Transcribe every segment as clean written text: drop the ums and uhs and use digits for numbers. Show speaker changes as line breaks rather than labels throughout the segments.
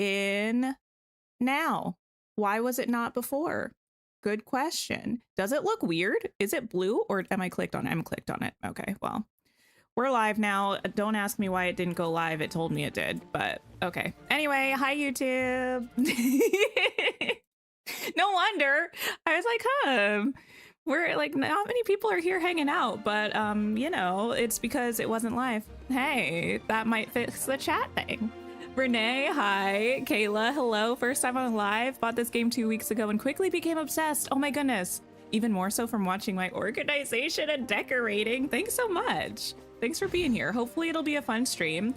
in now? Why was it not before? Good question. Does it look weird? Is it blue or am I clicked on it? I'm clicked on it. Okay, well, we're live now. Don't ask me why it didn't go live. It told me it did, but okay. Anyway, hi YouTube. No wonder. I was like, we're like, not many people are here hanging out, but you know, it's because it wasn't live. Hey, that might fix the chat thing. Renee, hi. Kayla, hello. First time on live. Bought this game 2 weeks ago and quickly became obsessed. Oh my goodness. Even more so from watching my organization and decorating. Thanks so much. Thanks for being here. Hopefully it'll be a fun stream.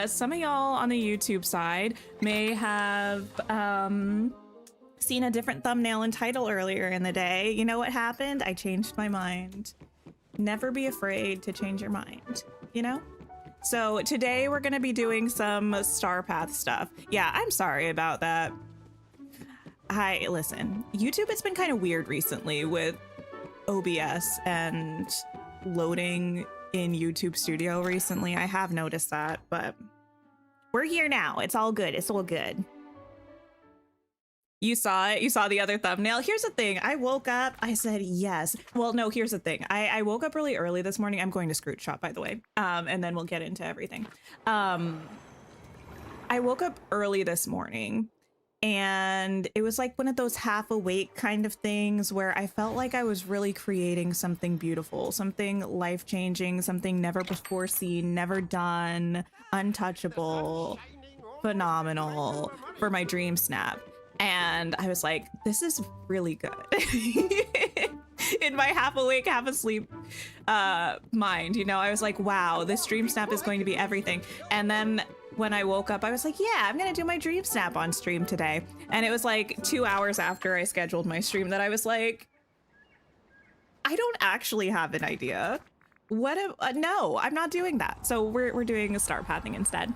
Some of y'all on the YouTube side may have seen a different thumbnail and title earlier in the day. You know what happened? I changed my mind. Never be afraid to change your mind, you know? So today we're gonna be doing some Star Path stuff. Yeah, I'm sorry about that. Hi, listen, YouTube, it's been kind of weird recently with OBS and loading in YouTube Studio recently. I have noticed that, but we're here now. It's all good. It's all good. You saw it. You saw the other thumbnail. Here's the thing. I woke up. I said yes. Well, no, here's the thing. I woke up really early this morning. I'm going to Scrooge Shop, by the way. And then we'll get into everything. I woke up early this morning and it was like one of those half awake kind of things where I felt like I was really creating something beautiful, something life changing, something never before seen, never done, untouchable, phenomenal for my dream snap. And I was like, this is really good. In my half awake, half asleep mind, you know, I was like, wow, this dream snap is going to be everything. And then when I woke up, I was like, yeah, I'm going to do my dream snap on stream today. And it was like 2 hours after I scheduled my stream that I was like, I don't actually have an idea. What? No, I'm not doing that. So we're doing a star pathing instead.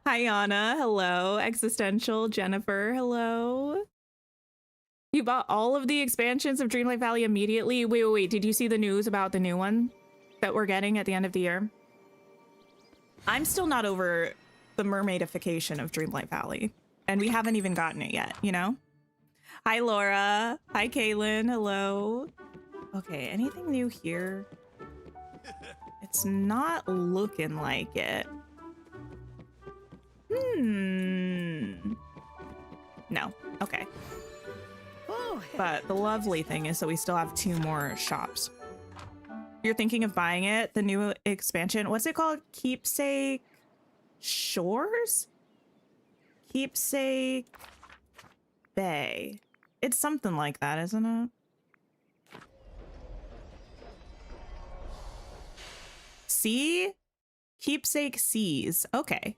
Hi, Anna. Hello. Existential. Jennifer. Hello. You bought all of the expansions of Dreamlight Valley immediately? Wait. Did you see the news about the new one that we're getting at the end of the year? I'm still not over the mermaidification of Dreamlight Valley, and we haven't even gotten it yet, you know? Hi, Laura. Hi, Kaylin. Hello. Okay, anything new here? It's not looking like it. No. Okay. But the lovely thing is that we still have 2 more shops. You're thinking of buying it, the new expansion. What's it called? Keepsake Shores? Keepsake Bay. It's something like that, isn't it? Sea? Keepsake Seas. Okay.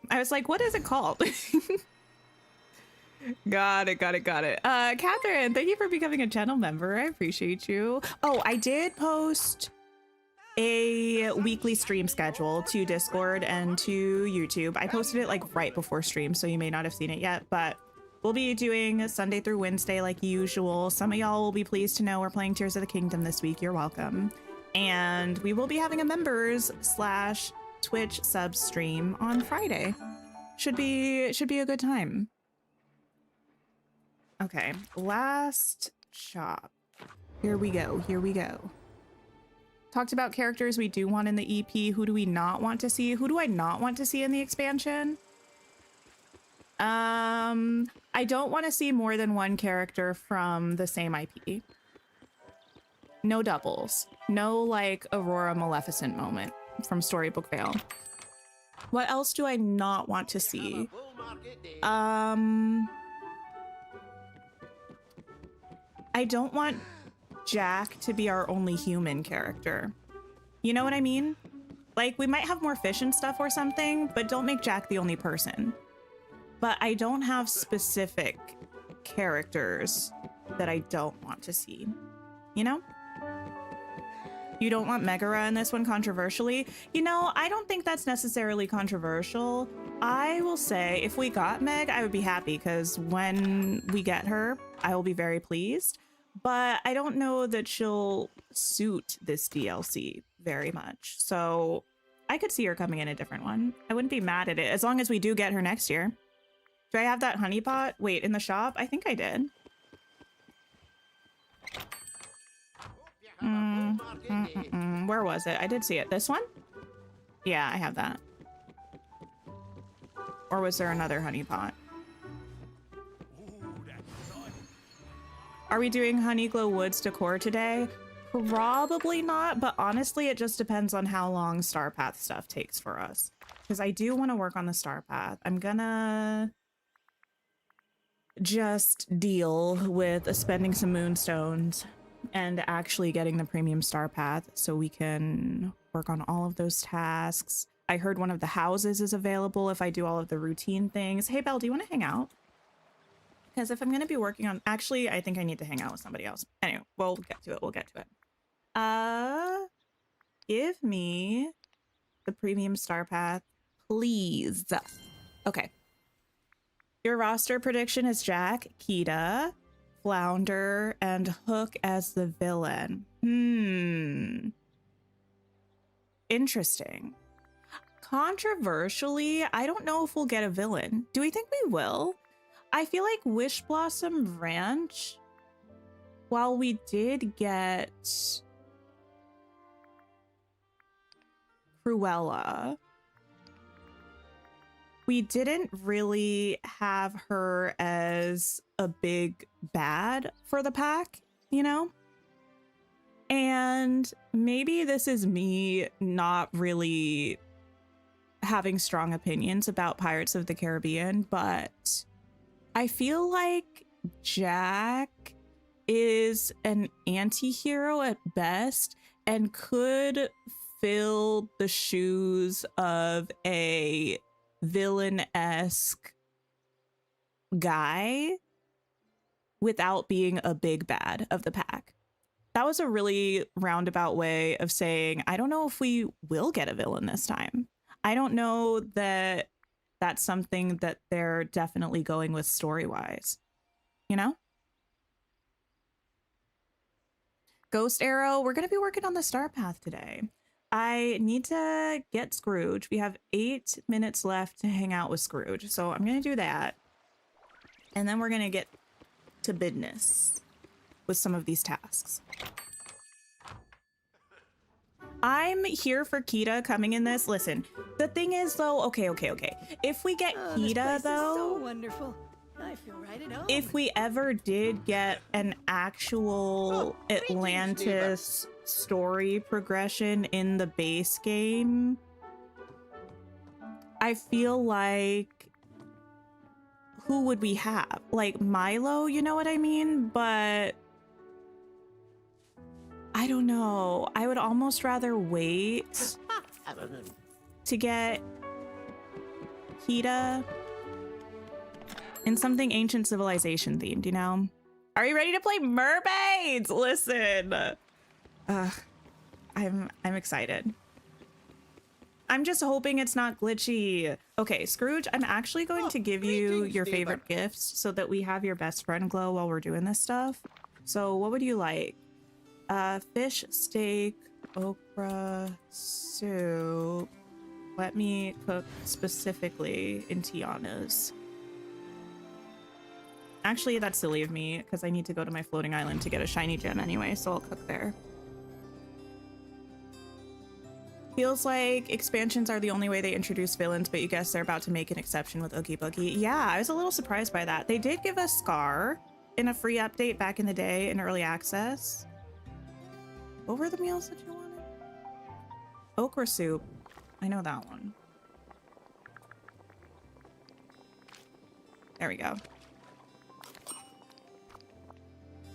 I was like, what is it called? Got it. Catherine, thank you for becoming a channel member. I appreciate you. Oh, I did post a weekly stream schedule to Discord and to YouTube. I posted it like right before stream, so you may not have seen it yet, but we'll be doing Sunday through Wednesday like usual. Some of y'all will be pleased to know we're playing Tears of the Kingdom this week. You're welcome. And we will be having a members / Twitch sub stream on Friday. Should be a good time. Okay, last shop. Here we go. Talked about characters we do want in the EP. Who do we not want to see? Who do I not want to see in the expansion? I don't want to see more than one character from the same IP. No doubles. No like Aurora Maleficent moment from Storybook Vale. What else do I not want to see? I don't want Jack to be our only human character. You know what I mean? Like, we might have more fish and stuff or something, but don't make Jack the only person. But I don't have specific characters that I don't want to see. You know? You don't want Megara in this one controversially? You know, I don't think that's necessarily controversial. I will say if we got Meg, I would be happy because when we get her, I will be very pleased. But I don't know that she'll suit this DLC very much. So I I could see her coming in a different one. I wouldn't be mad at it as long as we do get her next year. Do I have that honey pot? Wait, in the shop? I think I did. Where was it? I did see it. This one? Yeah, I have that. Or was there another honey pot? Are we doing Honeyglow Woods decor today? Probably not, but honestly, it just depends on how long Star Path stuff takes for us. Because I do want to work on the Star Path. I'm gonna just deal with spending some moonstones and actually getting the premium Star Path so we can work on all of those tasks. I heard one of the houses is available if I do all of the routine things. Hey, Belle, do you want to hang out? Because if I'm going to be working on... Actually, I think I need to hang out with somebody else. Anyway, we'll get to it. We'll get to it. Give me the premium Star Path, please. Okay. Your roster prediction is Jack, Kita, Flounder, and Hook as the villain. Interesting. Controversially, I don't know if we'll get a villain. Do we think we will? I feel like Wish Blossom Ranch, while we did get Cruella, we didn't really have her as a big bad for the pack, you know? And maybe this is me not really having strong opinions about Pirates of the Caribbean, but I feel like Jack is an anti-hero at best and could fill the shoes of a villain-esque guy without being a big bad of the pack. That was a really roundabout way of saying, I don't know if we will get a villain this time. I don't know that that's something that they're definitely going with story-wise, you know? Ghost Arrow, we're going to be working on the Star Path today. I need to get Scrooge. We have 8 minutes left to hang out with Scrooge, so I'm going to do that. And then we're going to get to business with some of these tasks. I'm here for Kita coming in this. Listen, the thing is though, okay. If we get Kita though,
so wonderful. I feel right at home.
If we ever did get an actual Atlantis story progression in the base game, I feel like who would we have? Like Milo, you know what I mean? But I don't know. I would almost rather wait to get Kita in something ancient civilization themed, you know? Are you ready to play mermaids? Listen, I'm excited. I'm just hoping it's not glitchy. Okay, Scrooge, I'm actually going to give you your favorite gifts so that we have your best friend glow while we're doing this stuff. So what would you like? Fish, steak, okra, soup. Let me cook specifically in Tiana's. Actually, that's silly of me because I need to go to my floating island to get a shiny gem anyway, so I'll cook there. Feels like expansions are the only way they introduce villains, but you guess they're about to make an exception with Oogie Boogie. Yeah, I was a little surprised by that. They did give us Scar in a free update back in the day in early access. What were the meals that you wanted? Okra soup. I know that one. There we go.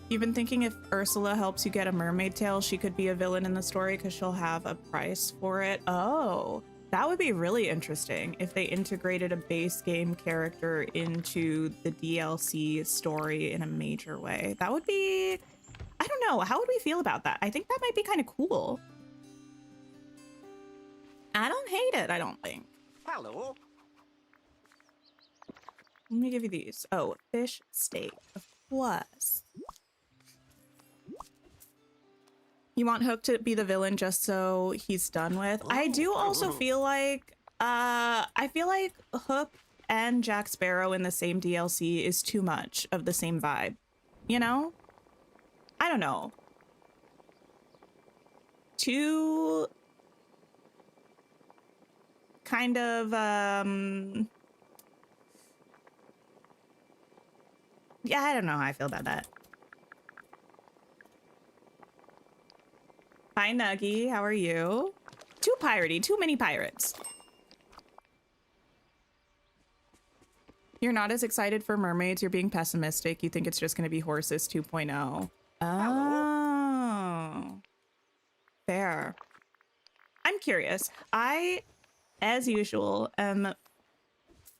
You've been thinking if Ursula helps you get a mermaid tail, she could be a villain in the story because she'll have a price for it. Oh, that would be really interesting if they integrated a base game character into the DLC story in a major way. That would be, I don't know, how would we feel about that? I think that might be kind of cool. I don't hate it, I don't think.
Hello.
Let me give you these. Oh, fish steak, of course. You want Hook to be the villain just so he's done with? I do also feel like, I feel like Hook and Jack Sparrow in the same DLC is too much of the same vibe. You know? I don't know. Too kind of, yeah, I don't know how I feel about that. Hi, Nuggy. How are you? Too piratey. Too many pirates. You're not as excited for mermaids. You're being pessimistic. You think it's just going to be Horses 2.0. Oh. Fair. I'm curious. I, as usual, am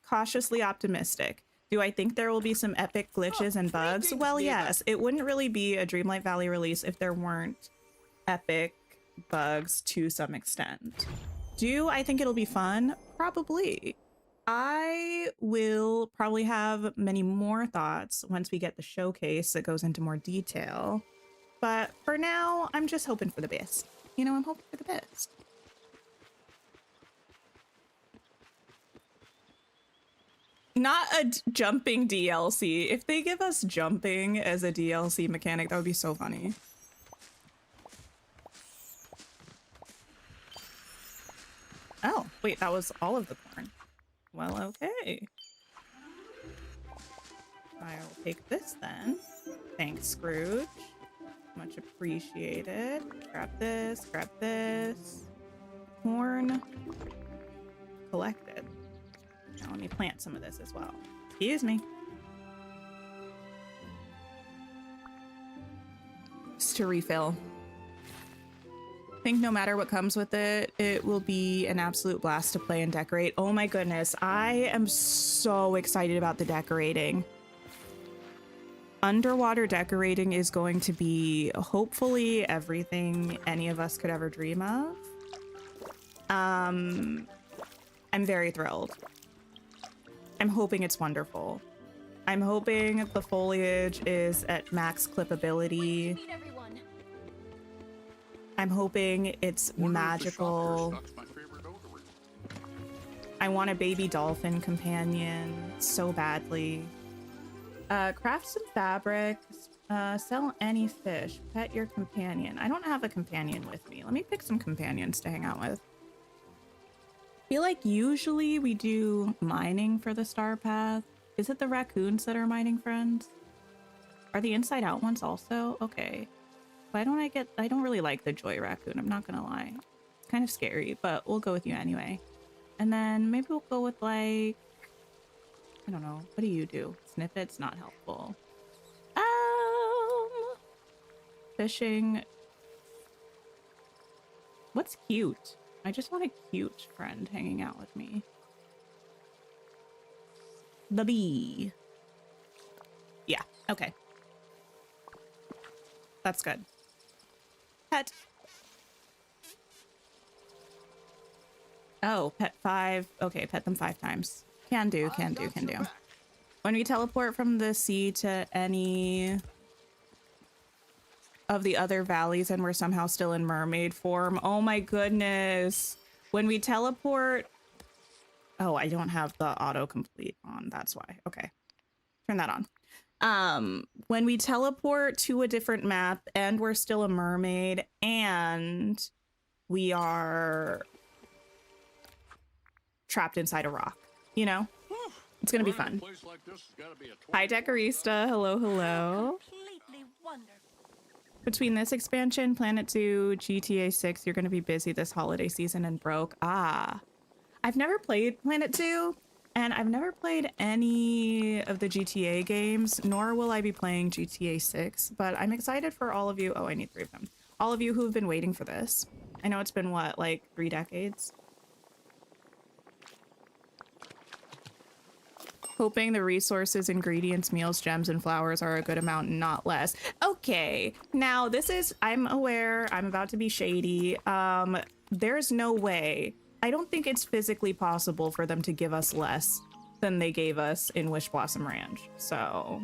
cautiously optimistic. Do I think there will be some epic glitches and bugs? Well, yes. It wouldn't really be a Dreamlight Valley release if there weren't epic bugs to some extent. Do I think it'll be fun? Probably. I will probably have many more thoughts once we get the showcase that goes into more detail. But for now, I'm just hoping for the best. You know, I'm hoping for the best. Not a jumping DLC. If they give us jumping as a DLC mechanic, that would be so funny. Oh, wait, that was all of the corn. Well, okay. I'll take this then. Thanks, Scrooge. Much appreciated. Grab this, grab this. Corn collected. Now let me plant some of this as well. Excuse me. Just to refill. I think no matter what comes with it, it will be an absolute blast to play and decorate. Oh my goodness, I am so excited about the decorating. Underwater decorating is going to be hopefully everything any of us could ever dream of. I'm very thrilled. I'm hoping it's wonderful. I'm hoping the foliage is at max clippability. I'm hoping it's magical. I want a baby dolphin companion so badly. Craft some fabric. Sell any fish. Pet your companion. I don't have a companion with me. Let me pick some companions to hang out with. I feel like usually we do mining for the star path. Is it the raccoons that are mining friends? Are the inside out ones also? Okay. Why don't I don't really like the joy raccoon, I'm not gonna lie. It's kind of scary, but we'll go with you anyway. And then maybe we'll go with like, I don't know, what do you do? Snippets, not helpful. Fishing. What's cute? I just want a cute friend hanging out with me. The bee. Yeah, okay. That's good. Pet. Oh, pet 5. Okay, pet them 5 times. Can do, can do, can do. When we teleport from the sea to any of the other valleys and we're somehow still in mermaid form. Oh my goodness. When we teleport... Oh, I don't have the autocomplete on. That's why. Okay. Turn that on. When we teleport to a different map and we're still a mermaid and we are trapped inside a rock, you know, it's gonna be fun. Hi, Decorista. Hello, hello.
Completely wonderful.
Between this expansion, Planet 2, GTA 6, you're gonna be busy this holiday season and broke. Ah, I've never played Planet 2. And I've never played any of the GTA games, nor will I be playing GTA 6, but I'm excited for all of you. Oh, I need 3 of them. All of you who have been waiting for this. I know it's been, what, like 3 decades? Hoping the resources, ingredients, meals, gems, and flowers are a good amount, not less. Okay, now this is, I'm aware, I'm about to be shady. There's no way. I don't think it's physically possible for them to give us less than they gave us in Wish Blossom Ranch. So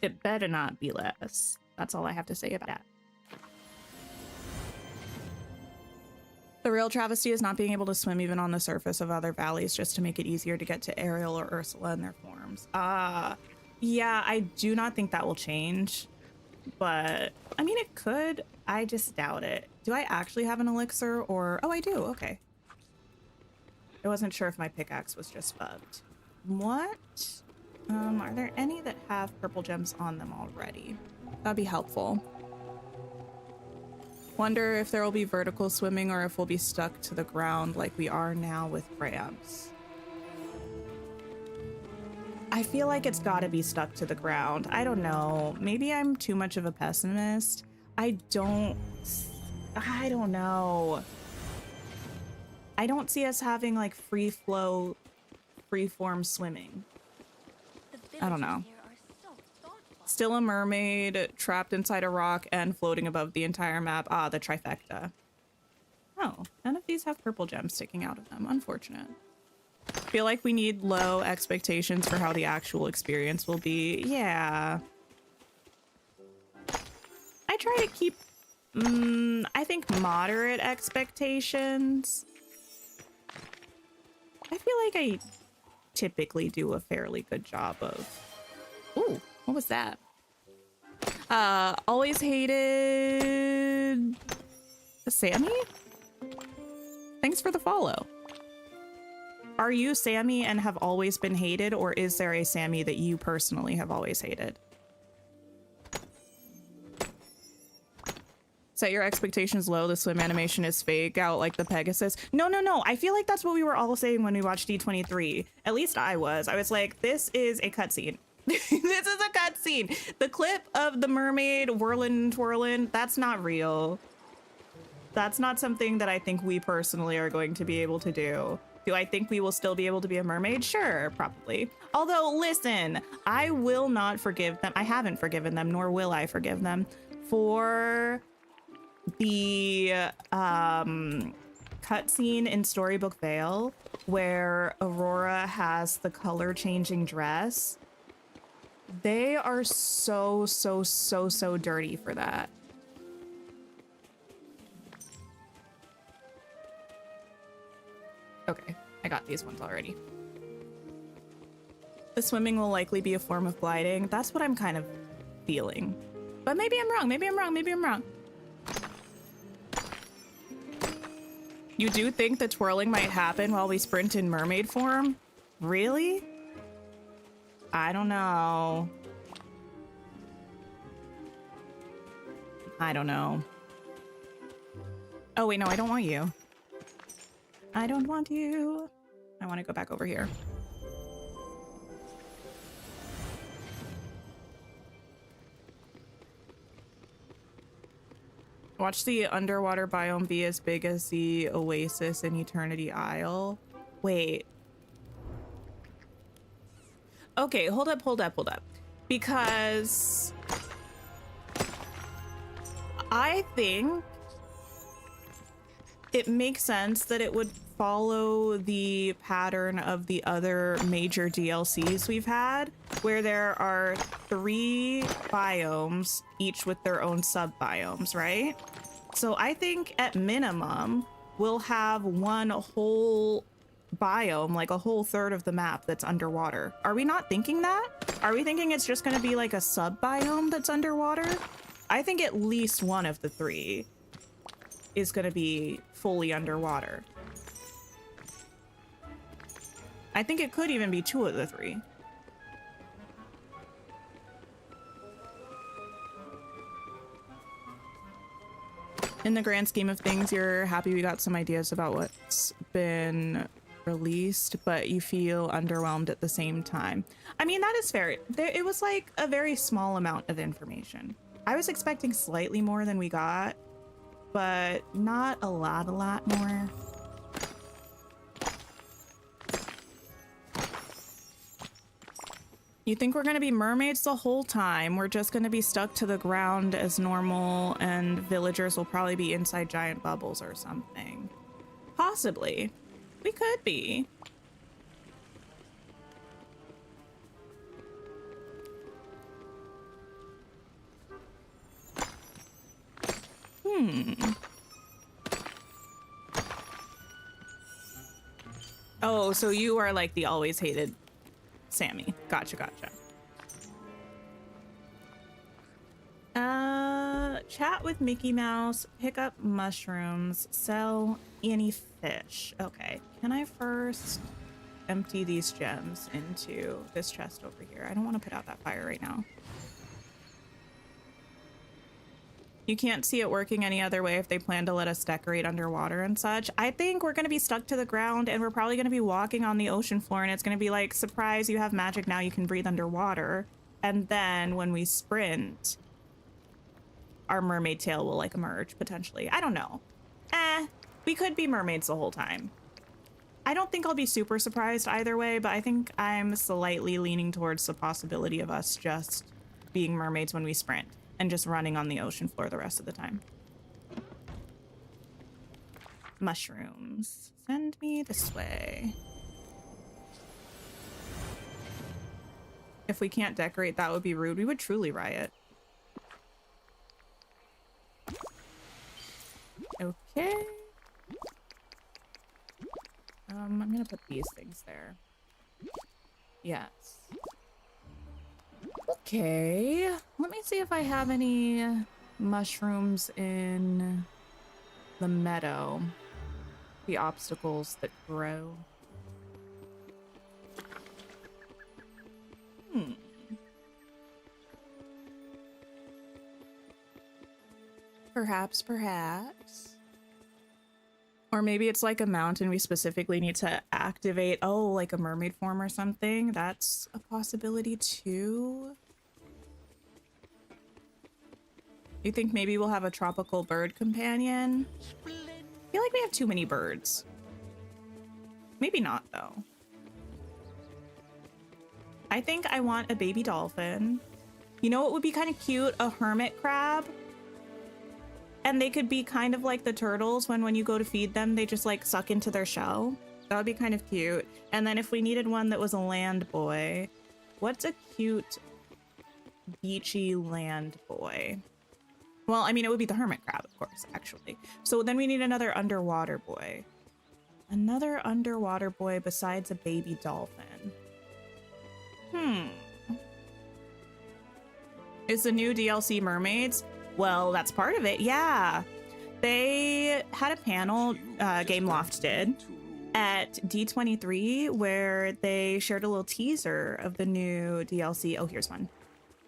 it better not be less. That's all I have to say about that. The real travesty is not being able to swim even on the surface of other valleys just to make it easier to get to Ariel or Ursula in their forms. Yeah, I do not think that will change, but I mean, it could. I just doubt it. Do I actually have an elixir or... Oh, I do. Okay. I wasn't sure if my pickaxe was just bugged. What? Are there any that have purple gems on them already? That'd be helpful. Wonder if there will be vertical swimming or if we'll be stuck to the ground like we are now with ramps. I feel like it's got to be stuck to the ground. I don't know. Maybe I'm too much of a pessimist. I don't know. I don't see us having like free flow, free form swimming. I don't know. Still a mermaid, trapped inside a rock, and floating above the entire map. Ah, the trifecta. Oh, none of these have purple gems sticking out of them. Unfortunate. Feel like we need low expectations for how the actual experience will be. Yeah. I try to keep, I think, moderate expectations. I feel like I typically do a fairly good job of... Ooh, what was that? Always hated... Sammy? Thanks for the follow. Are you Sammy and have always been hated, or is there a Sammy that you personally have always hated? Set your expectations low. The swim animation is fake out like the Pegasus. No. I feel like that's what we were all saying when we watched D23. At least I was. I was like, this is a cutscene. This is a cutscene. The clip of the mermaid whirling and twirling, that's not real. That's not something that I think we personally are going to be able to do. Do I think we will still be able to be a mermaid? Sure, probably. Although, listen, I will not forgive them. I haven't forgiven them, nor will I forgive them for the cutscene in Storybook Vale where Aurora has the color changing dress. They are so dirty for that. Okay, I got these ones already. The swimming will likely be a form of gliding. That's what I'm kind of feeling. But maybe I'm wrong, maybe I'm wrong. You do think the twirling might happen while we sprint in mermaid form? Really? I don't know. Oh wait, no, I don't want you. I don't want you. I want to go back over here. Watch the underwater biome be as big as the oasis in Eternity Isle. Wait. Okay, hold up. Because I think it makes sense that it would follow the pattern of the other major DLCs we've had, where there are 3 biomes, each with their own sub-biomes, right? So I think at minimum, we'll have one whole biome, like a whole third of the map that's underwater. Are we not thinking that? Are we thinking it's just gonna be like a sub-biome that's underwater? I think at least one of the 3 is gonna be fully underwater. I think it could even be 2 of the 3. In the grand scheme of things, you're happy we got some ideas about what's been released, but you feel underwhelmed at the same time. I mean, that is fair. It was like a very small amount of information. I was expecting slightly more than we got, but not a lot more. You think we're gonna be mermaids the whole time? We're just gonna be stuck to the ground as normal, and villagers will probably be inside giant bubbles or something. Possibly. We could be. Oh, so you are like the always hated Sammy. Gotcha, gotcha. Chat with Mickey Mouse, pick up mushrooms, sell any fish. Okay, can I first empty these gems into this chest over here? I don't want to put out that fire right now. You can't see it working any other way if they plan to let us decorate underwater and such. I think we're going to be stuck to the ground and we're probably going to be walking on the ocean floor and it's going to be like, surprise, you have magic now, you can breathe underwater. And then when we sprint, our mermaid tail will like emerge potentially. I don't know. We could be mermaids the whole time. I don't think I'll be super surprised either way, but I think I'm slightly leaning towards the possibility of us just being mermaids when we sprint and just running on the ocean floor the rest of the time. Mushrooms. Send me this way. If we can't decorate, that would be rude. We would truly riot. Okay. I'm gonna put these things there. Yes. Okay. Let me see if I have any mushrooms in the meadow. The obstacles that grow. Perhaps. Or maybe it's like a mountain we specifically need to activate. Oh, like a mermaid form or something. That's a possibility too. You think maybe we'll have a tropical bird companion? I feel like we have too many birds. Maybe not though. I think I want a baby dolphin. You know what would be kind of cute? A hermit crab. And they could be kind of like the turtles when you go to feed them, they just like suck into their shell. That would be kind of cute. And then if we needed one that was a land boy, what's a cute beachy land boy? Well, I mean, it would be the hermit crab, of course, actually. So then we need another underwater boy. Another underwater boy besides a baby dolphin. Is the new DLC mermaids? Well, that's part of it, yeah. They had a panel, Gameloft did, at D23 where they shared a little teaser of the new DLC. Oh, here's one.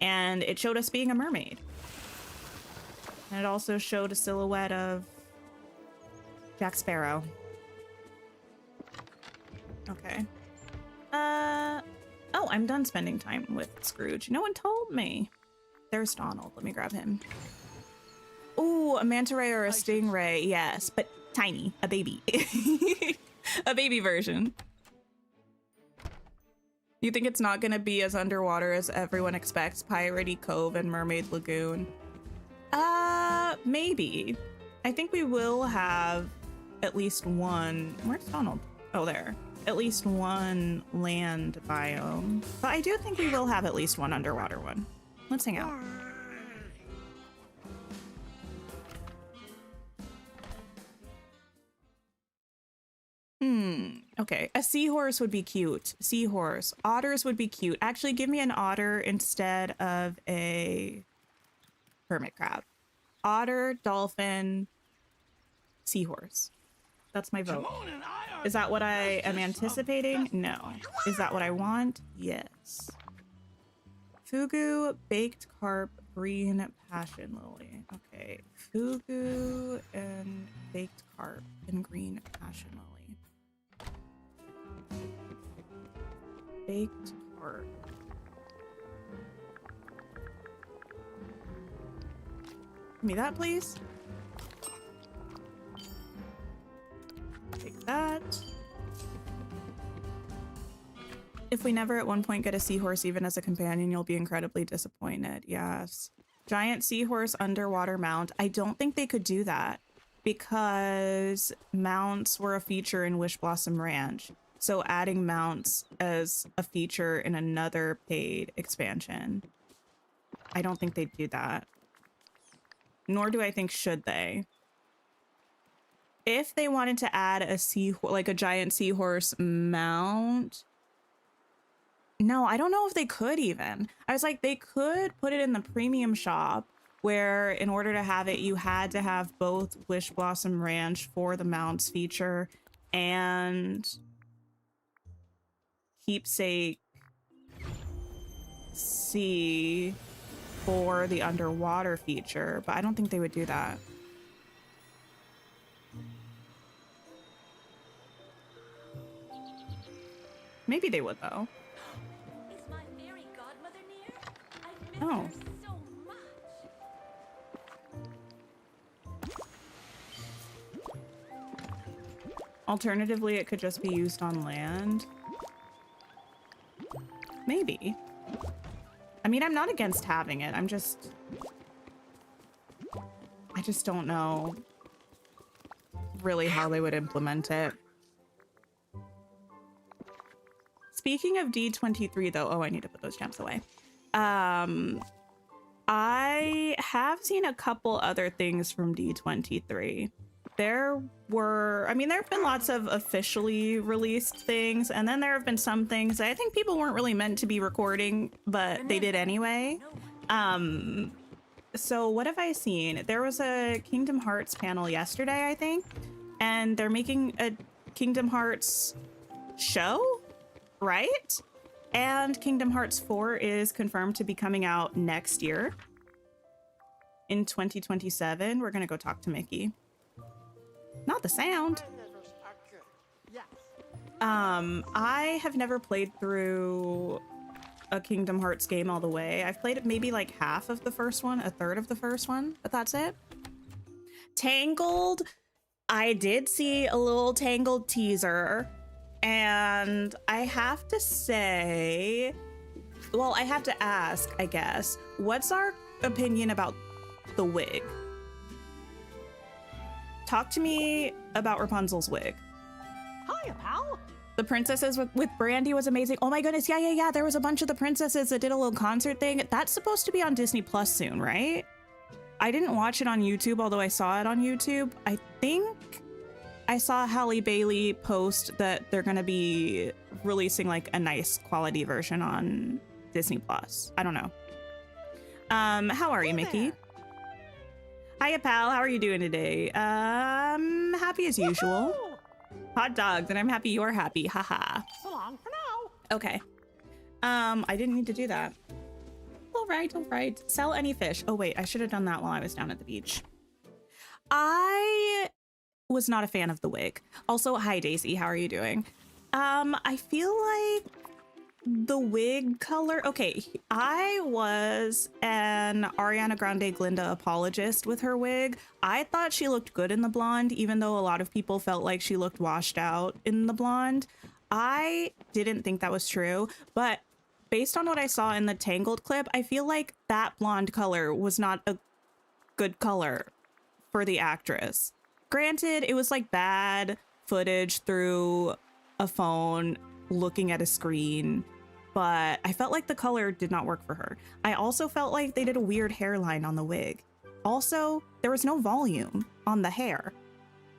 And it showed us being a mermaid. And it also showed a silhouette of Jack Sparrow. Okay. Oh, I'm done spending time with Scrooge. No one told me. There's Donald. Let me grab him. Ooh, a manta ray or a stingray. Yes, but tiny. A baby. A baby version. You think it's not going to be as underwater as everyone expects? Piratey Cove and Mermaid Lagoon? Maybe. I think we will have at least one. Where's Donald? Oh, there. At least one land biome. But I do think we will have at least one underwater one. Let's hang out. Okay. A seahorse would be cute. Seahorse. Otters would be cute. Actually, give me an otter instead of a hermit crab. Otter, dolphin, seahorse. That's my vote. Is that what I am anticipating? No. Is that what I want? Yes. Fugu, baked carp, green passion lily. Okay. Fugu and baked carp and green passion lily. Baked carp. Give me that, please. Take that. If we never at one point get a seahorse even as a companion, you'll be incredibly disappointed. Yes. Giant seahorse underwater mount. I don't think they could do that because mounts were a feature in Wish Blossom Ranch. So adding mounts as a feature in another paid expansion, I don't think they'd do that. Nor do I think should they. if they wanted to add a like a giant seahorse mount. No, I don't know if they could even. I was like, they could put it in the premium shop where in order to have it, you had to have both Wish Blossom Ranch for the mounts feature and Keepsake C for the underwater feature, but I don't think they would do that. Maybe they would though.
Is my fairy godmother near? I've missed
Oh.
her so much.
Alternatively, it could just be used on land. Maybe. I mean, I'm not against having it. I just don't know really how they would implement it. Speaking of D23 though, oh, I need to put those gems away. I have seen a couple other things from D23. There have been lots of officially released things, and then there have been some things that I think people weren't really meant to be recording, but they did anyway. So what have I seen? There was a Kingdom Hearts panel yesterday, I think, and they're making a Kingdom Hearts show, right? And Kingdom Hearts 4 is confirmed to be coming out next year in 2027. We're gonna go talk to Mickey. Not the sound. I have never played through a Kingdom Hearts game all the way. I've played it maybe like half of the first one, a third of the first one, but that's it. Tangled, I did see a little Tangled teaser, and I have to say, well, I have to ask, I guess, what's our opinion about the wig? Talk to me about Rapunzel's wig.
Hiya, pal.
The princesses with Brandy was amazing. Oh my goodness, yeah. There was a bunch of the princesses that did a little concert thing. That's supposed to be on Disney Plus soon, right? I didn't watch it on YouTube, although I saw it on YouTube. I think I saw Halle Bailey post that they're gonna be releasing like a nice quality version on Disney Plus. I don't know. How are you, Mickey? Hiya, pal. How are you doing today? Happy as usual. Hot dogs, and I'm happy you're happy. Haha.
So long for now.
Okay. I didn't need to do that. All right. Sell any fish. Oh wait, I should have done that while I was down at the beach. I was not a fan of the wig. Also, hi Daisy, how are you doing? I feel like the wig color, okay, I was an Ariana Grande Glinda apologist with her wig. I thought she looked good in the blonde, even though a lot of people felt like she looked washed out in the blonde. I didn't think that was true, but based on what I saw in the Tangled clip, I feel like that blonde color was not a good color for the actress. Granted, it was like bad footage through a phone looking at a screen, but I felt like the color did not work for her. I also felt like they did a weird hairline on the wig. Also, there was no volume on the hair.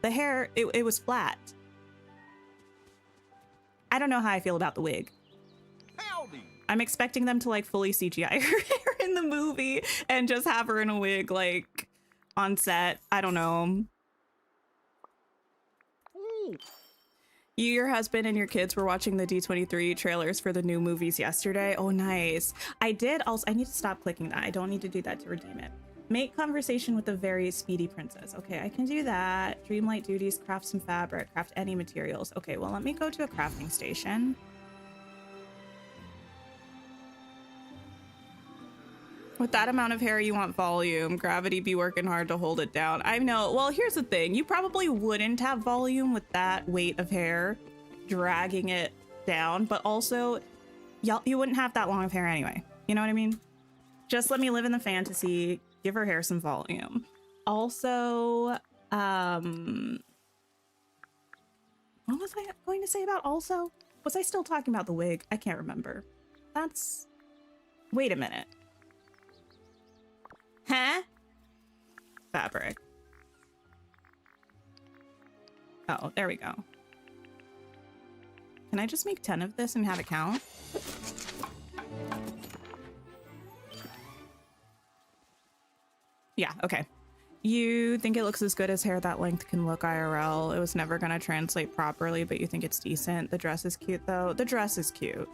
The hair, it was flat. I don't know how I feel about the wig.
Howdy.
I'm expecting them to like fully CGI her hair in the movie and just have her in a wig like on set. I don't know.
Ooh.
You, your husband, and your kids were watching the D23 trailers for the new movies yesterday. Oh, nice. I did also. I need to stop clicking that. I don't need to do that to redeem it. Make conversation with a very speedy princess. Okay, I can do that. Dreamlight duties, craft some fabric, craft any materials. Okay, well, let me go to a crafting station. With that amount of hair, you want volume. Gravity be working hard to hold it down. I know. Well, here's the thing. You probably wouldn't have volume with that weight of hair dragging it down, but also you wouldn't have that long of hair anyway. You know what I mean? Just let me live in the fantasy. Give her hair some volume. Also, what was I going to say about also? Was I still talking about the wig? I can't remember. Wait a minute. Huh? Fabric. Oh, there we go. Can I just make 10 of this and have it count? Yeah, okay. You think it looks as good as hair that length can look IRL. It was never gonna translate properly, but you think it's decent. The dress is cute though. The dress is cute.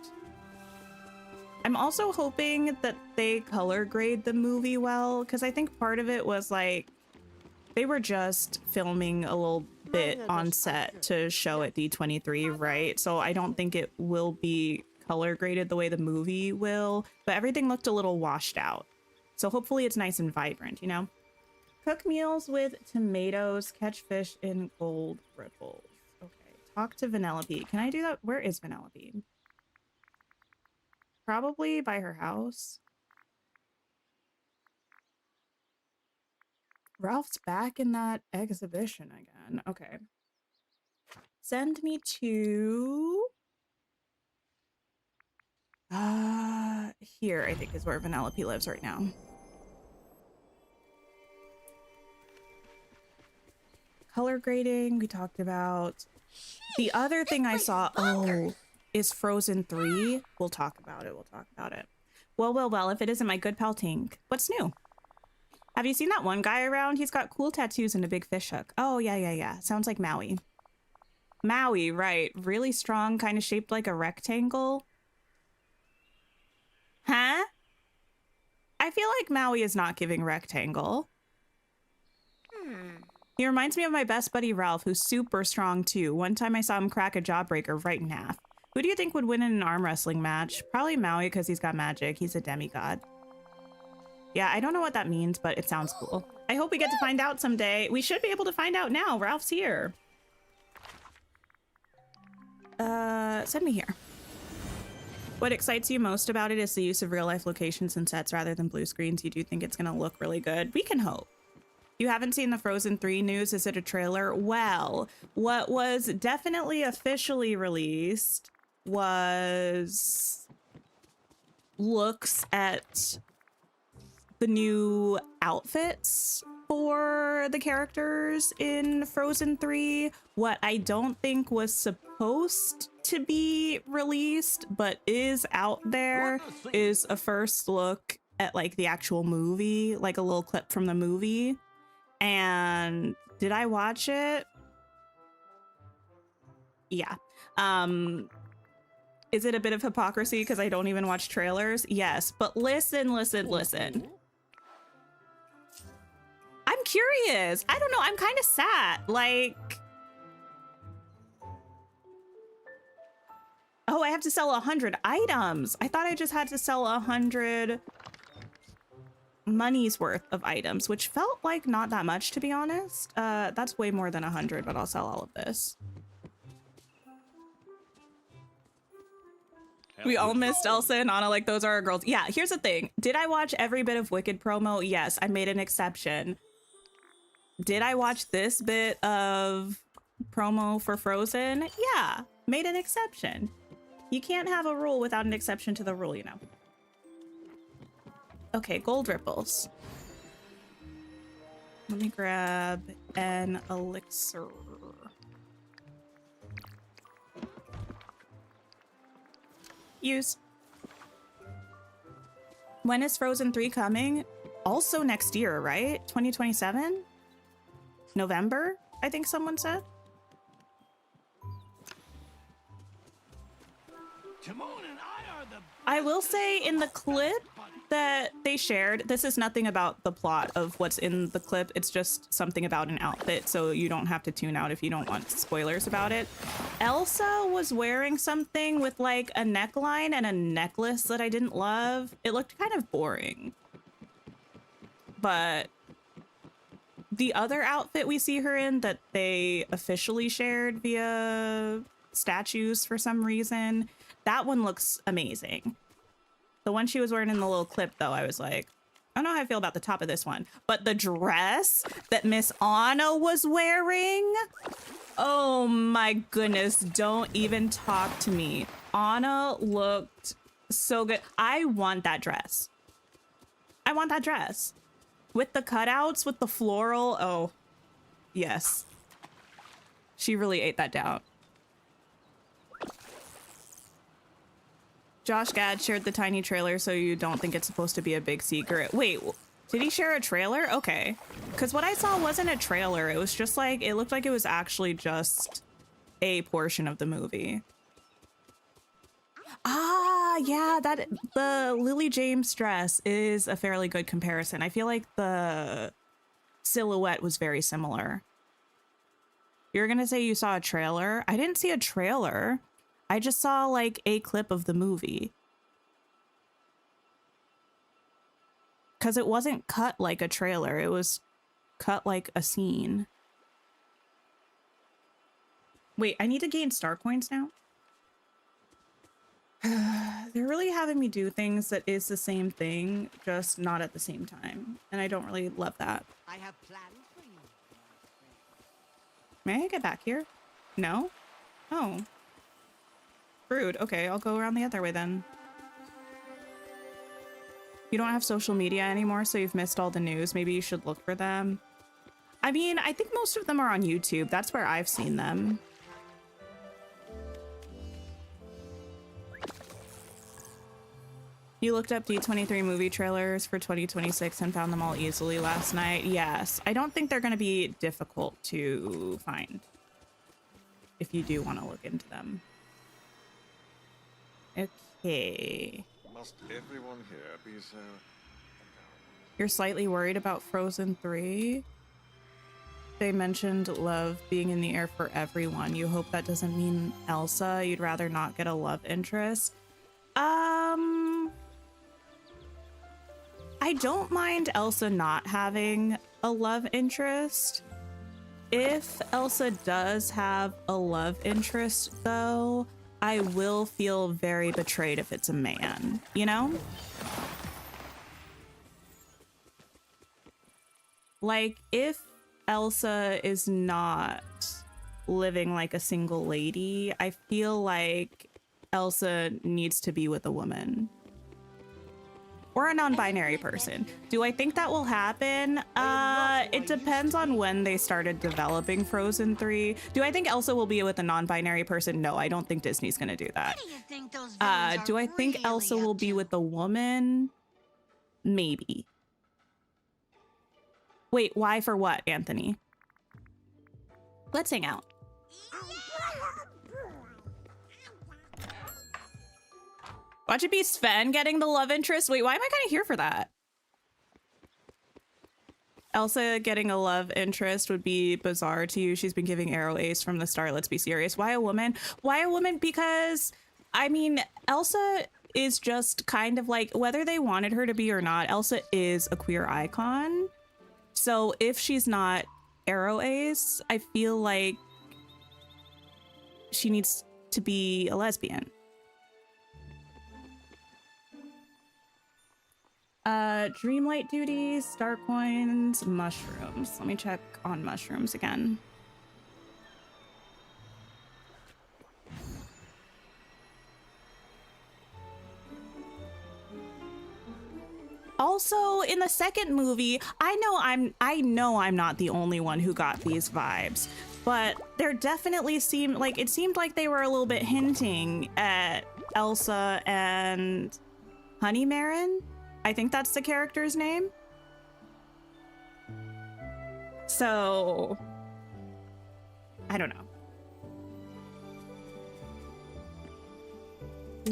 I'm also hoping that they color grade the movie well, because I think part of it was like they were just filming a little bit on set to show at D23, right? So I don't think it will be color graded the way the movie will, but everything looked a little washed out. So hopefully it's nice and vibrant, you know? Cook meals with tomatoes, catch fish in gold ripples. Okay, talk to Vanellope. Can I do that? Where is Vanellope? Probably by her house. Ralph's back in that exhibition again. Okay. Send me to... here, I think is where Vanellope lives right now. Color grading, we talked about. The other thing I saw, is Frozen 3. We'll talk about it, Well, if it isn't my good pal Tink. What's new? Have you seen that one guy around? He's got cool tattoos and a big fish hook. Oh, yeah. Sounds like Maui. Maui, right. Really strong, kind of shaped like a rectangle. Huh? I feel like Maui is not giving rectangle. He reminds me of my best buddy Ralph, who's super strong too. One time I saw him crack a jawbreaker right in half. Who do you think would win in an arm wrestling match? Probably Maui because he's got magic. He's a demigod. Yeah, I don't know what that means, but it sounds cool. I hope we get to find out someday. We should be able to find out now. Ralph's here. Send me here. What excites you most about it is the use of real life locations and sets rather than blue screens. You do think it's gonna look really good. We can hope. You haven't seen the Frozen 3 news? Is it a trailer? Well, what was definitely officially released was looks at the new outfits for the characters in Frozen 3. What I don't think was supposed to be released, but is out there, is a first look at like the actual movie, like a little clip from the movie. And did I watch it? Yeah. Is it a bit of hypocrisy because I don't even watch trailers? Yes, but listen. I'm curious. I don't know. I'm kind of sad. Like, oh, I have to sell 100 items. I thought I just had to sell 100 money's worth of items, which felt like not that much, to be honest. That's way more than 100, but I'll sell all of this. We all missed Elsa and Anna like those are our girls. Yeah, here's the thing. Did I watch every bit of Wicked promo? Yes, I made an exception. Did I watch this bit of promo for Frozen? Yeah, made an exception. You can't have a rule without an exception to the rule, you know. Okay, gold ripples. Let me grab an elixir. Use. When is Frozen 3 coming? Also next year, right? 2027? November, I think someone said. I will say in the clip that they shared, this is nothing about the plot of what's in the clip. It's just something about an outfit, so you don't have to tune out if you don't want spoilers about it. Elsa was wearing something with like a neckline and a necklace that I didn't love. It looked kind of boring. But the other outfit we see her in that they officially shared via statues for some reason, that one looks amazing. The one she was wearing in the little clip, though, I was like, I don't know how I feel about the top of this one. But the dress that Miss Anna was wearing, oh my goodness, don't even talk to me. Anna looked so good. I want that dress. I want that dress. With the cutouts, with the floral, oh, yes. She really ate that down. Josh Gad shared the tiny trailer so you don't think it's supposed to be a big secret. Wait, did he share a trailer? Okay. Because what I saw wasn't a trailer. It was just like, it looked like it was actually just a portion of the movie. Ah, yeah, the Lily James dress is a fairly good comparison. I feel like the silhouette was very similar. You're gonna say you saw a trailer? I didn't see a trailer. I just saw like a clip of the movie. Because it wasn't cut like a trailer. It was cut like a scene. Wait, I need to gain star coins now? They're really having me do things that is the same thing, just not at the same time. And I don't really love that.
I have plans for you.
May I get back here? No? Oh. Rude. Okay, I'll go around the other way then. You don't have social media anymore, so you've missed all the news. Maybe you should look for them. I mean, I think most of them are on YouTube. That's where I've seen them. You looked up D23 movie trailers for 2026 and found them all easily last night. Yes, I don't think they're going to be difficult to find if you do want to look into them. Okay.
Must everyone here be so...
You're slightly worried about Frozen 3? They mentioned love being in the air for everyone. You hope that doesn't mean Elsa. You'd rather not get a love interest. I don't mind Elsa not having a love interest. If Elsa does have a love interest, though, I will feel very betrayed if it's a man, you know? Like, if Elsa is not living like a single lady, I feel like Elsa needs to be with a woman. Or a non-binary person. Do I think that will happen? It depends on when they started developing Frozen 3. Do I think Elsa will be with a non-binary person? No, I don't think Disney's gonna do that. Do I think Elsa will be with a woman? Maybe. Wait, why for what, Anthony? Let's hang out. Watch it be Sven getting the love interest. Wait, why am I kind of here for that? Elsa getting a love interest would be bizarre to you. She's been giving arrow ace from the start. Let's be serious. Why a woman? Why a woman? Because, I mean, Elsa is just kind of like, whether they wanted her to be or not, Elsa is a queer icon. So if she's not arrow ace, I feel like she needs to be a lesbian. Dreamlight duties, star coins, mushrooms. Let me check on mushrooms again. Also, in the second movie, I know I'm not the only one who got these vibes, but there definitely seemed like they were a little bit hinting at Elsa and Honeymarin. I think that's the character's name. So, I don't know.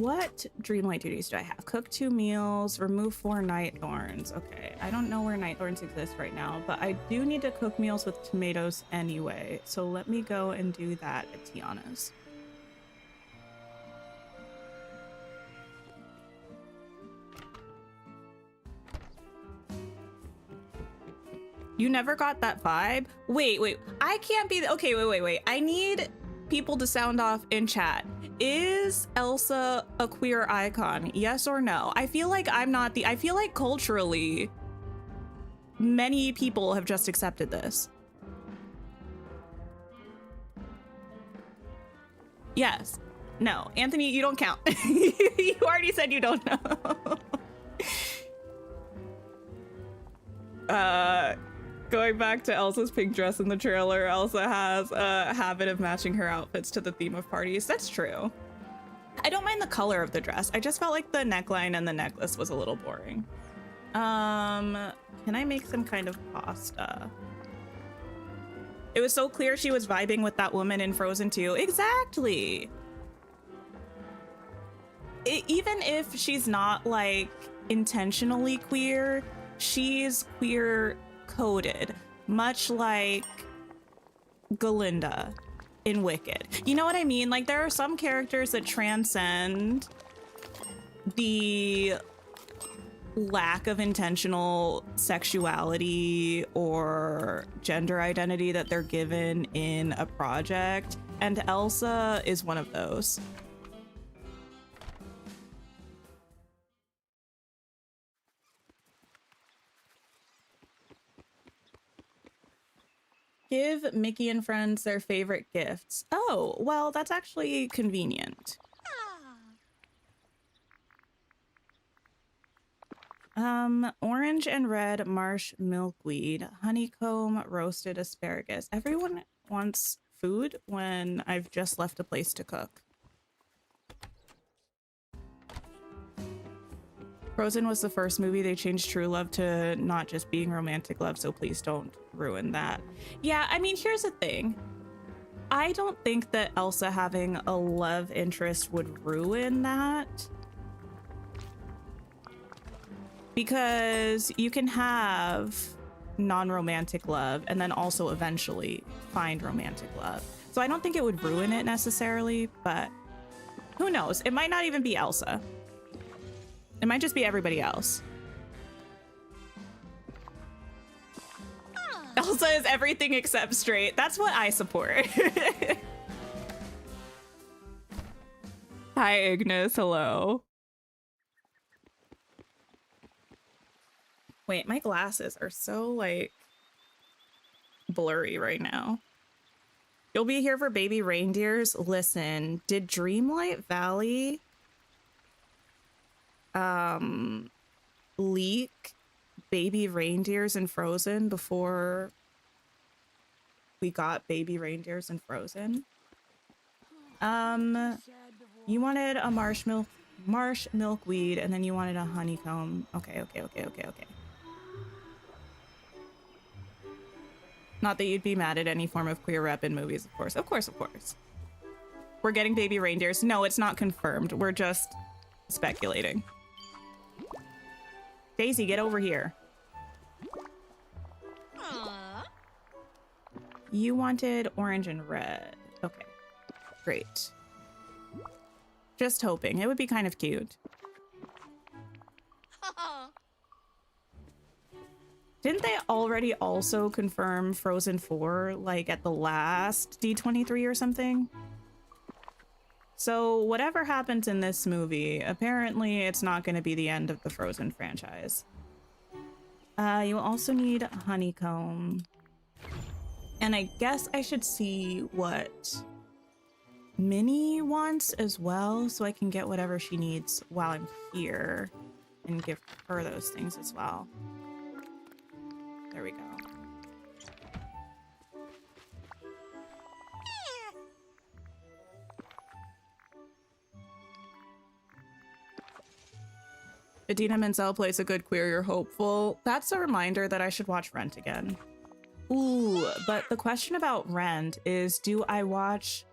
What Dreamlight duties do I have? Cook 2 meals, remove 4 night thorns. Okay, I don't know where night thorns exist right now, but I do need to cook meals with tomatoes anyway. So let me go and do that at Tiana's. You never got that vibe? Wait, I can't be, okay, wait. I need people to sound off in chat. Is Elsa a queer icon? Yes or no? I feel like I feel like culturally, many people have just accepted this. Yes. No. Anthony, you don't count. You already said you don't know. Going back to Elsa's pink dress in the trailer, Elsa has a habit of matching her outfits to the theme of parties. That's true. I don't mind the color of the dress. I just felt like the neckline and the necklace was a little boring. Can I make some kind of pasta? It was so clear she was vibing with that woman in Frozen 2. Exactly. Even if she's not like intentionally queer, she's queer coded, much like Galinda in Wicked. You know what I mean? Like, there are some characters that transcend the lack of intentional sexuality or gender identity that they're given in a project, and Elsa is one of those. Give Mickey and friends their favorite gifts. Oh, well, that's actually convenient. Orange and red marsh milkweed, honeycomb roasted asparagus. Everyone wants food when I've just left a place to cook. Frozen was the first movie they changed true love to not just being romantic love, so please don't ruin that. Yeah, I mean, here's the thing. I don't think that Elsa having a love interest would ruin that. Because you can have non-romantic love and then also eventually find romantic love. So I don't think it would ruin it necessarily, but who knows? It might not even be Elsa. It might just be everybody else. Elsa is everything except straight. That's what I support. Hi, Ignis. Hello. Wait, my glasses are so, like, blurry right now. You'll be here for baby reindeers? Listen, did Dreamlight Valley leak baby reindeers in Frozen before we got baby reindeers in Frozen? You wanted a marsh milkweed, and then you wanted a honeycomb. Okay. Not that you'd be mad at any form of queer rep in movies, of course. Of course. We're getting baby reindeers. No, it's not confirmed. We're just speculating. Daisy, get over here. You wanted orange and red. Okay, great. Just hoping. It would be kind of cute. Didn't they already also confirm Frozen 4, like, at the last D23 or something? So whatever happens in this movie, apparently it's not going to be the end of the Frozen franchise. You also need honeycomb. And I guess I should see what Minnie wants as well, so I can get whatever she needs while I'm here and give her those things as well. There we go. Idina Menzel plays a good queer, you're hopeful. That's a reminder that I should watch Rent again. Ooh, but the question about Rent is, do I watch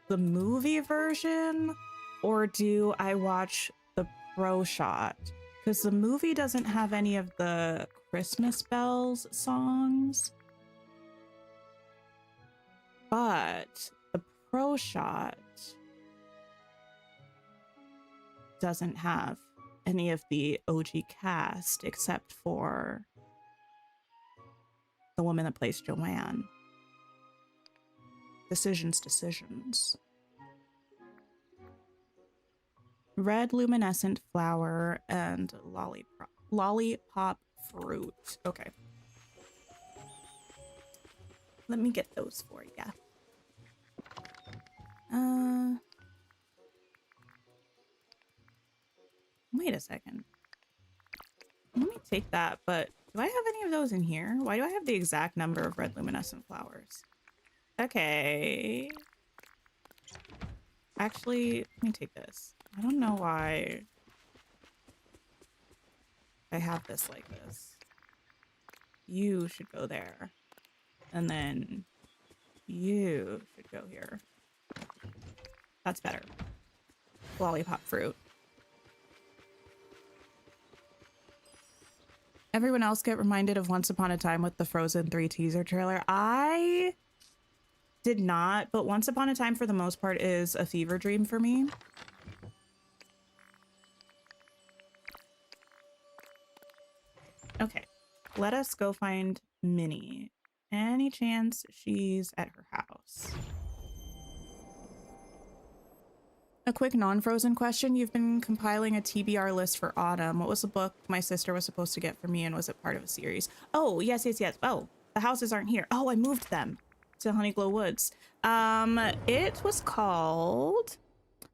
the movie version or do I watch the pro shot? Because the movie doesn't have any of the Christmas Bells songs, but the pro shot doesn't have any of the OG cast except for the woman that plays Joanne. Decisions. Red luminescent flower and lollipop fruit. Okay. Let me get those for you. Wait a second. Let me take that, but Do I have any of those in here? Why do I have the exact number of red luminescent flowers? Okay. Actually, let me take this. I don't know why I have this like this. You should go there. And then you should go here. That's better. Lollipop fruit. Everyone else get reminded of Once Upon a Time with the Frozen 3 teaser trailer. I did not, but Once Upon a Time for the most part is a fever dream for me. Okay, let us go find Minnie. Any chance she's at her house? A quick non-Frozen question. You've been compiling a TBR list for autumn. What was the book my sister was supposed to get for me, and was it part of a series? Oh, yes. Oh, the houses aren't here. Oh, I moved them to Honeyglow Woods. It was called...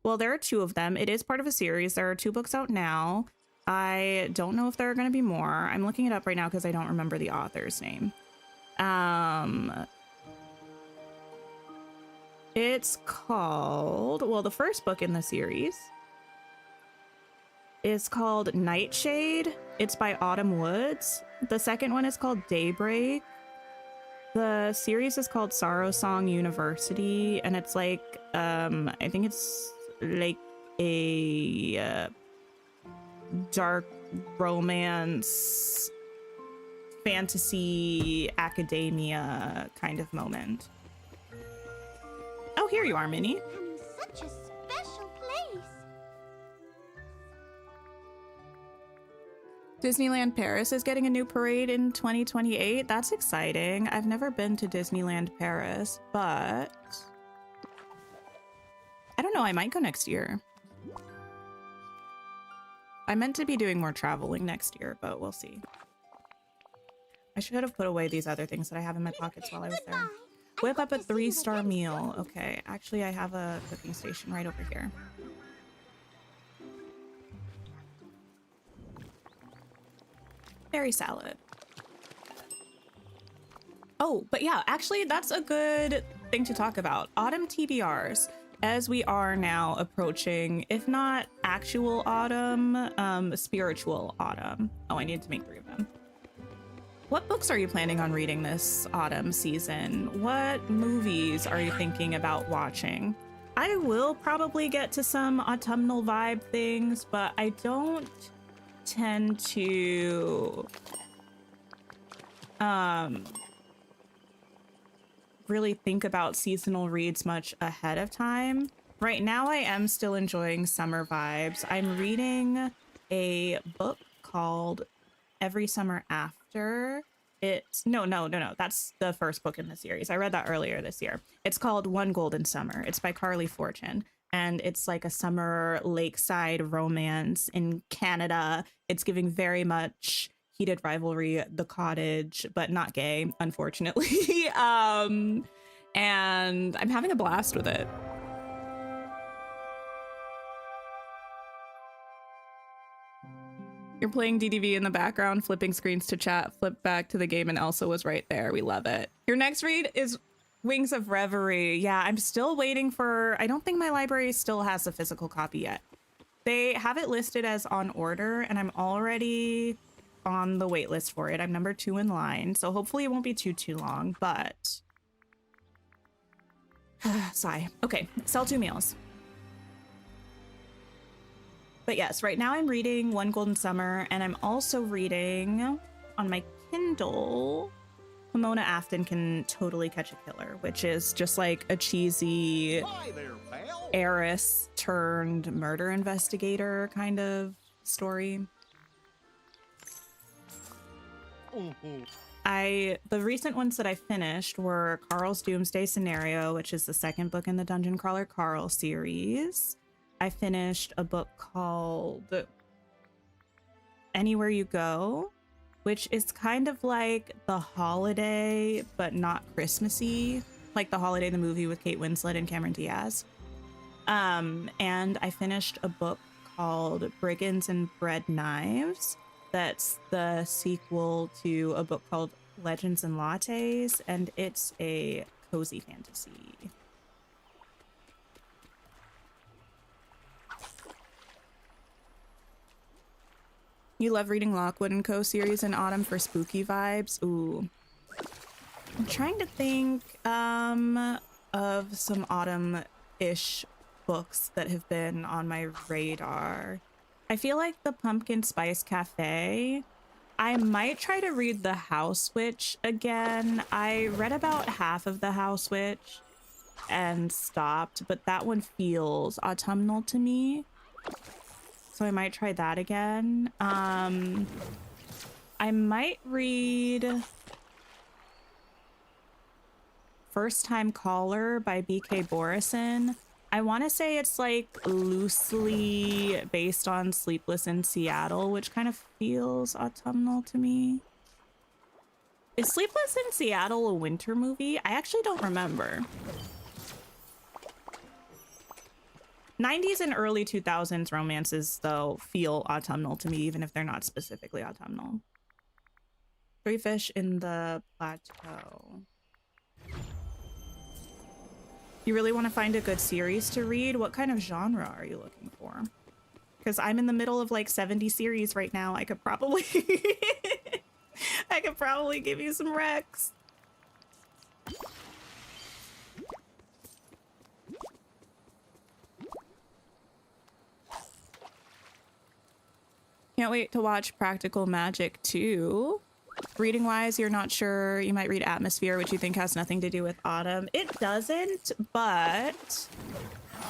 Well, there are 2 of them. It is part of a series. There are 2 books out now. I don't know if there are going to be more. I'm looking it up right now because I don't remember the author's name. It's called, well, the first book in the series is called Nightshade. It's by Autumn Woods. The second one is called Daybreak. The series is called Sorrow Song University, and it's like, I think it's like a dark romance, fantasy, academia kind of moment. Oh, here you are, Minnie.
I'm in such a special place.
Disneyland Paris is getting a new parade in 2028. That's exciting. I've never been to Disneyland Paris, but I don't know. I might go next year. I meant to be doing more traveling next year, but we'll see. I should have put away these other things that I have in my pockets while I was there. Whip up a 3-star meal. Okay, actually I have a cooking station right over here. Berry salad. Oh, but yeah, actually that's a good thing to talk about. Autumn TBRs. As we are now approaching, if not actual autumn, spiritual autumn. Oh, I need to make 3 of them. What books are you planning on reading this autumn season? What movies are you thinking about watching? I will probably get to some autumnal vibe things, but I don't tend to really think about seasonal reads much ahead of time. Right now I am still enjoying summer vibes. I'm reading a book called Every Summer After. It's no, that's the first book in the series. I read that earlier this year. It's called One Golden Summer. It's by Carly Fortune, and it's like a summer lakeside romance in Canada. It's giving very much heated rivalry, The Cottage, but not gay, unfortunately. And I'm having a blast with it. You're playing DDV in the background, flipping screens to chat, flip back to the game, and Elsa was right there. We love it. Your next read is Wings of Reverie. Yeah, I'm still waiting for... I don't think my library still has a physical copy yet. They have it listed as on order, and I'm already on the wait list for it. I'm number 2 in line, so hopefully it won't be too long, but... Sigh. Okay, sell 2 meals. But yes, right now I'm reading One Golden Summer, and I'm also reading on my Kindle Pomona Afton Can Totally Catch a Killer, which is just like a cheesy
Hi there, pal.
heiress turned murder investigator kind of story. The recent ones that I finished were Carl's Doomsday Scenario, which is the second book in the Dungeon Crawler Carl series. I finished a book called Anywhere You Go, which is kind of like The Holiday, but not Christmassy, like The Holiday, the movie with Kate Winslet and Cameron Diaz. And I finished a book called Brigands and Bread Knives that's the sequel to a book called Legends and Lattes, and it's a cozy fantasy. You love reading Lockwood and Co. series in autumn for spooky vibes? Ooh. I'm trying to think of some autumn-ish books that have been on my radar. I feel like the Pumpkin Spice Cafe. I might try to read The House Witch again. I read about half of The House Witch and stopped, but that one feels autumnal to me. So I might try that again. I might read First Time Caller by B.K. Borison. I want to say it's like loosely based on Sleepless in Seattle, which kind of feels autumnal to me. Is Sleepless in Seattle a winter movie? I actually don't remember. 90s and early 2000s romances, though, feel autumnal to me, even if they're not specifically autumnal. Three Fish in the Plateau. You really want to find a good series to read? What kind of genre are you looking for? Because I'm in the middle of like 70 series right now. I could probably I could probably give you some recs. Can't wait to watch Practical Magic 2. Reading wise, you're not sure. You might read Atmosphere, which you think has nothing to do with autumn. It doesn't, but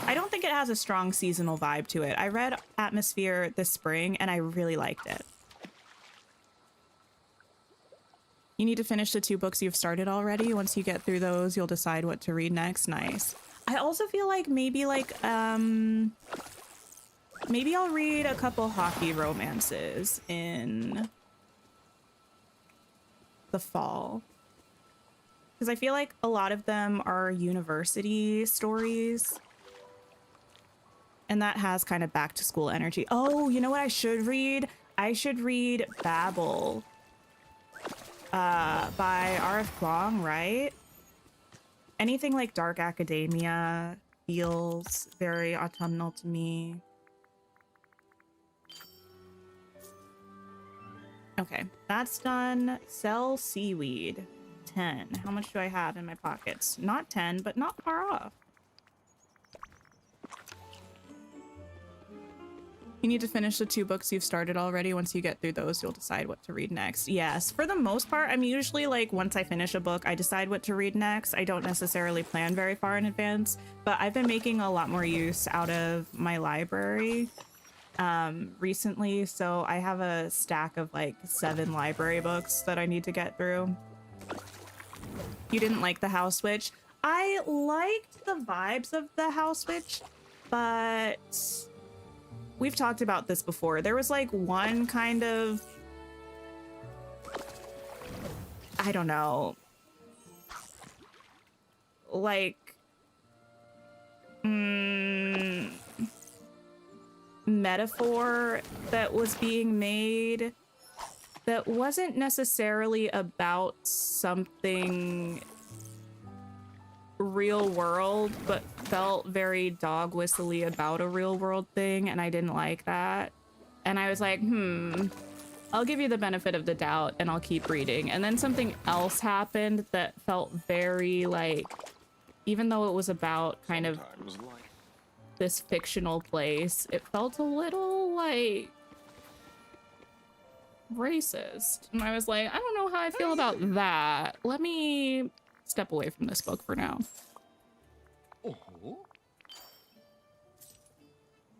I don't think it has a strong seasonal vibe to it. I read Atmosphere this spring and I really liked it. You need to finish the 2 books you've started already. Once you get through those, you'll decide what to read next. Nice. I also feel like maybe I'll read a couple hockey romances in the fall, because I feel like a lot of them are university stories, and that has kind of back to school energy. Oh, you know what I should read? I should read Babel by R.F. Kuang, right? Anything like dark academia feels very autumnal to me. Okay, that's done. Sell seaweed. 10. How much do I have in my pockets? Not 10, but not far off. You need to finish the 2 books you've started already. Once you get through those, you'll decide what to read next. Yes, for the most part, I'm usually like, once I finish a book, I decide what to read next. I don't necessarily plan very far in advance, but I've been making a lot more use out of my library recently, so I have a stack of like 7 library books that I need to get through. You didn't like The House Witch? I liked the vibes of The House Witch, but we've talked about this before. There was like one kind of, I don't know, like metaphor that was being made that wasn't necessarily about something real world, but felt very dog whistly about a real world thing, and I didn't like that. And I was like, I'll give you the benefit of the doubt and I'll keep reading. And then something else happened that felt very like, even though it was about kind of this fictional place, it felt a little like racist. And I was like, I don't know how I feel about that. Let me step away from this book for now.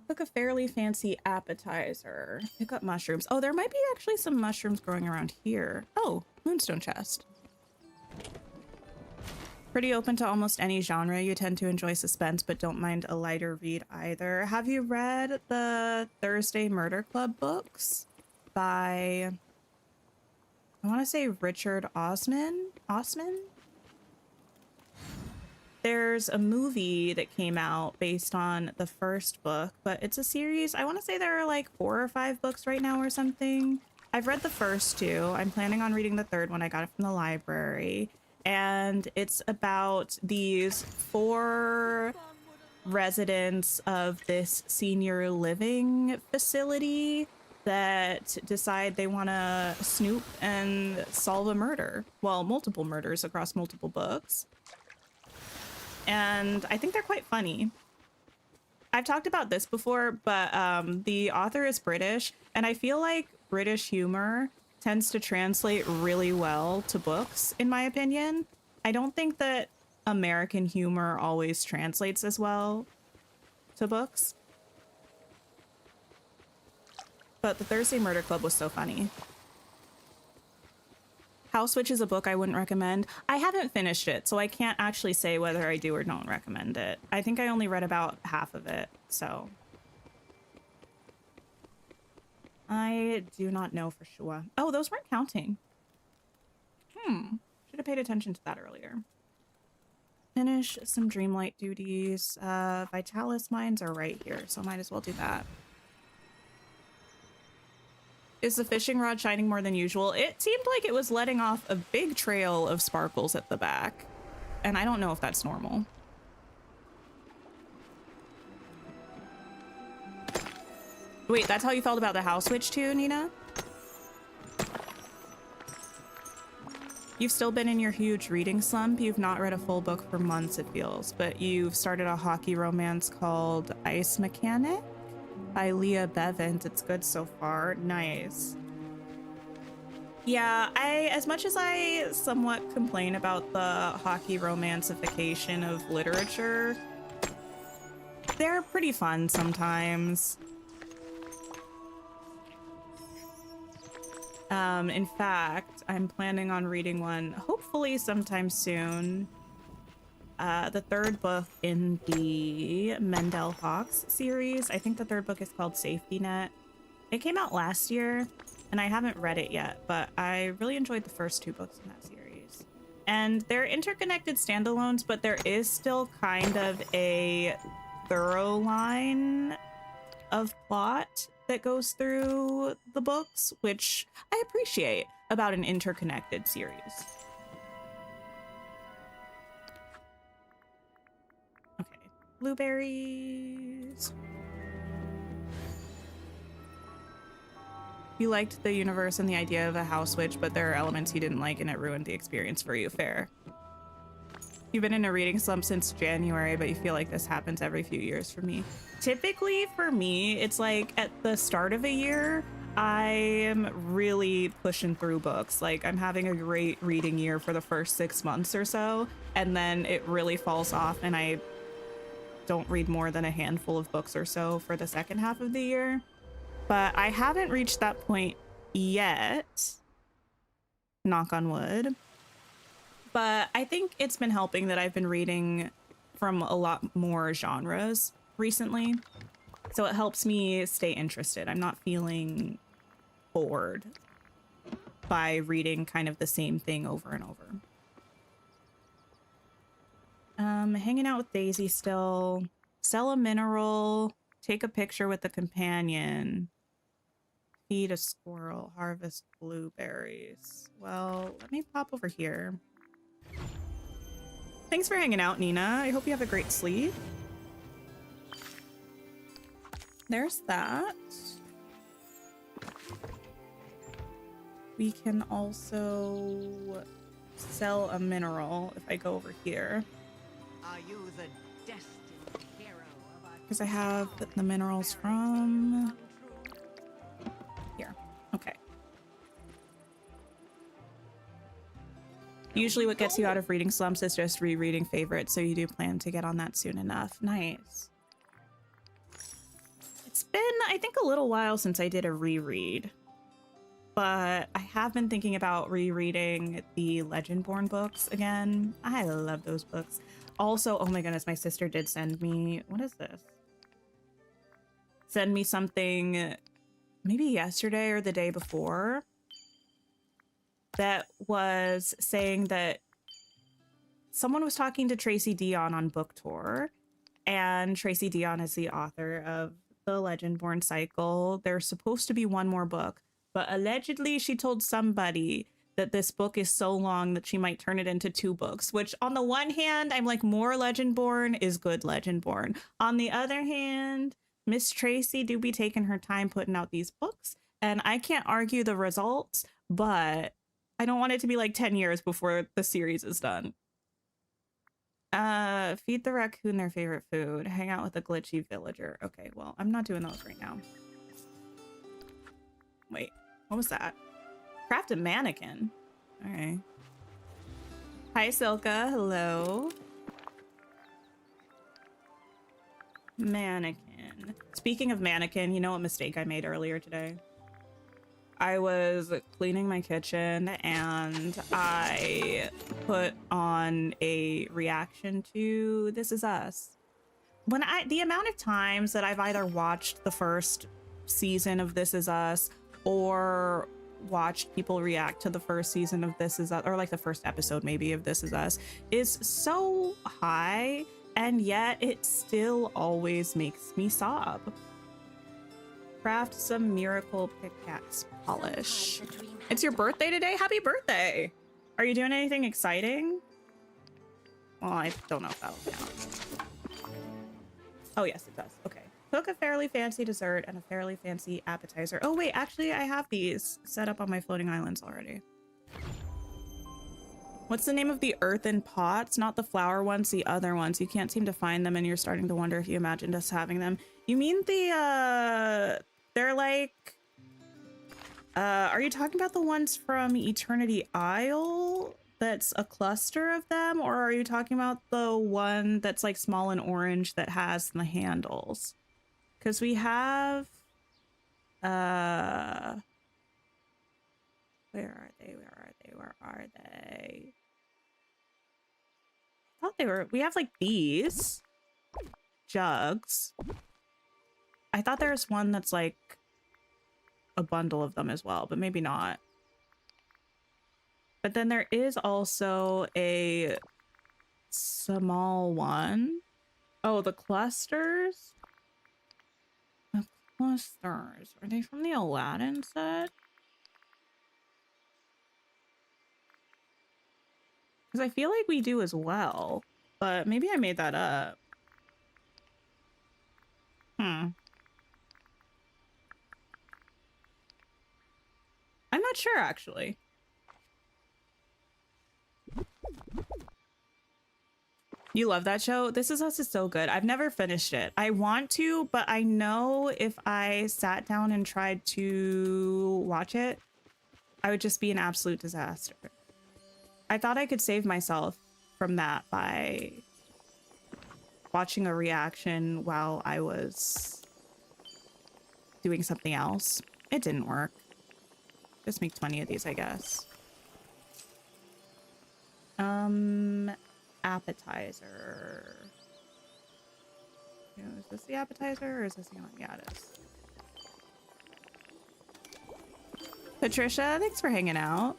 Cook a fairly fancy appetizer. Pick up mushrooms. Oh, there might be actually some mushrooms growing around here. Oh, moonstone chest. Pretty open to almost any genre. You tend to enjoy suspense, but don't mind a lighter read either. Have you read the Thursday Murder Club books by, I want to say Richard Osman? There's a movie that came out based on the first book, but it's a series. I want to say there are like 4 or 5 books right now or something. I've read the first two. I'm planning on reading the third one. I got it from the library. And it's about these 4 residents of this senior living facility that decide they want to snoop and solve a murder. Well, multiple murders across multiple books. And I think they're quite funny. I've talked about this before, but the author is British, and I feel like British humor tends to translate really well to books, in my opinion. I don't think that American humor always translates as well to books. But the Thursday Murder Club was so funny. House Witch is a book I wouldn't recommend. I haven't finished it, so I can't actually say whether I do or don't recommend it. I think I only read about half of it, so I do not know for sure. Oh, those weren't counting. Should have paid attention to that earlier. Finish some Dreamlight duties. Vitalis mines are right here, so might as well do that. Is the fishing rod shining more than usual? It seemed like it was letting off a big trail of sparkles at the back, and I don't know if that's normal. Wait, that's how you felt about the House Witch too, Nina? You've still been in your huge reading slump. You've not read a full book for months, it feels, but you've started a hockey romance called Ice Mechanic by Leah Bevins. It's good so far. Nice. Yeah, as much as I somewhat complain about the hockey romancification of literature, they're pretty fun sometimes. In fact, I'm planning on reading one hopefully sometime soon. The third book in the Mendel Hawks series. I think the third book is called Safety Net. It came out last year, and I haven't read it yet, but I really enjoyed the first 2 books in that series. And they're interconnected standalones, but there is still kind of a thorough line of plot that goes through the books, which I appreciate about an interconnected series. Okay, blueberries. You liked the universe and the idea of a house witch, but there are elements you didn't like and it ruined the experience for you. Fair. You've been in a reading slump since January, but you feel like this happens every few years for me. Typically for me, it's like at the start of a year, I'm really pushing through books. Like I'm having a great reading year for the first 6 months or so, and then it really falls off and I don't read more than a handful of books or so for the second half of the year. But I haven't reached that point yet, knock on wood. But I think it's been helping that I've been reading from a lot more genres recently. So it helps me stay interested. I'm not feeling bored by reading kind of the same thing over and over. Hanging out with Daisy still. Sell a mineral. Take a picture with the companion. Feed a squirrel. Harvest blueberries. Well, let me pop over here. Thanks for hanging out, Nina. I hope you have a great sleep. There's that. We can also sell a mineral if I go over here.
Are you the destined hero of our
Because I have the minerals from here. Okay. Usually what gets you out of reading slumps is just rereading favorites, so you do plan to get on that soon enough. Nice. It's been, I think, a little while since I did a reread, but I have been thinking about rereading the Legendborn books again. I love those books. Also, oh my goodness, my sister did send me, what is this? Send me something maybe yesterday or the day before that was saying that someone was talking to Tracy Dion on book tour, and Tracy Dion is the author of the Legendborn cycle. There's supposed to be one more book, but allegedly she told somebody that this book is so long that she might turn it into 2 books, which on the one hand, I'm like, more Legendborn is good Legendborn. On the other hand, Miss Tracy do be taking her time putting out these books, and I can't argue the results, but I don't want it to be like 10 years before the series is done. Feed the raccoon their favorite food. Hang out with a glitchy villager. Okay, well, I'm not doing those right now. Wait, what was that? Craft a mannequin. All right. Hi, Silka. Hello. Mannequin. Speaking of mannequin, you know what mistake I made earlier today? I was cleaning my kitchen and I put on a reaction to This Is Us. The amount of times that I've either watched the first season of This Is Us or watched people react to the first season of This Is Us, or like the first episode maybe of This Is Us, is so high, and yet it still always makes me sob. Craft some miracle pickaxe polish. It's your birthday today? Happy birthday! Are you doing anything exciting? Well, I don't know if that'll count. Oh yes, it does. Okay. Cook a fairly fancy dessert and a fairly fancy appetizer. Oh wait, actually I have these set up on my floating islands already. What's the name of the earthen pots? Not the flower ones, the other ones. You can't seem to find them and you're starting to wonder if you imagined us having them. You mean the, they're like, are you talking about the ones from Eternity Isle? That's a cluster of them? Or are you talking about the one that's like small and orange that has the handles? Because we have, where are they? Where are they? Where are they? I thought they were, we have like these jugs. I thought there was one that's like a bundle of them as well, but maybe not. But then there is also a small one. Oh, the clusters? The clusters. Are they from the Aladdin set? Because I feel like we do as well, but maybe I made that up. I'm not sure, actually. You love that show? This Is Us is so good. I've never finished it. I want to, but I know if I sat down and tried to watch it, I would just be an absolute disaster. I thought I could save myself from that by watching a reaction while I was doing something else. It didn't work. Just make 20 of these, I guess. Appetizer. Is this the appetizer or is this the one? Yeah, it is. Patricia, thanks for hanging out.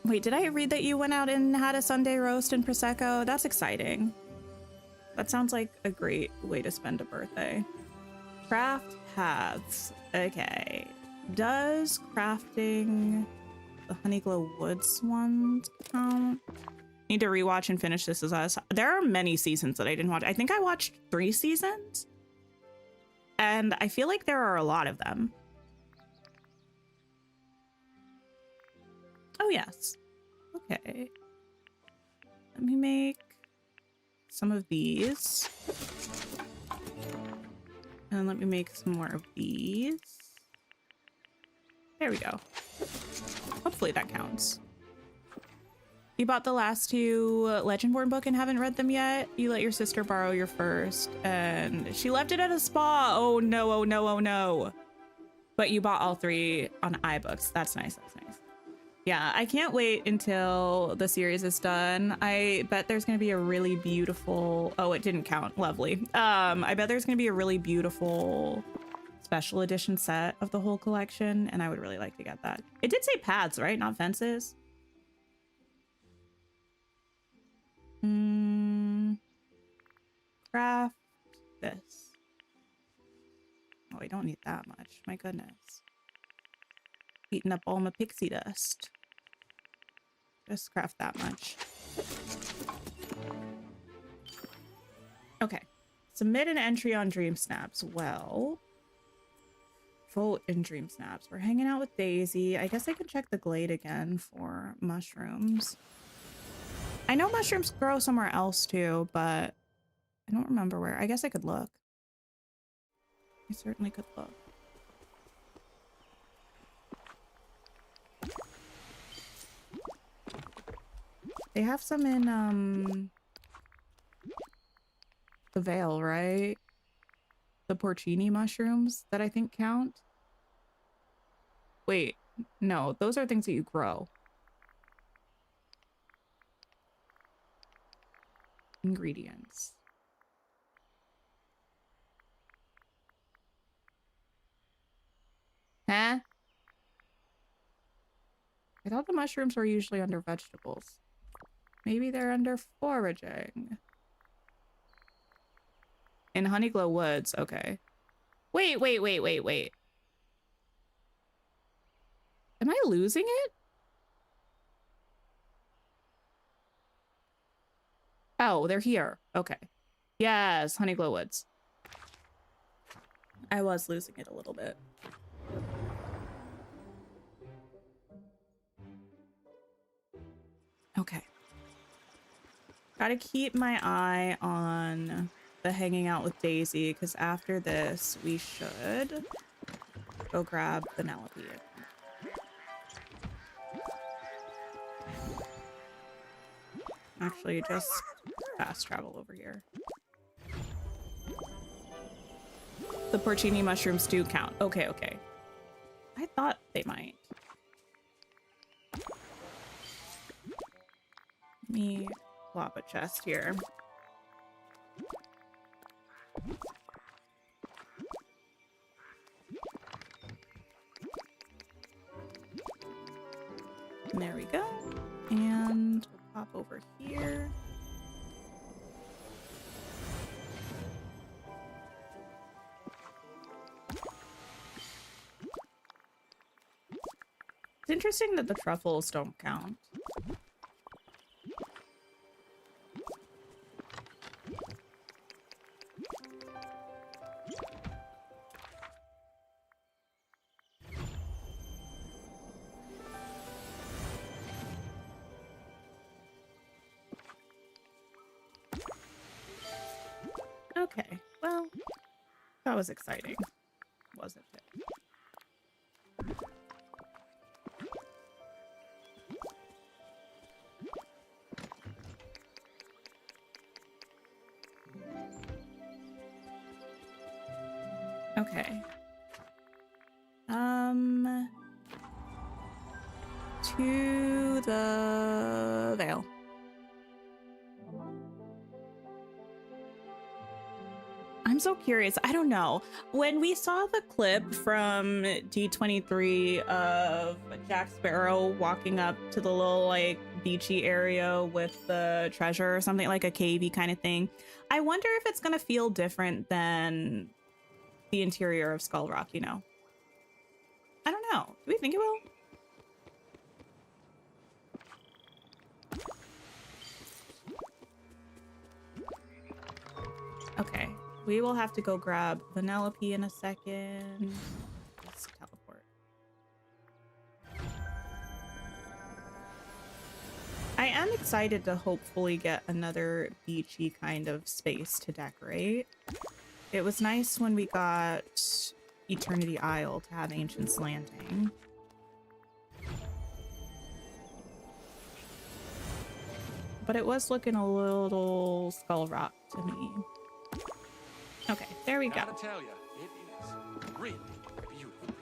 Wait, did I read that you went out and had a Sunday roast in Prosecco? That's exciting. That sounds like a great way to spend a birthday. Craft paths. Okay. Does crafting the Honeyglow Woods ones count? Need to rewatch and finish This Is Us. There are many seasons that I didn't watch. I think I watched 3 seasons. And I feel like there are a lot of them. Oh, yes. Okay. Let me make some of these. And let me make some more of these. There we go. Hopefully that counts. You bought the last 2 Legendborn book and haven't read them yet? You let your sister borrow your first and she left it at a spa. Oh no, oh no, oh no. But you bought all 3 on iBooks. That's nice, that's nice. Yeah, I can't wait until the series is done. I bet there's gonna be a really beautiful, oh, it didn't count, lovely. I bet there's gonna be a really beautiful special edition set of the whole collection, and I would really like to get that. It did say paths, right? Not fences. Craft this. I don't need that much. My goodness. Eating up all my pixie dust. Just craft that much. Okay. Submit an entry on Dream Snaps. Well, vote in Dream Snaps. We're hanging out with Daisy. I guess I can check the glade again for mushrooms. I know mushrooms grow somewhere else too, but I don't remember where. I guess I could look. I certainly could look. They have some in the Vale, right? The porcini mushrooms that I think count. Wait, no, those are things that you grow. Ingredients. Huh? I thought the mushrooms were usually under vegetables. Maybe they're under foraging. In Honeyglow Woods, okay. Wait. Am I losing it? Oh, they're here. Okay. Yes, Honeyglow Woods. I was losing it a little bit. Okay. Gotta keep my eye on the hanging out with Daisy, because after this, we should go grab Penelope. Actually, just fast travel over here. The porcini mushrooms do count. Okay, okay. I thought they might. Let me plop a chest here. And there we go. And we'll pop over here. It's interesting that the truffles don't count. Okay, well, that was exciting, wasn't it? Okay. To the Vale. I'm so curious. I don't know. When we saw the clip from D23 of Jack Sparrow walking up to the little like beachy area with the treasure or something, like a cavey kind of thing, I wonder if it's going to feel different than the interior of Skull Rock, you know? I don't know. Do we think it will? Okay. We will have to go grab Vanellope in a second. Let's teleport. I am excited to hopefully get another beachy kind of space to decorate. It was nice when we got Eternity Isle to have Ancient's Landing. But it was looking a little Skull Rock to me. Okay, there we go.
Gotta tell you, it is really beautiful.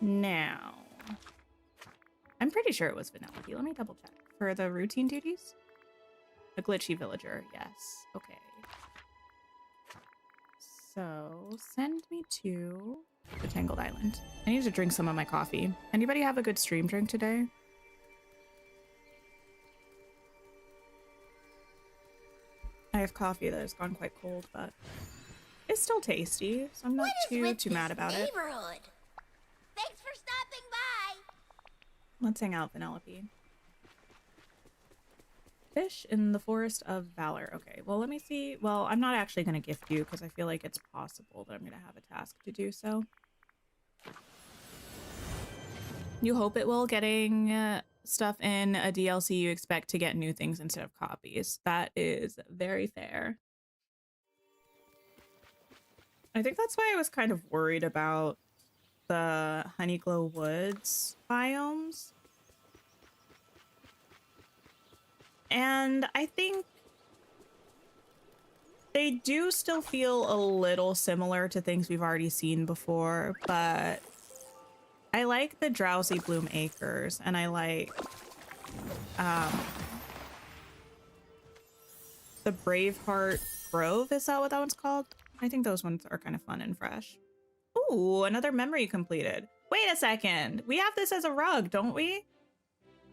Now, I'm pretty sure it was Vanellope. Let me double check. For the routine duties? A glitchy villager, yes. Okay. So, send me to the Tangled Island. I need to drink some of my coffee. Anybody have a good stream drink today? I have coffee that has gone quite cold, but It's still tasty, so I'm not too mad about it.
Neighborhood. Thanks for stopping by.
Let's hang out, Penelope. Fish in the Forest of Valor. Okay, well, let me see. Well, I'm not actually going to gift you because I feel like it's possible that I'm going to have a task to do so. You hope it will. Getting stuff in a DLC, you expect to get new things instead of copies. That is very fair. I think that's why I was kind of worried about the Honeyglow Woods biomes. And I think they do still feel a little similar to things we've already seen before, but I like the Drowsy Bloom Acres, and I like the Braveheart Grove. Is that what that one's called? I think those ones are kind of fun and fresh. Ooh, another memory completed. Wait a second. We have this as a rug, don't we?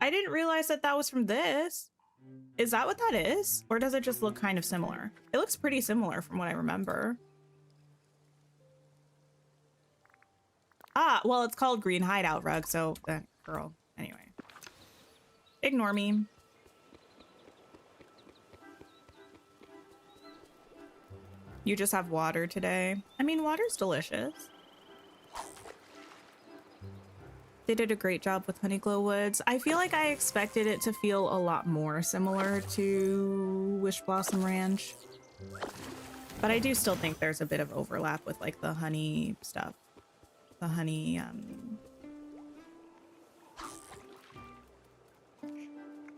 I didn't realize that that was from this. Is that what that is? Or does it just look kind of similar? It looks pretty similar from what I remember. Ah, well, it's called Green Hideout Rug, so girl. Anyway. Ignore me. You just have water today. I mean, water's delicious. They did a great job with Honeyglow Woods. I feel like I expected it to feel a lot more similar to Wish Blossom Ranch. But I do still think there's a bit of overlap with like the honey stuff. The honey,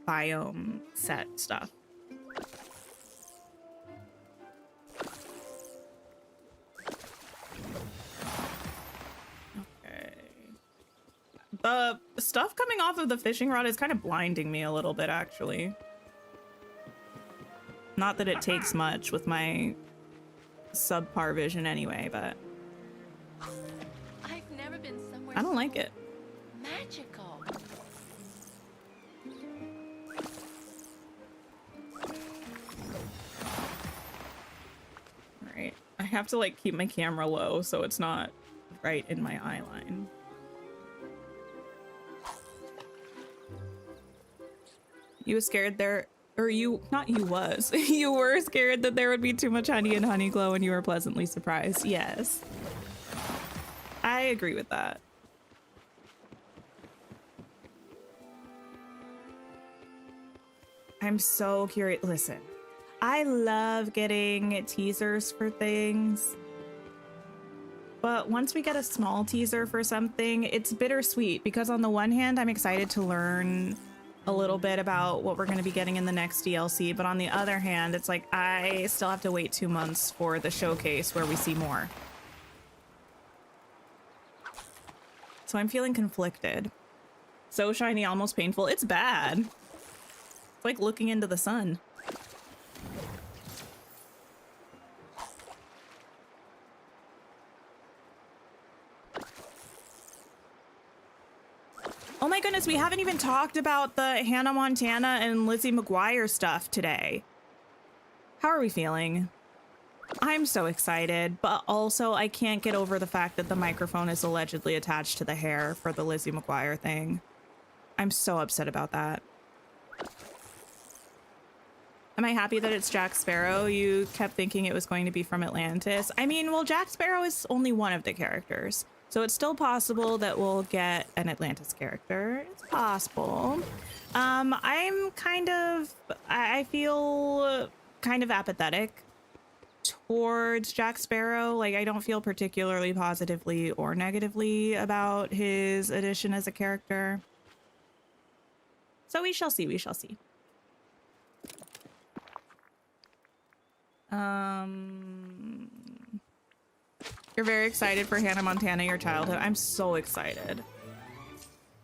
biome set stuff. The stuff coming off of the fishing rod is kind of blinding me a little bit, actually. Not that it takes much with my subpar vision anyway, but
I've never been somewhere
I don't like it.
magical.
All right, I have to like keep my camera low so it's not right in my eye line. You were scared there, or you, not you was, you were scared that there would be too much honey in Honeyglow and you were pleasantly surprised. Yes. I agree with that. I'm so curious. Listen, I love getting teasers for things. But once we get a small teaser for something, it's bittersweet because on the one hand, I'm excited to learn a little bit about what we're going to be getting in the next DLC, but on the other hand, it's like I still have to wait 2 months for the showcase where we see more. So I'm feeling conflicted. So shiny, almost painful. It's bad. It's like looking into the sun. Oh my goodness, we haven't even talked about the Hannah Montana and Lizzie McGuire stuff today. How are we feeling? I'm so excited, but also I can't get over the fact that the microphone is allegedly attached to the hair for the Lizzie McGuire thing. I'm so upset about that. Am I happy that it's Jack Sparrow? You kept thinking it was going to be from Atlantis. I mean, well, Jack Sparrow is only one of the characters. So it's still possible that we'll get an Atlantis character. It's possible. I feel kind of apathetic towards Jack Sparrow. Like, I don't feel particularly positively or negatively about his addition as a character. So we shall see, we shall see. You're very excited for Hannah Montana, your childhood. I'm so excited.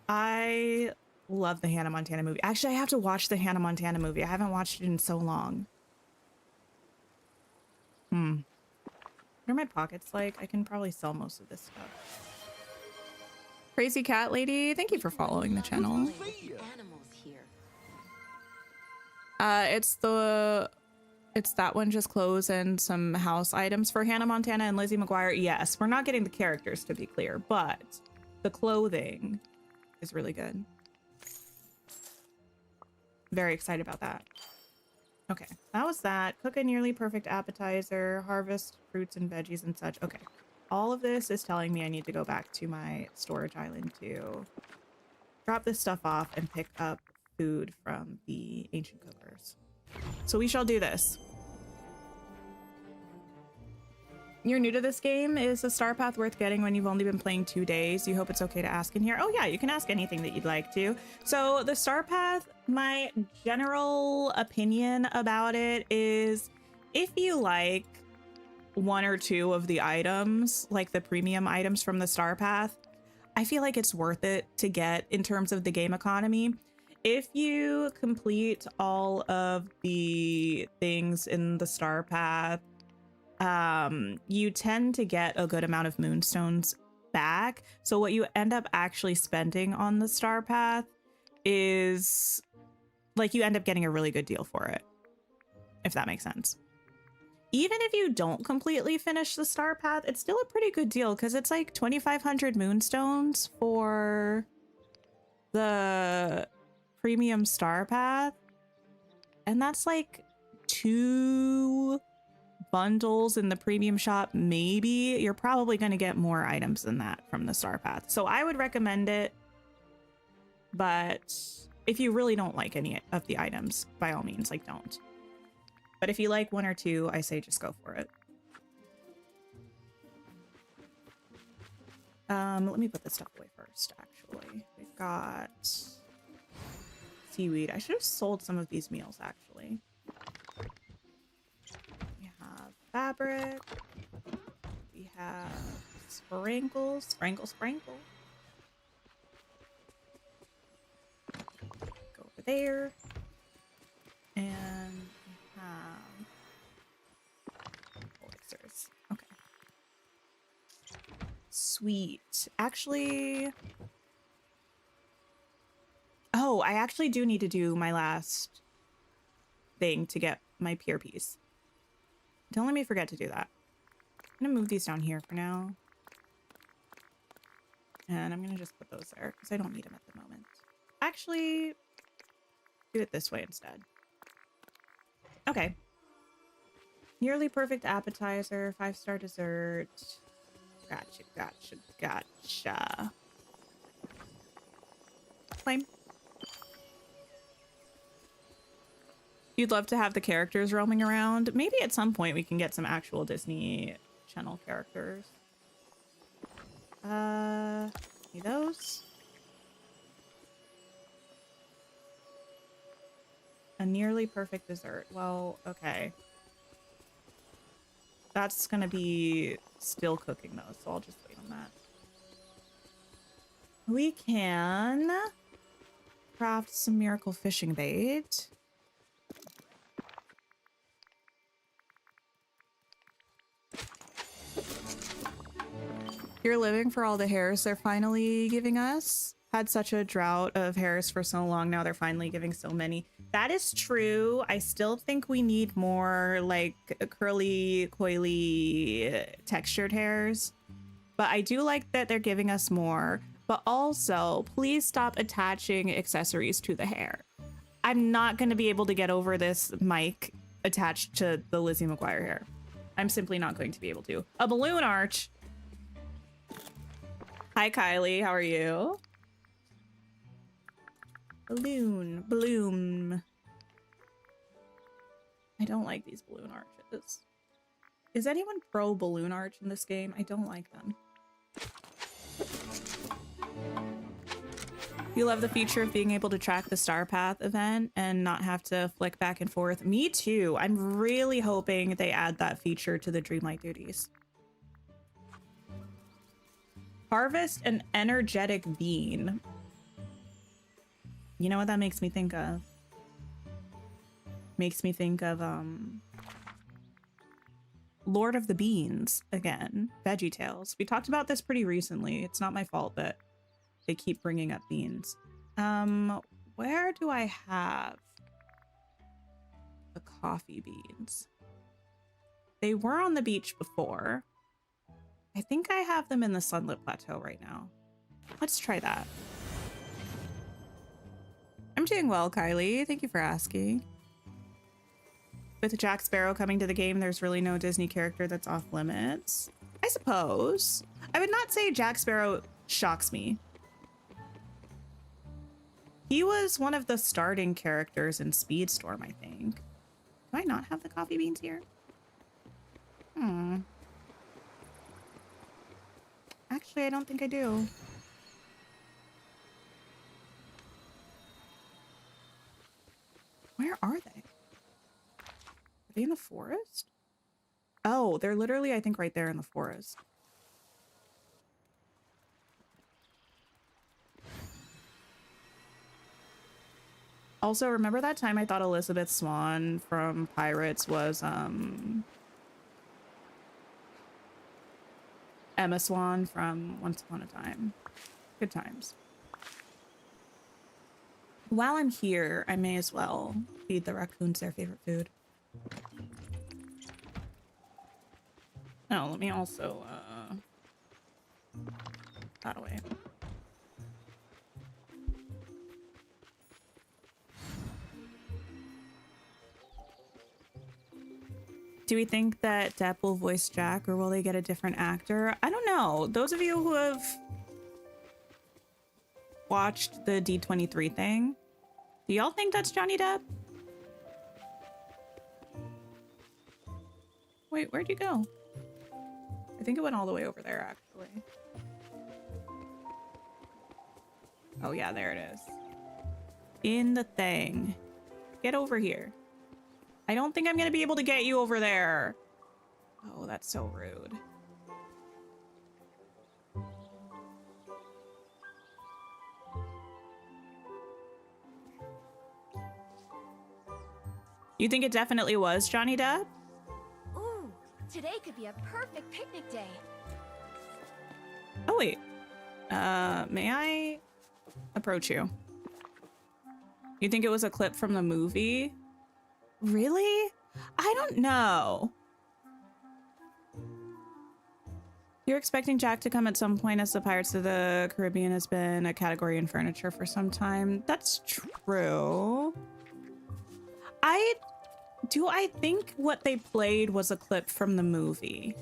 I love the Hannah Montana movie. Actually, I have to watch the Hannah Montana movie. I haven't watched it in so long. What are my pockets like? I can probably sell most of this stuff. Crazy Cat Lady, thank you for following the channel.
Animals here.
It's the It's that one, just clothes and some house items for Hannah Montana and Lizzie McGuire. Yes, we're not getting the characters, to be clear, but the clothing is really good. Very excited about that. Okay, that was that. Cook a nearly perfect appetizer, harvest fruits and veggies and such. Okay, all of this is telling me I need to go back to my storage island to drop this stuff off and pick up food from the ancient cookers. So we shall do this. You're new to this game. Is the star path worth getting when you've only been playing 2 days? You hope it's okay to ask in here. Oh yeah, you can ask anything that you'd like to. So the star path, my general opinion about it is if you like 1 or 2 of the items, like the premium items from the star path, I feel like it's worth it to get in terms of the game economy. If you complete all of the things in the star path, you tend to get a good amount of moonstones back. So what you end up actually spending on the star path is like you end up getting a really good deal for it, if that makes sense. Even if you don't completely finish the star path, it's still a pretty good deal because it's like 2,500 moonstones for the premium star path, and that's like 2 bundles in the premium shop. Maybe you're probably going to get more items than that from the star path, so I would recommend it. But if you really don't like any of the items, by all means, like, don't. But if you like 1 or 2, I say just go for it. Let me put this stuff away first, actually. We've got seaweed. I should have sold some of these meals, actually. We have fabric. We have sprinkles. Sprinkle, sprinkle. Go over there. And we have elixirs. Okay. Sweet. Actually... Oh, I actually do need to do my last thing to get my peer piece. Don't let me forget to do that. I'm gonna move these down here for now. And I'm gonna just put those there because I don't need them at the moment. Actually, do it this way instead. Okay. Nearly perfect appetizer, 5-star dessert. Gotcha, gotcha, gotcha. Claim. You'd love to have the characters roaming around. Maybe at some point we can get some actual Disney Channel characters. Need those. A nearly perfect dessert. Well, okay. That's gonna be still cooking though, so I'll just wait on that. We can craft some miracle fishing bait. You're living for all the hares they're finally giving us. Had such a drought of hares for so long, now they're finally giving so many. That is true. I still think we need more like curly, coily, textured hairs. But I do like that they're giving us more. But also, please stop attaching accessories to the hair. I'm not going to be able to get over this mic attached to the Lizzie McGuire hair. I'm simply not going to be able to. A balloon arch. Hi, Kylie. How are you? Balloon. Bloom. I don't like these balloon arches. Is anyone pro balloon arch in this game? I don't like them. You love the feature of being able to track the Star Path event and not have to flick back and forth. Me too. I'm really hoping they add that feature to the Dreamlight duties. Harvest an energetic bean. You know what that makes me think of? Makes me think of Lord of the Beans again. VeggieTales. We talked about this pretty recently. It's not my fault that they keep bringing up beans. Where do I have the coffee beans. They were on the beach before. I think I have them in the Sunlit Plateau right now. Let's try that. I'm doing well, Kylie. Thank you for asking. With Jack Sparrow coming to the game, there's really no Disney character that's off limits. I suppose. I would not say Jack Sparrow shocks me. He was one of the starting characters in Speedstorm, I think. Do I not have the coffee beans here? Actually, I don't think I do. Where are they? Are they in the forest? Oh, they're literally, I think, right there in the forest. Also, remember that time I thought Elizabeth Swann from Pirates was, Emma Swan from Once Upon a Time. Good times. While I'm here, I may as well feed the raccoons their favorite food. Oh, let me also, that away. Do we think that Depp will voice Jack, or will they get a different actor? I don't know. Those of you who have watched the D23 thing, do y'all think that's Johnny Depp? Wait, where'd you go? I think it went all the way over there, actually. Oh yeah, there it is. In the thing. Get over here. I don't think I'm gonna be able to get you over there. Oh, that's so rude. You think it definitely was Johnny Depp?
Ooh, today could be a perfect picnic day.
Oh, wait. May I approach you? You think it was a clip from the movie? Really? I don't know. You're expecting Jack to come at some point, as the Pirates of the Caribbean has been a category in furniture for some time. That's true. I think what they played was a clip from the movie.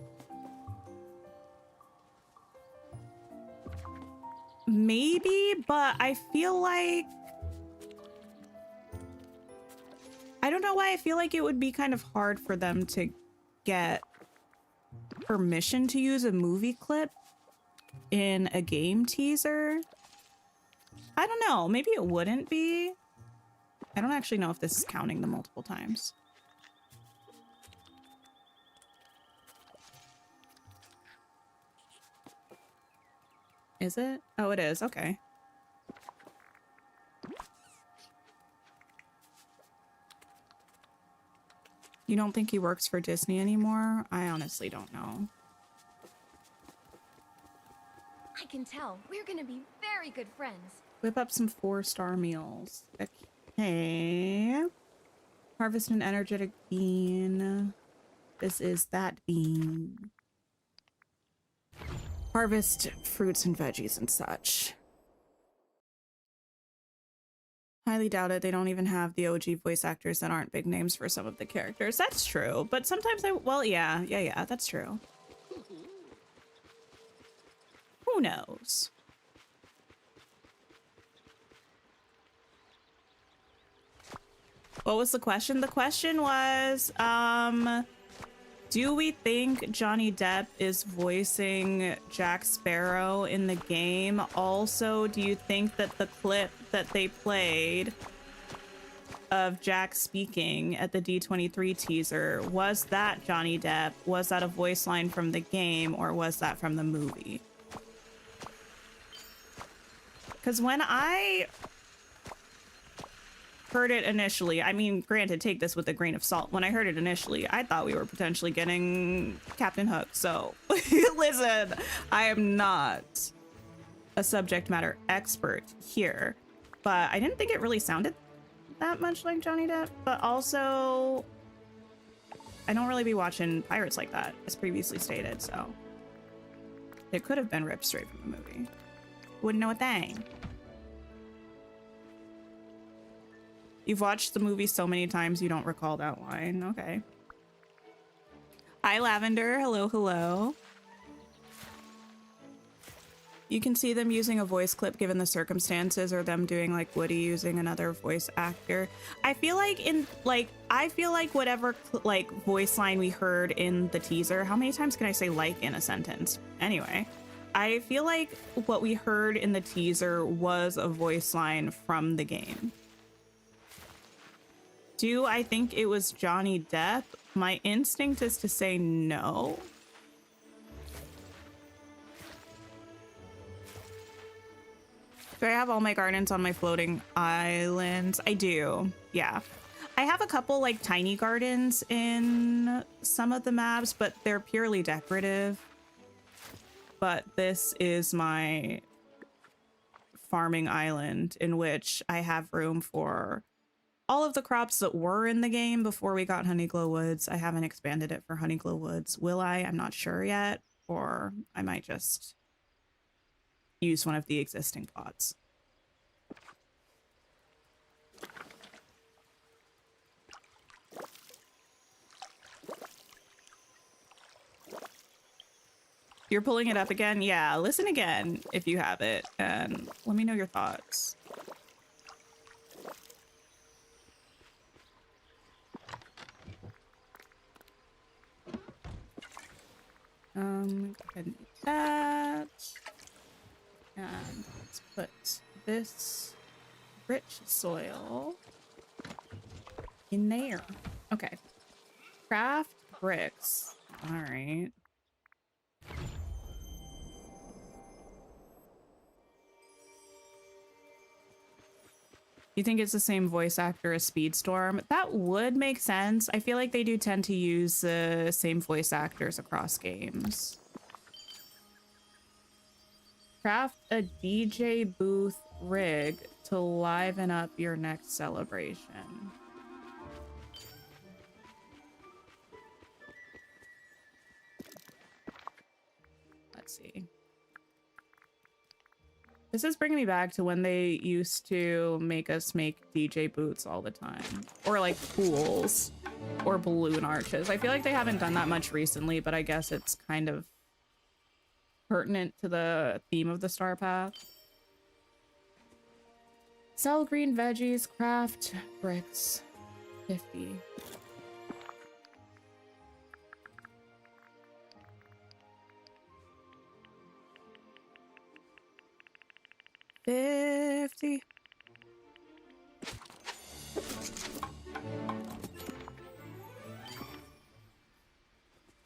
Maybe, but I feel like... I don't know why I feel like it would be kind of hard for them to get permission to use a movie clip in a game teaser. I don't know. Maybe it wouldn't be. I don't actually know if this is counting the multiple times. Is it? Oh, it is. Okay. You don't think he works for Disney anymore? I honestly don't know.
I can tell. We're gonna be very good friends.
Whip up some 4-star meals. Okay. Harvest an energetic bean. This is that bean. Harvest fruits and veggies and such. Highly doubt it. They don't even have the OG voice actors that aren't big names for some of the characters. That's true. But sometimes well, yeah, that's true. Who knows? What was the question? The question was, do we think Johnny Depp is voicing Jack Sparrow in the game? Also, do you think that the clip that they played of Jack speaking at the D23 teaser, was that Johnny Depp? Was that a voice line from the game, or was that from the movie? Because when I heard it initially, I mean, granted, take this with a grain of salt. When I heard it initially, I thought we were potentially getting Captain Hook. So listen, I am not a subject matter expert here, but I didn't think it really sounded that much like Johnny Depp, but also I don't really be watching pirates like that, as previously stated, so it could have been ripped straight from the movie. Wouldn't know a thing. You've watched the movie so many times you don't recall that line. Okay. Hi, Lavender. Hello, hello. You can see them using a voice clip given the circumstances, or them doing like Woody using another voice actor. I feel like whatever like voice line we heard in the teaser, how many times can I say like in a sentence? Anyway, I feel like what we heard in the teaser was a voice line from the game. Do I think it was Johnny Depp? My instinct is to say no. Do I have all my gardens on my floating islands? I do, yeah. I have a couple like tiny gardens in some of the maps, but they're purely decorative. But this is my farming island in which I have room for all of the crops that were in the game before we got Honeyglow Woods. I haven't expanded it for Honeyglow Woods. Will I? I'm not sure yet. Or I might just use one of the existing plots. You're pulling it up again? Yeah, listen again if you have it, and let me know your thoughts. Go ahead and do that. And let's put this rich soil in there. Okay. Craft bricks. All right. You think it's the same voice actor as Speedstorm? That would make sense. I feel like they do tend to use the same voice actors across games. Craft a DJ booth rig to liven up your next celebration. Let's see. This is bringing me back to when they used to make us make DJ booths all the time. Or like pools or balloon arches. I feel like they haven't done that much recently, but I guess it's kind of pertinent to the theme of the Star Path. Sell green veggies, craft bricks. 50.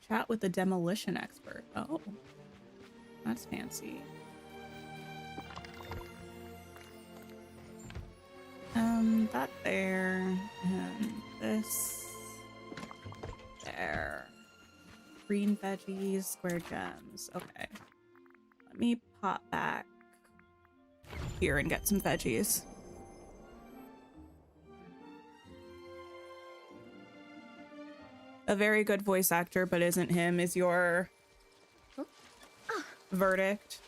Chat with the demolition expert. Oh, that's fancy. That there, and this there. Green veggies, square gems. Okay. Let me pop back here and get some veggies. A very good voice actor, but isn't him, is your verdict.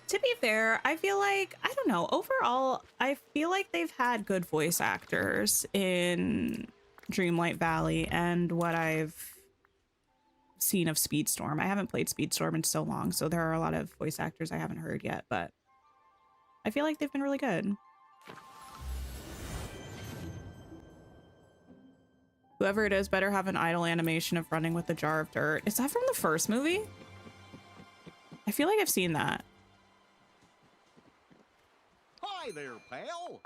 To be fair, I feel like, I don't know, overall, I feel like they've had good voice actors in Dreamlight Valley and what I've seen of Speedstorm. I haven't played Speedstorm in so long, so there are a lot of voice actors I haven't heard yet, but I feel like they've been really good. Whoever it is better have an idle animation of running with a jar of dirt. Is that from the first movie? I feel like I've seen that.
Hi there, pal.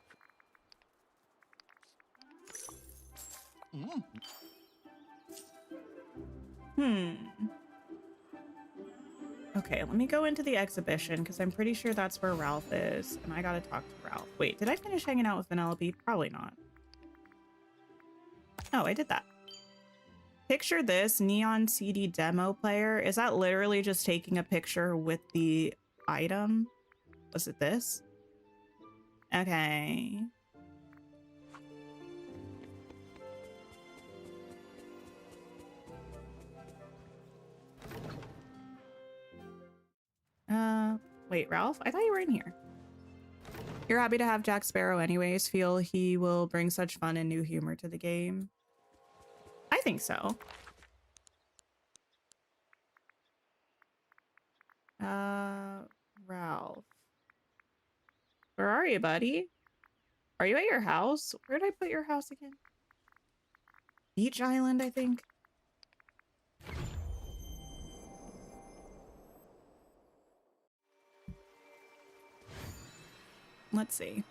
Okay, let me go into the exhibition because I'm pretty sure that's where Ralph is, and I gotta talk to Ralph. Wait, did I finish hanging out with Vanellope? Probably not. Oh, I did that. Picture this neon CD demo player. Is that literally just taking a picture with the item? Was it this? Okay. Wait, Ralph? I thought you were in here. You're happy to have Jack Sparrow anyways. Feel he will bring such fun and new humor to the game. I think so. Ralph. Where are you, buddy? Are you at your house? Where did I put your house again? Beach Island, I think. Let's see.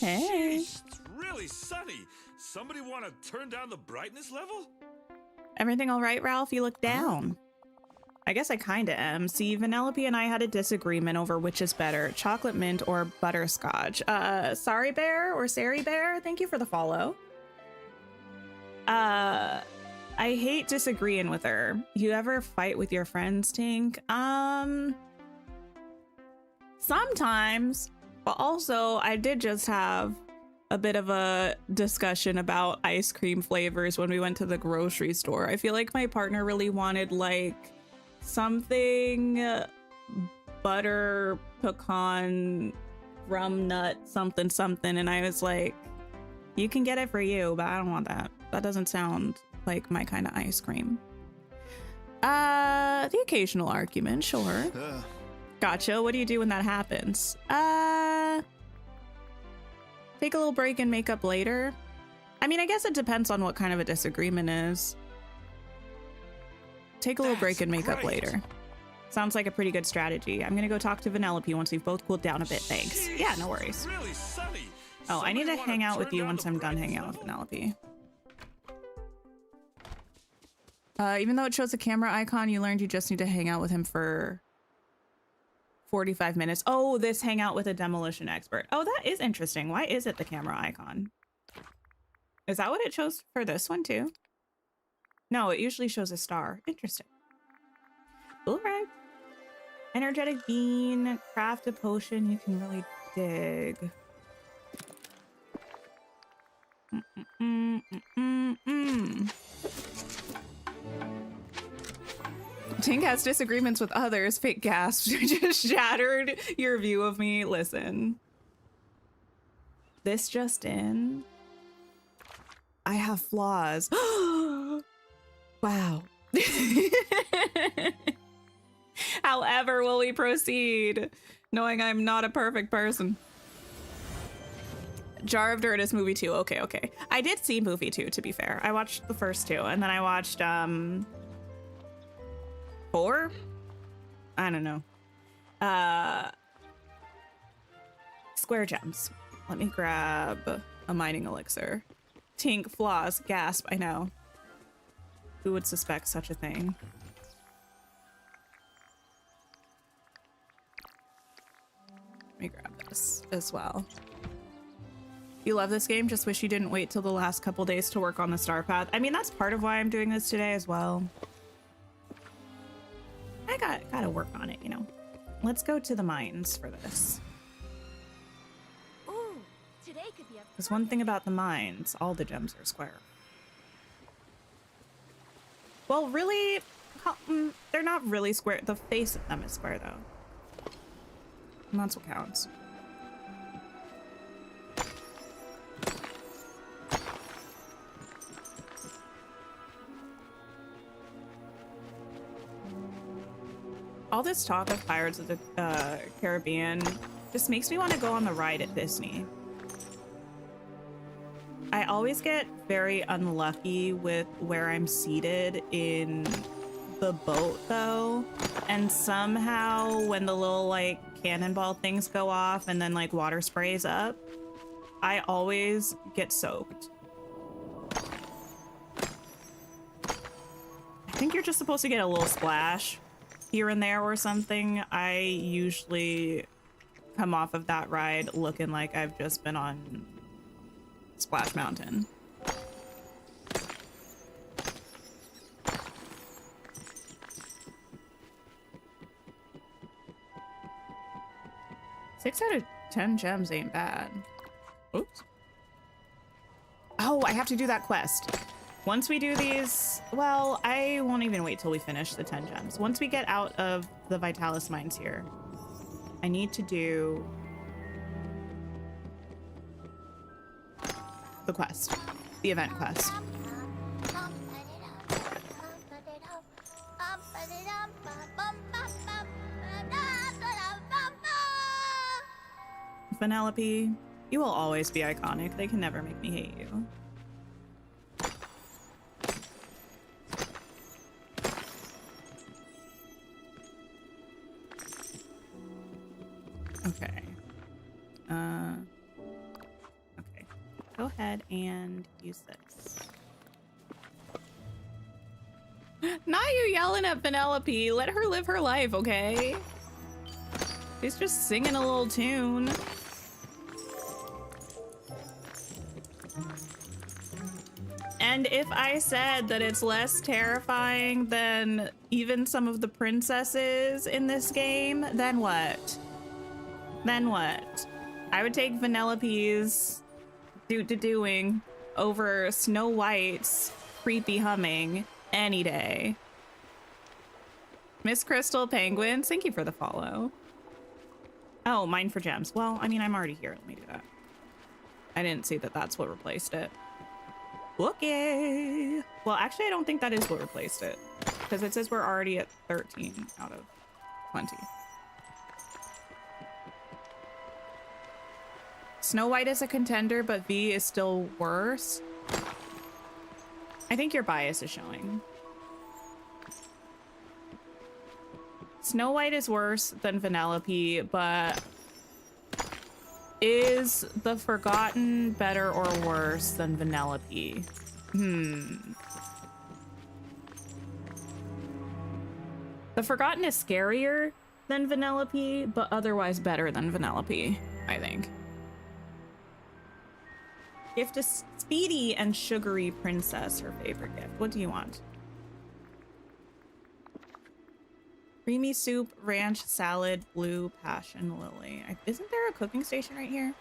Hey.
Sheesh, it's really sunny. Somebody want to turn down the brightness level?
Everything all right, Ralph? You look down. I guess I kinda am. See, Vanellope and I had a disagreement over which is better, chocolate mint or butterscotch. Sorry Bear or Sari Bear, thank you for the follow. I hate disagreeing with her. You ever fight with your friends, Tink? Sometimes, but also I did just have a bit of a discussion about ice cream flavors when we went to the grocery store. I feel like my partner really wanted like something butter pecan rum nut something something, and I was like, you can get it for you, but I don't want that. That doesn't sound like my kind of ice cream. The occasional argument, sure. Gotcha. What do you do when that happens? Take a little break and make up later. I mean, I guess it depends on what kind of a disagreement is. Take a little break and make up later. Sounds like a pretty good strategy. I'm gonna go talk to Vanellope once we've both cooled down a bit, thanks. Yeah, no worries.
Really sunny.
Oh, I need to
Somebody
hang
wanna
out with
turn
you
down
once
the
I'm done hanging out
brightness
with
level?
Vanellope. Even though it shows a camera icon, you learned you just need to hang out with him for 45 minutes. Oh, this hangout with a demolition expert. Oh, that is interesting. Why is it the camera icon? Is that what it shows for this one too? No, it usually shows a star. Interesting. All right. Energetic bean, craft a potion you can really dig. Tink has disagreements with others. Fake gasps just shattered your view of me. Listen. This just in. I have flaws. Wow. However, will we proceed, knowing I'm not a perfect person? Jar of Dirt is movie 2. Okay. I did see movie 2, to be fair. I watched the first 2, and then I watched 4? I don't know. Square gems. Let me grab a mining elixir. Tink, flaws, gasp, I know. Who would suspect such a thing? Let me grab this as well. You love this game? Just wish you didn't wait till the last couple days to work on the star path. I mean, that's part of why I'm doing this today as well. I gotta work on it, you know. Let's go to the mines for this.
Ooh, today could be a
There's one thing about the mines. All the gems are square. Well, really, they're not really square. The face of them is square, though. And that's what counts. All this talk of Pirates of the Caribbean just makes me want to go on the ride at Disney. I always get very unlucky with where I'm seated in the boat, though. And somehow when the little, like, cannonball things go off and then, like, water sprays up, I always get soaked. I think you're just supposed to get a little splash here and there or something. I usually come off of that ride looking like I've just been on Splash Mountain. 6 out of 10 gems ain't bad. Oops. Oh, I have to do that quest. Once we do these, well, I won't even wait till we finish the 10 gems. Once we get out of the Vitalis mines here, I need to do the quest, the event quest. Penelope, you will always be iconic. They can never make me hate you. Okay. Okay. Go ahead and use this. Not you yelling at Penelope. Let her live her life, okay? She's just singing a little tune. And if I said that it's less terrifying than even some of the princesses in this game, then what? Then what? I would take Vanellope's doing over Snow White's creepy humming any day. Miss Crystal Penguins, thank you for the follow. Oh, mine for gems. Well, I mean, I'm already here. Let me do that. I didn't see that that's what replaced it. Okay. Well, actually, I don't think that is what replaced it, because it says we're already at 13 out of 20. Snow White is a contender, but V is still worse. I think your bias is showing. Snow White is worse than Vanellope, but is the Forgotten better or worse than Vanellope? The Forgotten is scarier than Vanellope, but otherwise better than Vanellope, I think. Gift a speedy and sugary princess, her favorite gift. What do you want? Creamy soup, ranch, salad, blue, passion, lily. Isn't there a cooking station right here?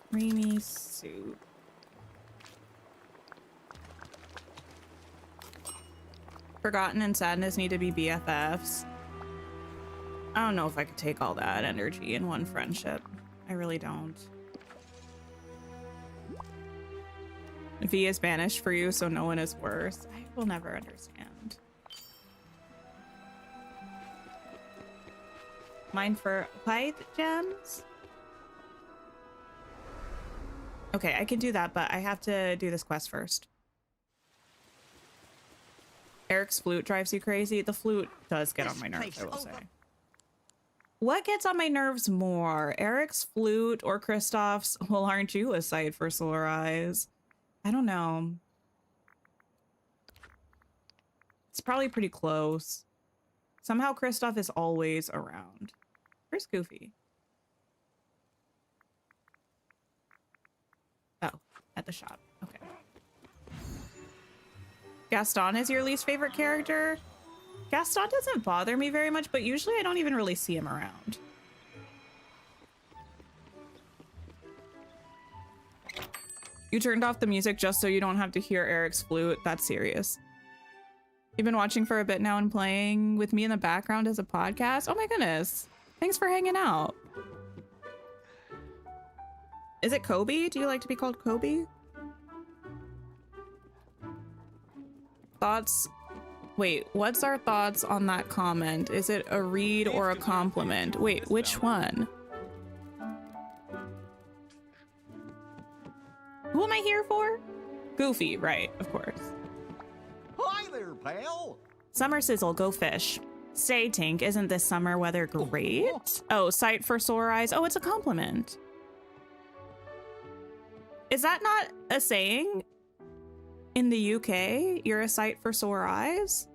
Creamy soup. Forgotten and sadness need to be BFFs. I don't know if I could take all that energy in one friendship. I really don't. V is banished for you, so no one is worse. I will never understand. Mine for white gems? Okay, I can do that, but I have to do this quest first. Eric's flute drives you crazy. The flute does get on my nerves, I will say. What gets on my nerves more? Eric's flute or Kristoff's? Well, aren't you a sight for sore eyes? I don't know. It's probably pretty close. Somehow Kristoff is always around. Where's Goofy? Oh, at the shop. Okay. Gaston is your least favorite character? Gaston doesn't bother me very much, but usually I don't even really see him around. You turned off the music just so you don't have to hear Eric's flute. That's serious. You've been watching for a bit now and playing with me in the background as a podcast? Oh my goodness. Thanks for hanging out. Is it Kobe? Do you like to be called Kobe? Thoughts? Wait, what's our thoughts on that comment? Is it a read or a compliment? Wait, which one? Who am I here for? Goofy, right, of course.
Hi there, pal.
Summer sizzle, go fish. Say, Tink, isn't this summer weather great? Oh, sight for sore eyes. Oh, it's a compliment. Is that not a saying? In the UK, you're a sight for sore eyes?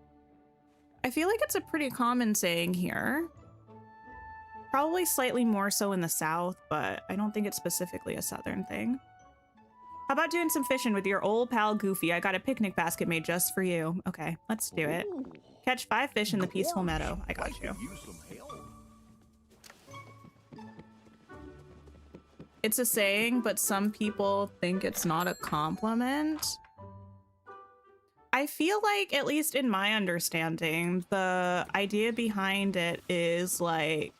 I feel like it's a pretty common saying here. Probably slightly more so in the South, but I don't think it's specifically a Southern thing. How about doing some fishing with your old pal Goofy? I got a picnic basket made just for you. Okay, let's do it.
Ooh,
Catch 5 fish in the peaceful meadow. I got you.
could use some help.
It's a saying, but some people think it's not a compliment. I feel like, at least in my understanding, the idea behind it is like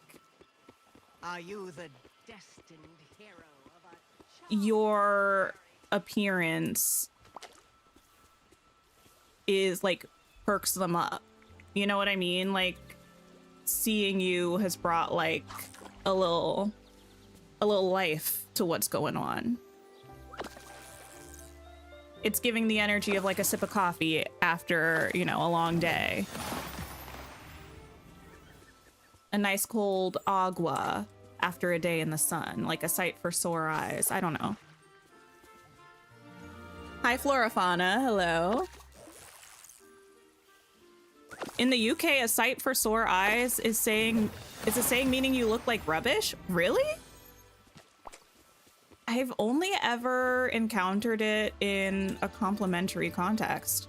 Are you the destined hero of a
your appearance is like perks them up. You know what I mean? Like seeing you has brought like a little life to what's going on. It's giving the energy of like a sip of coffee after, you know, a long day. A nice cold agua after a day in the sun, like a sight for sore eyes. I don't know. Hi, Florafauna. Hello. In the UK, a sight for sore eyes is a saying meaning you look like rubbish. Really? I've only ever encountered it in a complimentary context.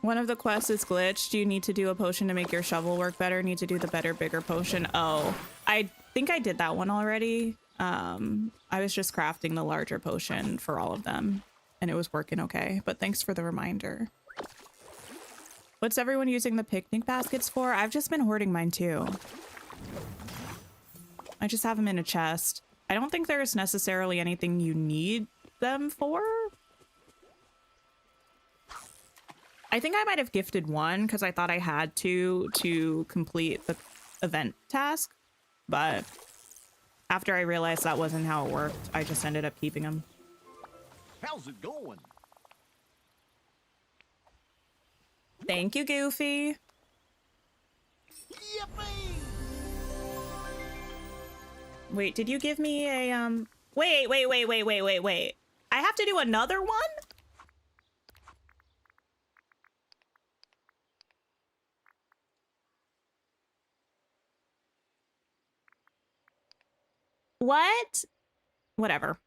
One of the quests is glitched. You need to do a potion to make your shovel work better. Need to do the better, bigger potion. Oh, I think I did that one already. I was just crafting the larger potion for all of them and it was working okay, but thanks for the reminder. What's everyone using the picnic baskets for? I've just been hoarding mine too. I just have them in a chest. I don't think there's necessarily anything you need them for. I think I might have gifted one because I thought I had to complete the event task, but after I realized that wasn't how it worked, I just ended up keeping them.
How's it going?
Thank you, Goofy.
Yippee!
Wait, did you give me a, wait. I have to do another one? What? Whatever.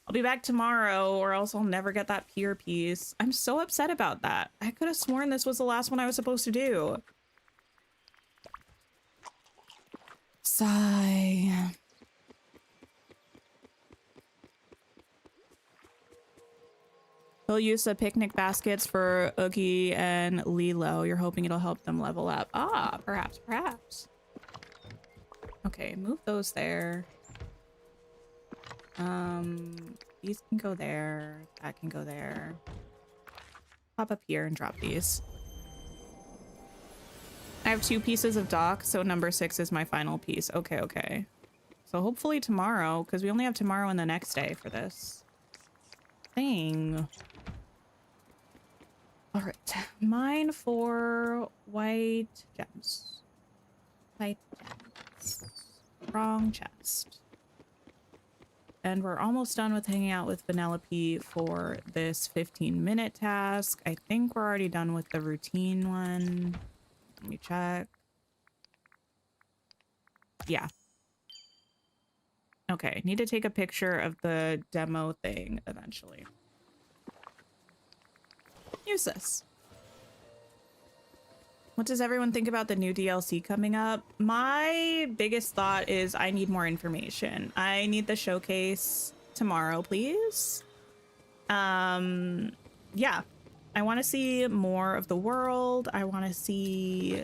I'll be back tomorrow or else I'll never get that pier piece. I'm so upset about that. I could have sworn this was the last one I was supposed to do. Sigh. He'll use the picnic baskets for Oogie and Lilo. You're hoping it'll help them level up. Ah, perhaps. Okay, move those there. These can go there. That can go there. Pop up here and drop these. I have 2 pieces of dock, so number 6 is my final piece. Okay. So hopefully tomorrow, because we only have tomorrow and the next day for this thing. All right, mine for white gems. White gems. Wrong chest. And we're almost done with hanging out with Vanellope for this 15-minute task. I think we're already done with the routine one. Let me check. Yeah. Okay, need to take a picture of the demo thing eventually. Use this. What does everyone think about the new DLC coming up? My biggest thought is I need more information. I need the showcase tomorrow, please. Yeah. I want to see more of the world. I want to see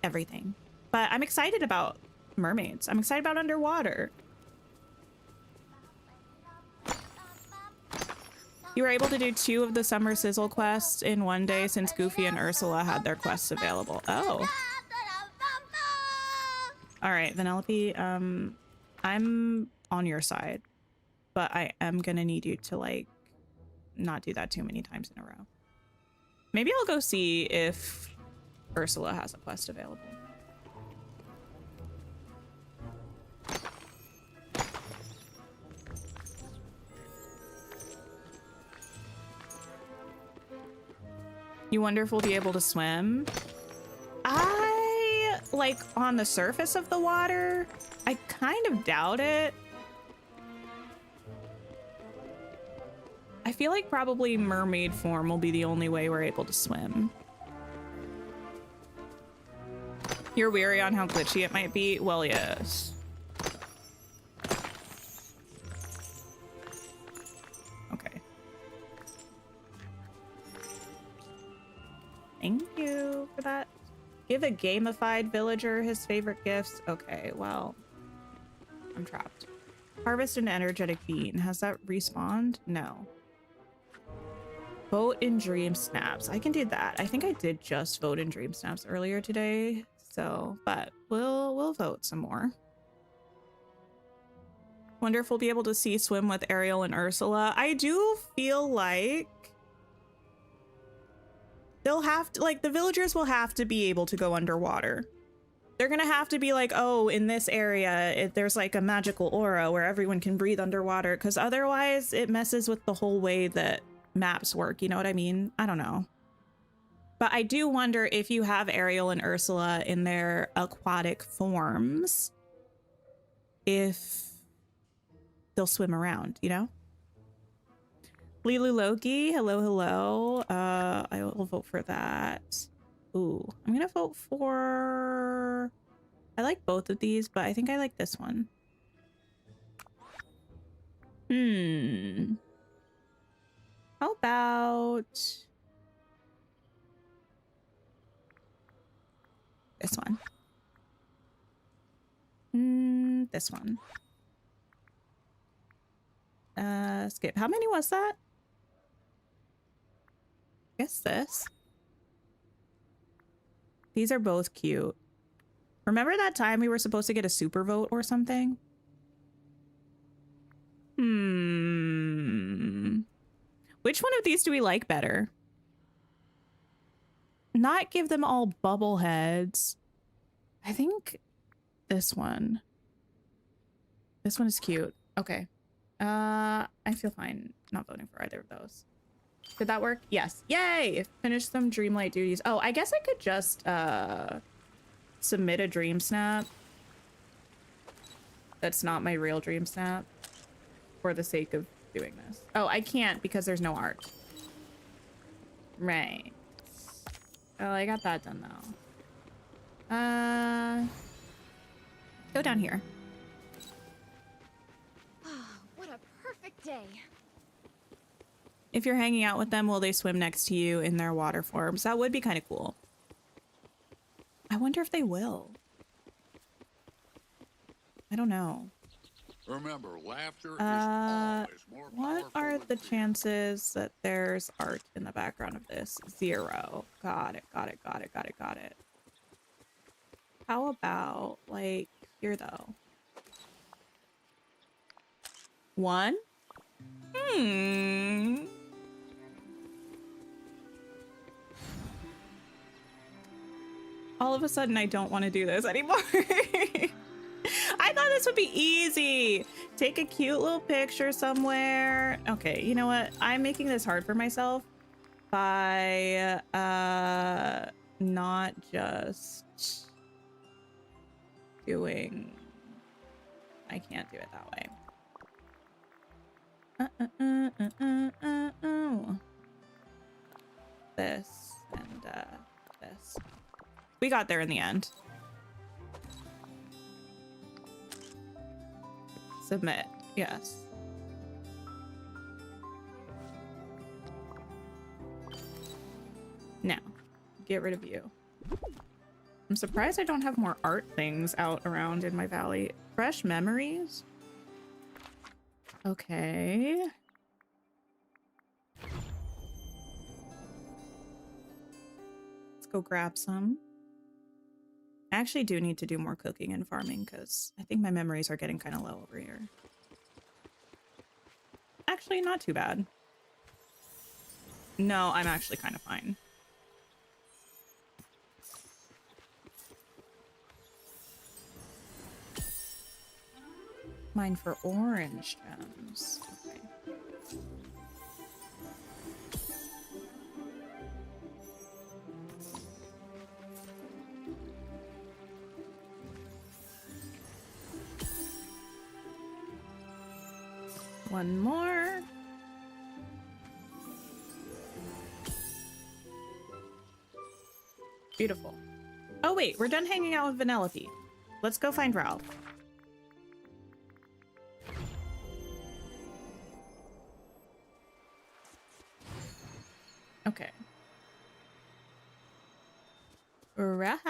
everything. But I'm excited about mermaids. I'm excited about underwater. You were able to do 2 of the Summer Sizzle quests in one day since Goofy and Ursula had their quests available. Oh. All right, Vanellope, I'm on your side, but I am gonna need you to like not do that too many times in a row. Maybe I'll go see if Ursula has a quest available. You wonder if we'll be able to swim? like on the surface of the water? I kind of doubt it. I feel like probably mermaid form will be the only way we're able to swim. You're weary on how glitchy it might be? Well, yes. Okay. Thank you for that. Give a gamified villager his favorite gifts. Okay, well, I'm trapped. Harvest an energetic bean. Has that respawned? No. Vote in dream snaps. I can do that. I think I did just vote in dream snaps earlier today. So, but we'll vote some more. Wonder if we'll be able to see swim with Ariel and Ursula. I do feel like they'll have to, like, the villagers will have to be able to go underwater. They're gonna have to be like, oh, in this area, there's like a magical aura where everyone can breathe underwater, because otherwise it messes with the whole way that maps work. You know what I mean? I don't know. But I do wonder if you have Ariel and Ursula in their aquatic forms, if they'll swim around, you know? Lilu Loki, hello, hello. I will vote for that. Ooh, I'm gonna vote for... I like both of these, but I think I like this one. How about... this one. This one. Skip. How many was that? Guess this. These are both cute. Remember that time we were supposed to get a super vote or something? Which one of these do we like better? Not give them all bubble heads. I think this one. This one is cute. Okay. I feel fine not voting for either of those. Did that work? Yes. Yay! Finish some Dreamlight duties. Oh, I guess I could just submit a dream snap. That's not my real dream snap. For the sake of doing this. Oh, I can't because there's no art. Right. Oh, I got that done though. Go down here.
What a perfect day.
If you're hanging out with them, will they swim next to you in their water forms? That would be kind of cool. I wonder if they will. I don't know.
Remember, laughter is always more
What
powerful
are
than
the
fear.
chances that there's art in the background of this? 0. Got it, got it, got it, got it, got it. How about, like, here, though? 1? All of a sudden, I don't want to do this anymore. I thought this would be easy. Take a cute little picture somewhere. Okay, you know what? I'm making this hard for myself by not just doing... I can't do it that way. This and this. We got there in the end. Submit. Yes. Now, get rid of you. I'm surprised I don't have more art things out around in my valley. Fresh memories? Okay. Let's go grab some. I actually do need to do more cooking and farming because I think my memories are getting kind of low over here. Actually, not too bad. No, I'm actually kind of fine. Mine for orange gems. Okay. one more. Beautiful. Oh wait, we're done hanging out with Vanellope. Let's go find Ralph. Okay. Ralph.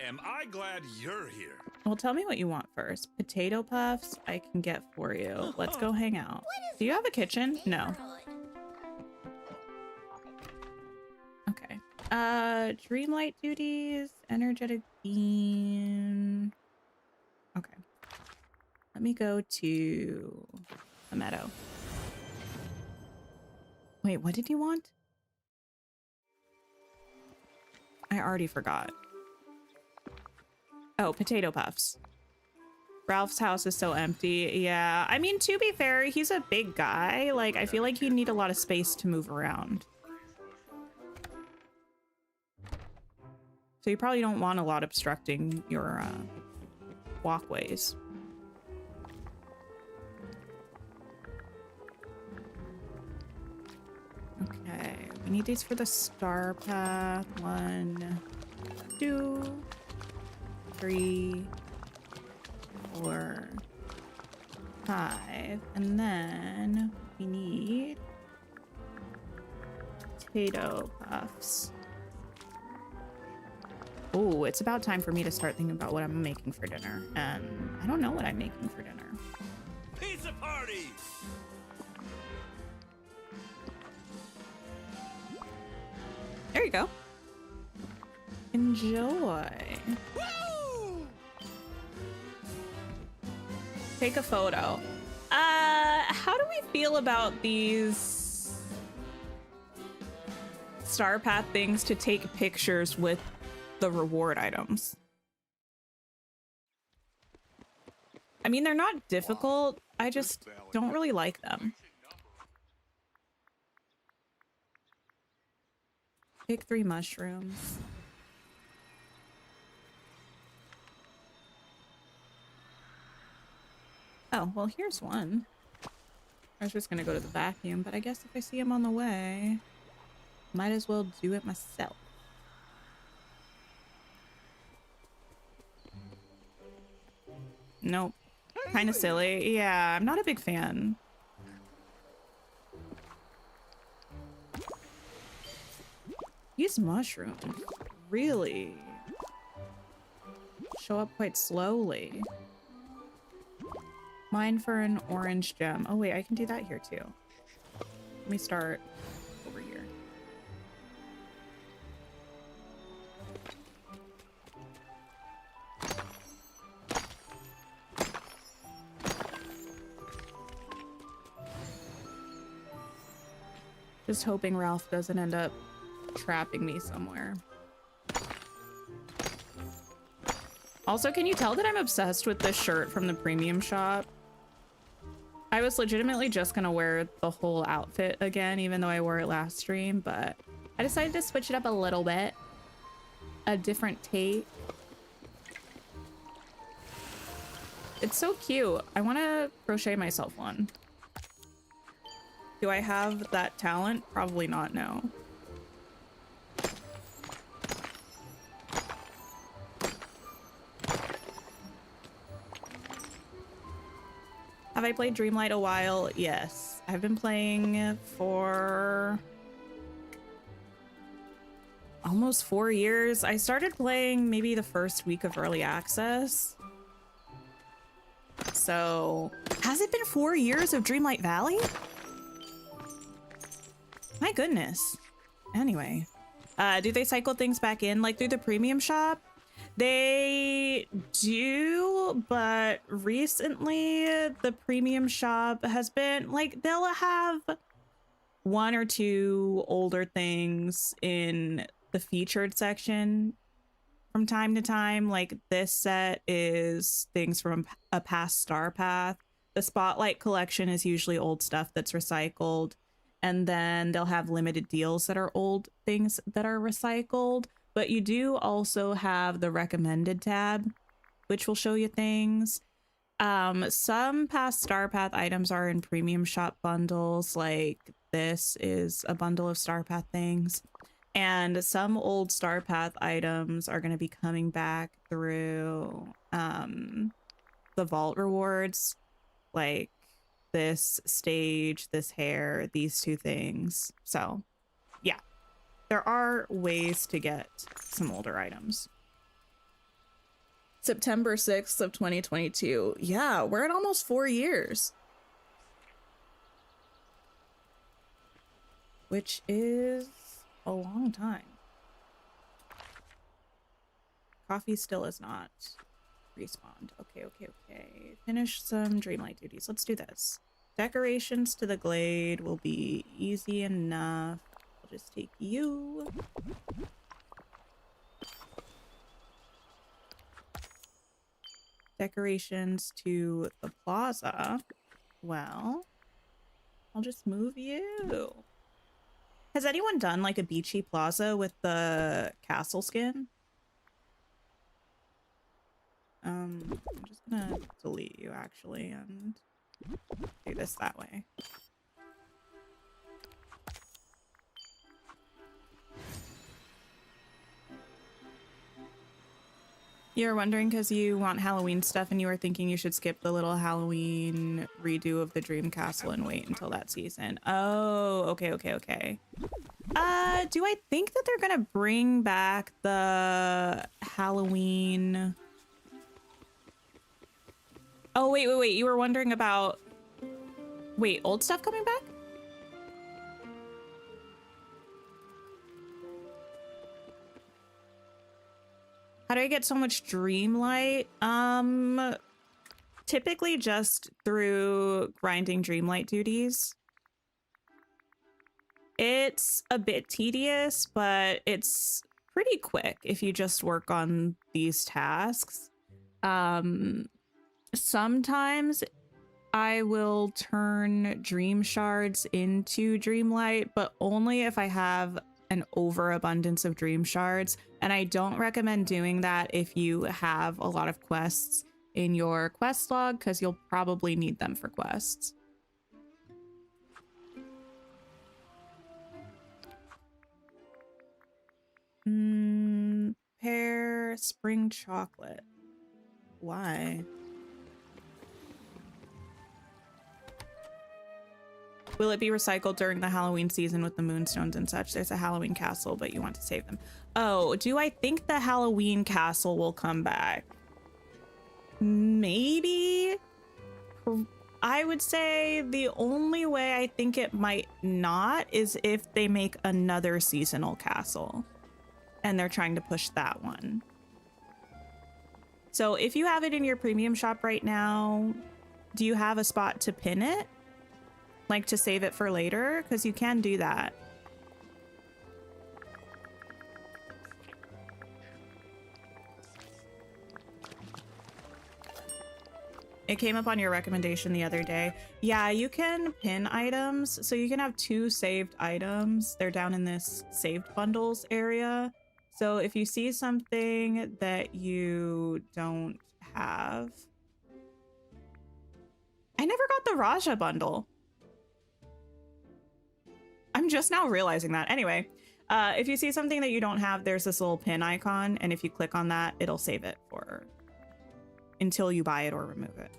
Am I glad you're here?
Well, tell me what you want first. Potato puffs I can get for you. Let's go hang out. Do you have a kitchen? No. Okay. Dreamlight duties, energetic beam. Okay. Let me go to the meadow. Wait, what did you want? I already forgot. Oh, potato puffs. Ralph's house is so empty. Yeah, I mean, to be fair, he's a big guy. Like, I feel like you need a lot of space to move around. So you probably don't want a lot obstructing your walkways. Okay, we need these for the star path. 1, 2, 3, 4, 5, and then we need potato puffs. Oh, it's about time for me to start thinking about what I'm making for dinner. And I don't know what I'm making for dinner.
Pizza party!
There you go. Enjoy.
Woo!
Take a photo. How do we feel about these Star Path things to take pictures with the reward items? I mean, they're not difficult. I just don't really like them. Pick 3 mushrooms. Oh, well, here's one. I was just gonna go to the vacuum, but I guess if I see him on the way, might as well do it myself. Nope. Kind of silly. Yeah, I'm not a big fan. These mushrooms really show up quite slowly. Mine for an orange gem. Oh wait, I can do that here too. Let me start over here. Just hoping Ralph doesn't end up trapping me somewhere. Also, can you tell that I'm obsessed with this shirt from the premium shop? I was legitimately just gonna wear the whole outfit again, even though I wore it last stream, but I decided to switch it up a little bit. A different take. It's so cute. I want to crochet myself one. Do I have that talent? Probably not, no. Have I played Dreamlight a while? Yes. I've been playing for almost 4 years. I started playing maybe the first week of early access. So, has it been 4 years of Dreamlight Valley? My goodness. Anyway, do they cycle things back in like through the premium shop? They do, but recently the premium shop has been like, they'll have 1 or 2 older things in the featured section from time to time. Like this set is things from a past Star Path. The Spotlight collection is usually old stuff that's recycled. And then they'll have limited deals that are old things that are recycled. But you do also have the recommended tab. which will show you things. Some past Star Path items are in premium shop bundles, like this is a bundle of Star Path things. And some old Star Path items are going to be coming back through the vault rewards, like this stage, this hair, these two things. So yeah, there are ways to get some older items. September 6th of 2022. Yeah, we're at almost 4 years. Which is a long time. Coffee still is not respawned. Okay. Finish some Dreamlight duties. Let's do this. Decorations to the glade will be easy enough. I'll just take you. Decorations to the plaza. Well, I'll just move you. Has anyone done like a beachy plaza with the castle skin? I'm just gonna delete you actually and do this that way. You're wondering because you want Halloween stuff and you were thinking you should skip the little Halloween redo of the Dream Castle and wait until that season. Oh, okay. Do I think that they're gonna bring back the Halloween? Oh, wait. You were wondering about... Wait, old stuff coming back? How do I get so much Dreamlight? Typically just through grinding Dreamlight duties. It's a bit tedious, but it's pretty quick if you just work on these tasks. Sometimes I will turn dream shards into Dreamlight, but only if I have an overabundance of dream shards. And I don't recommend doing that if you have a lot of quests in your quest log, because you'll probably need them for quests. Pear spring chocolate. Why? Will it be recycled during the Halloween season with the moonstones and such? There's a Halloween castle, but you want to save them. Oh, do I think the Halloween castle will come back? Maybe. I would say the only way I think it might not is if they make another seasonal castle and they're trying to push that one. So if you have it in your premium shop right now, do you have a spot to pin it? Like to save it for later? Because you can do that. It came up on your recommendation the other day. Yeah, you can pin items. So you can have 2 saved items. They're down in this saved bundles area. So if you see something that you don't have... I never got the Raja bundle. I'm just now realizing that. Anyway, if you see something that you don't have, there's this little pin icon. And if you click on that, it'll save it for until you buy it or remove it.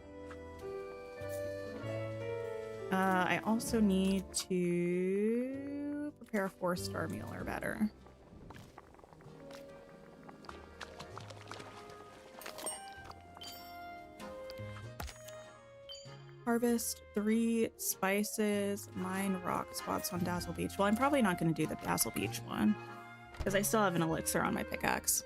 I also need to prepare a 4-star meal or better. Harvest 3 spices, mine rock spots on Dazzle Beach. Well, I'm probably not going to do the Dazzle Beach one because I still have an elixir on my pickaxe.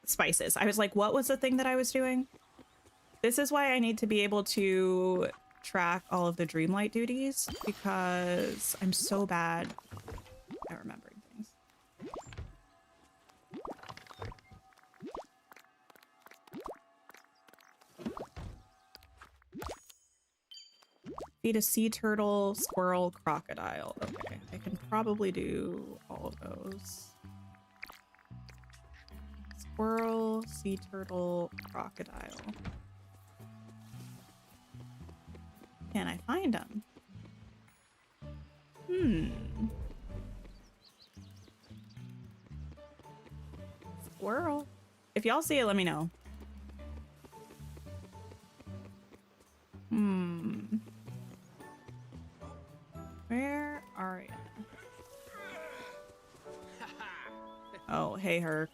Spices. I was like, what was the thing that I was doing? This is why I need to be able to track all of the Dreamlight duties because I'm so bad at remembering things. Feed a sea turtle, squirrel, crocodile. Okay, I can probably do all of those. Squirrel, sea turtle, crocodile. Can I find them? Squirrel. If y'all see it, let me know. Where are you? Oh, hey, her.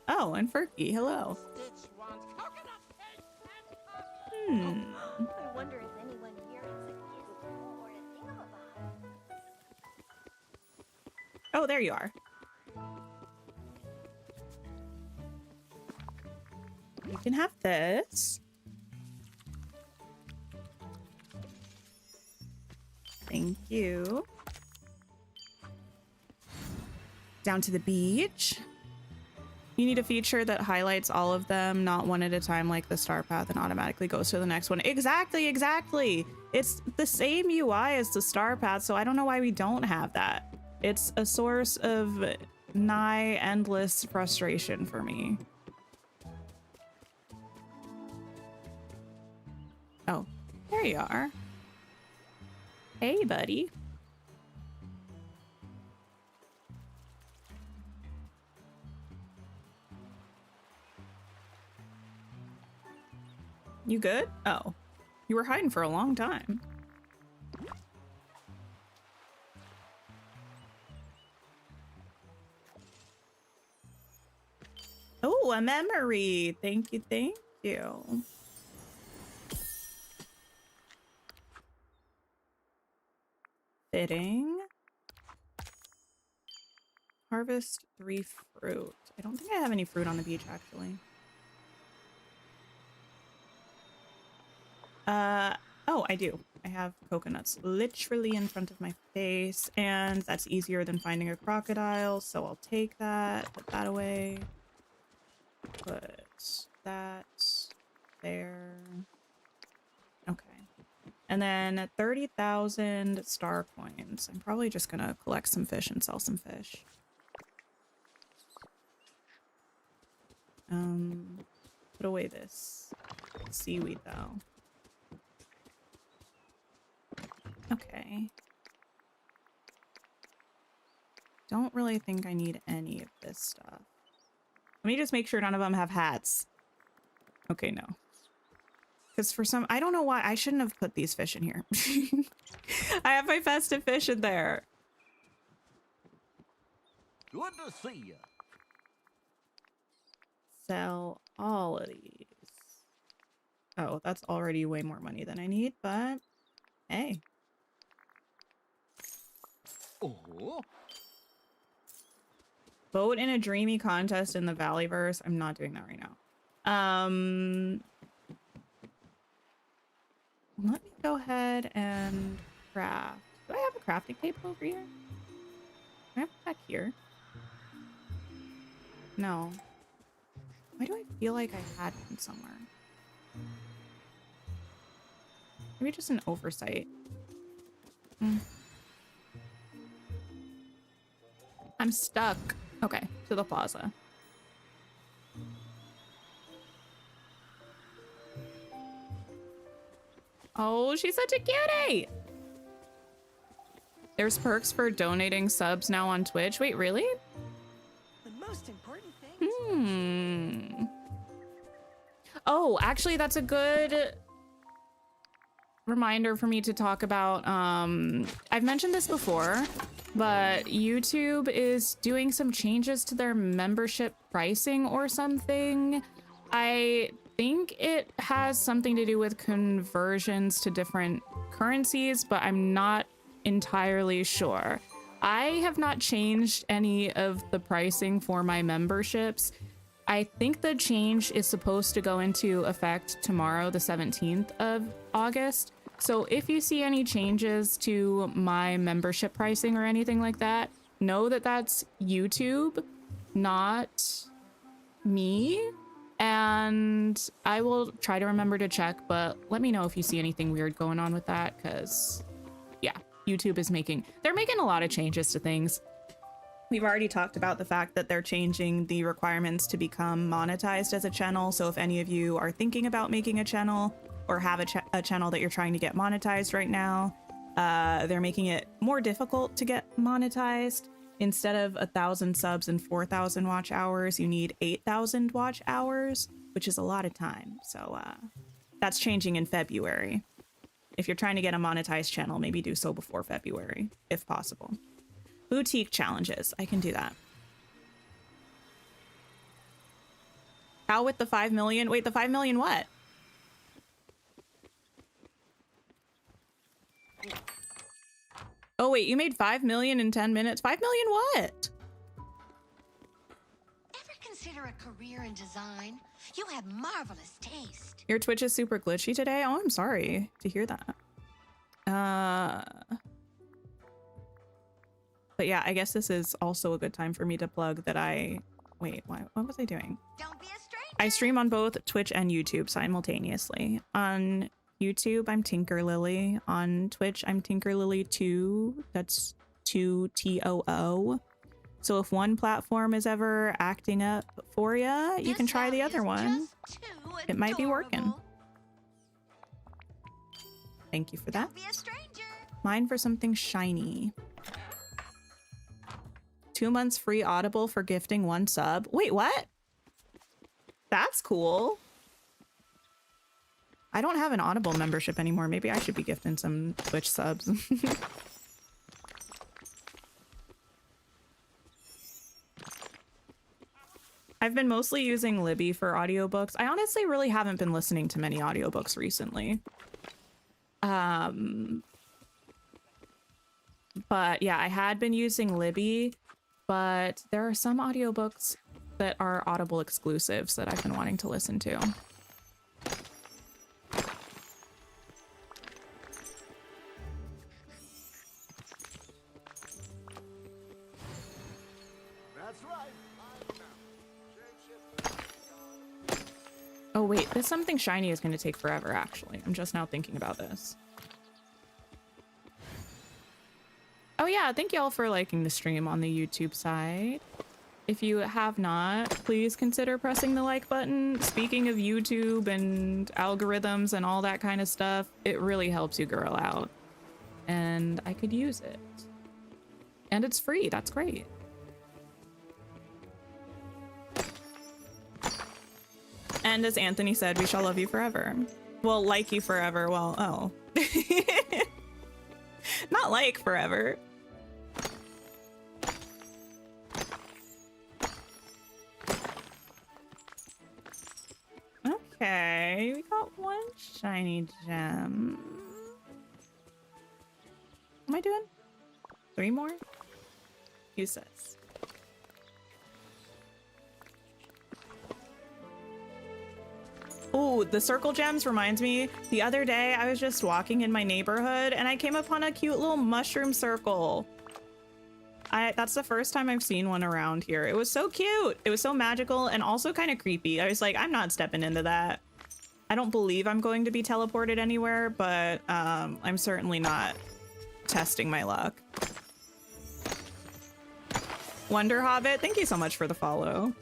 Oh, and Ferky, hello.
I wonder if anyone here has a gizmo or a thingamabob.
Oh, there you are. You can have this. Thank you. Down to the beach. You need a feature that highlights all of them, not one at a time like the star path, and automatically goes to the next one. Exactly, exactly. It's the same UI as the star path, so I don't know why we don't have that. It's a source of nigh endless frustration for me. Oh, there you are. Hey, buddy. You good? Oh, you were hiding for a long time. Oh, a memory. Thank you, thank you. Fitting. Harvest 3 fruit. I don't think I have any fruit on the beach, actually. Oh, I do. I have coconuts literally in front of my face, and that's easier than finding a crocodile, so I'll take that, put that away. Put that there. Okay. And then 30,000 star coins. I'm probably just gonna collect some fish and sell some fish. Put away this seaweed though. Okay. Don't really think I need any of this stuff. Let me just make sure none of them have hats. Okay, no. Because for some, I don't know why, I shouldn't have put these fish in here. I have my festive fish in there.
Good to see you.
Sell all of these. Oh, that's already way more money than I need, but hey.
Oh.
Vote in a dreamy contest in the Valleyverse. I'm not doing that right now. Let me go ahead and craft. Do I have a crafting table over here? I have it back here. No. Why do I feel like I had one somewhere? Maybe just an oversight. I'm stuck. Okay, to the plaza. Oh, she's such a cutie! There's perks for donating subs now on Twitch. Wait, really?
The most important thing.
Oh, actually, that's a good reminder for me to talk about. I've mentioned this before, but YouTube is doing some changes to their membership pricing or something. I think it has something to do with conversions to different currencies, but I'm not entirely sure. I have not changed any of the pricing for my memberships. I think the change is supposed to go into effect tomorrow, the 17th of August. So if you see any changes to my membership pricing or anything like that, know that that's YouTube, not me. And I will try to remember to check, but let me know if you see anything weird going on with that, because yeah, YouTube is they're making a lot of changes to things. We've already talked about the fact that they're changing the requirements to become monetized as a channel. So if any of you are thinking about making a channel or have a channel that you're trying to get monetized right now, they're making it more difficult to get monetized. Instead of 1,000 subs and 4,000 watch hours, you need 8,000 watch hours, which is a lot of time. So that's changing in February. If you're trying to get a monetized channel, maybe do so before February, if possible. Boutique challenges. I can do that. How with the 5 million? Wait, the 5 million what? Oh, wait, you made 5 million in 10 minutes? 5 million what?
Ever consider a career in design? You have marvelous taste.
Your Twitch is super glitchy today? Oh, I'm sorry to hear that. But yeah, I guess this is also a good time for me to plug that wait, what was I doing?
Don't be a stranger.
I stream on both Twitch and YouTube simultaneously. On YouTube, I'm Tinker Lily. On Twitch, I'm Tinker Lily 2. That's 2 TOO. So if one platform is ever acting up for you, you can try the other one. It might be working. Thank you for that.
Don't be a stranger.
Mine for something shiny. 2 months free Audible for gifting 1 sub. Wait, what? That's cool. I don't have an Audible membership anymore. Maybe I should be gifting some Twitch subs. I've been mostly using Libby for audiobooks. I honestly really haven't been listening to many audiobooks recently. But yeah, I had been using Libby, but there are some audiobooks that are Audible exclusives that I've been wanting to listen to. Oh wait, this something shiny is going to take forever, actually. I'm just now thinking about this. Oh yeah, thank you all for liking the stream on the YouTube side. If you have not, please consider pressing the like button. Speaking of YouTube and algorithms and all that kind of stuff, it really helps you girl out. And I could use it. And it's free, that's great. And as Anthony said, we shall love you forever. Well, like you forever, well, oh. Not like forever. Okay, we got 1 shiny gem. What am I doing? 3 more? Who says? Oh, the circle gems reminds me. The other day, I was just walking in my neighborhood and I came upon a cute little mushroom circle. That's the first time I've seen one around here. It was so cute. It was so magical and also kind of creepy. I was like, I'm not stepping into that. I don't believe I'm going to be teleported anywhere, but I'm certainly not testing my luck. Wonder Hobbit, thank you so much for the follow.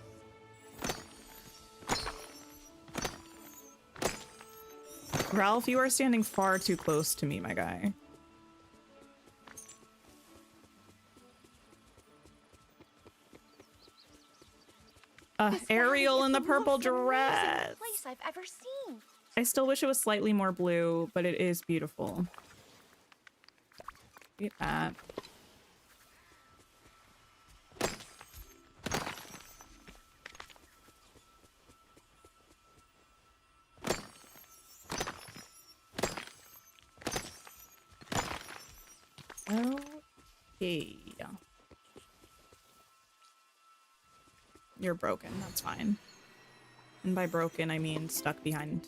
Ralph, you are standing far too close to me, my guy. Ariel in the purple dress.
Place I've ever seen.
I still wish it was slightly more blue, but it is beautiful. Look at that. Okay. You're broken, that's fine. And by broken, I mean stuck behind.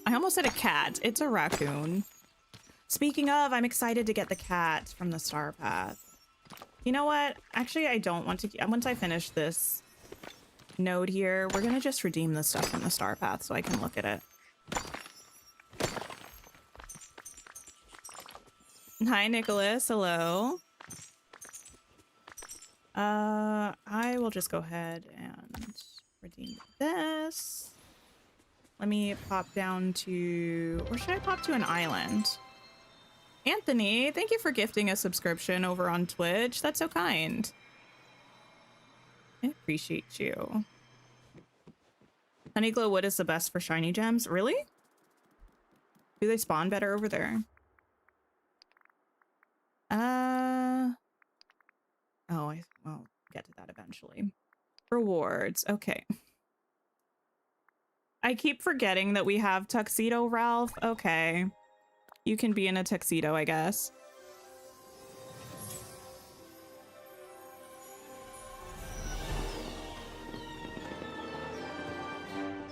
I almost said a cat. It's a raccoon. Speaking of, I'm excited to get the cat from the Star Path. You know what? Actually, I don't want to. Once I finish this node here. We're gonna just redeem the stuff from the star path so I can look at it. Hi, Nicholas. Hello. I will just go ahead and redeem this. Let me pop down to... Or should I pop to an island? Anthony, thank you for gifting a subscription over on Twitch. That's so kind. I appreciate you. Honeyglow wood is the best for shiny gems. Really? Do they spawn better over there? Oh, I'll get to that eventually. Rewards. Okay. I keep forgetting that we have Tuxedo Ralph. Okay. You can be in a tuxedo, I guess.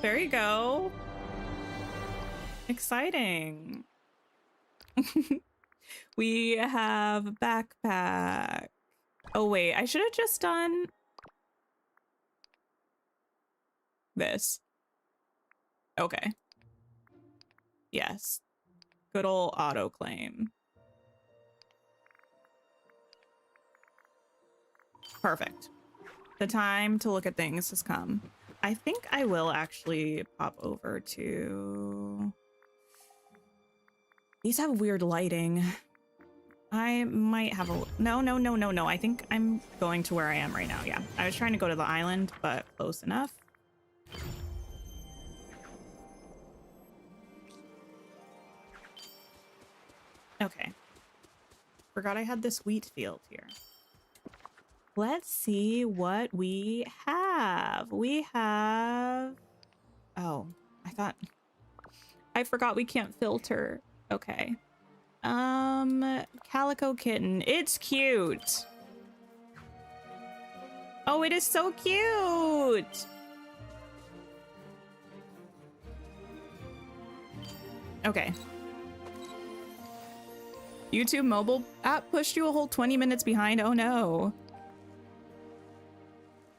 There you go. Exciting. We have backpack. Oh, wait. I should have just done this. Okay. Yes. Good old auto claim. Perfect. The time to look at things has come. I think I will actually pop over to... These have weird lighting. I might have a... No. I think I'm going to where I am right now. Yeah. I was trying to go to the island, but close enough. Okay. Forgot I had this wheat field here. Let's see what we have. We have... Oh, I forgot we can't filter. Okay. Calico kitten. It's cute. Oh, it is so cute. Okay. YouTube mobile app pushed you a whole 20 minutes behind. Oh no.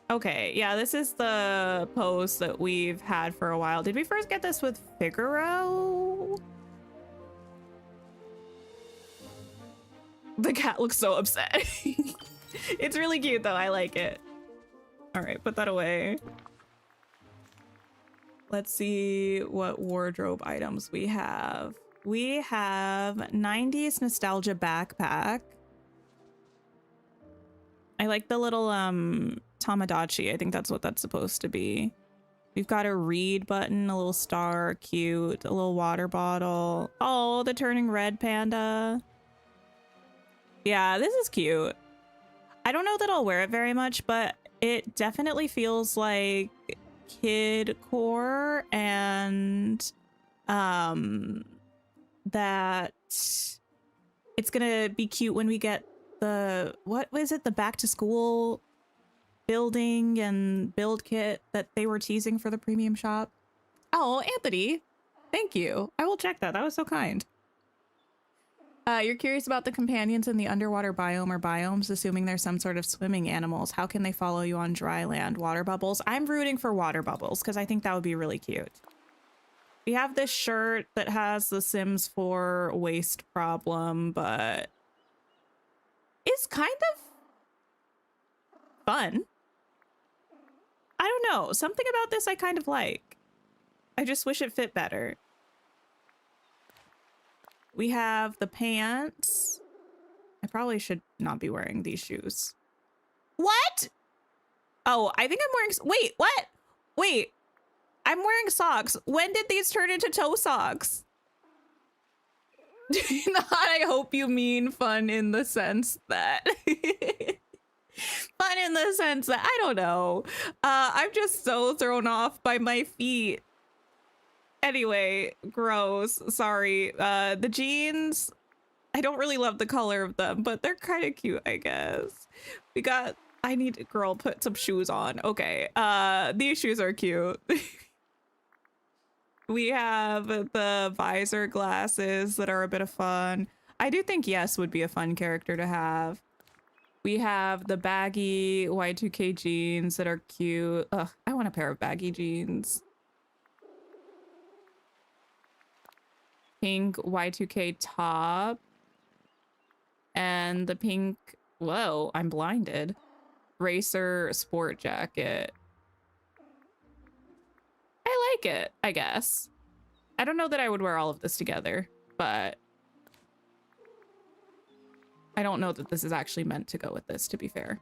Okay, yeah, this is the post that we've had for a while. Did we first get this with Figaro? The cat looks so upset. It's really cute though, I like it. All right, put that away. Let's see what wardrobe items we have. We have 90s nostalgia backpack. I like the little Tamagotchi. I think that's what that's supposed to be. We've got a read button, a little star, cute, a little water bottle. Oh, the turning red panda. Yeah, this is cute. I don't know that I'll wear it very much, but it definitely feels like kid core, and that it's gonna be cute when we get the, what was it, the back to school building and build kit that they were teasing for the premium shop. Oh, Anthony, thank you. I will check that. That was so kind. You're curious about the companions in the underwater biome or biomes, assuming there's some sort of swimming animals. How can they follow you on dry land? Water bubbles? I'm rooting for water bubbles because I think that would be really cute. We have this shirt that has the Sims 4 waist problem, but it's kind of fun. I don't know. Something about this I kind of like. I just wish it fit better. We have the pants. I probably should not be wearing these shoes. What? Oh, I think I'm wearing... Wait, what? Wait. I'm wearing socks. When did these turn into toe socks? I hope you mean fun in the sense that... Fun in the sense that... I don't know. I'm just so thrown off by my feet. Anyway, gross. Sorry. The jeans, I don't really love the color of them, but they're kind of cute, I guess. We got... I need... Girl, put some shoes on. Okay. These shoes are cute. We have the visor glasses that are a bit of fun. I do think Yes would be a fun character to have. We have the baggy Y2K jeans that are cute. Ugh, I want a pair of baggy jeans. Pink Y2K top. And the pink, whoa, I'm blinded. Racer sport jacket. I like it, I guess. I don't know that I would wear all of this together, but I don't know that this is actually meant to go with this, to be fair.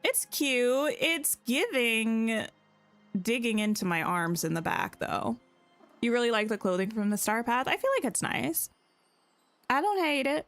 It's cute. It's giving digging into my arms in the back, though. You really like the clothing from the Star Path? I feel like it's nice. I don't hate it.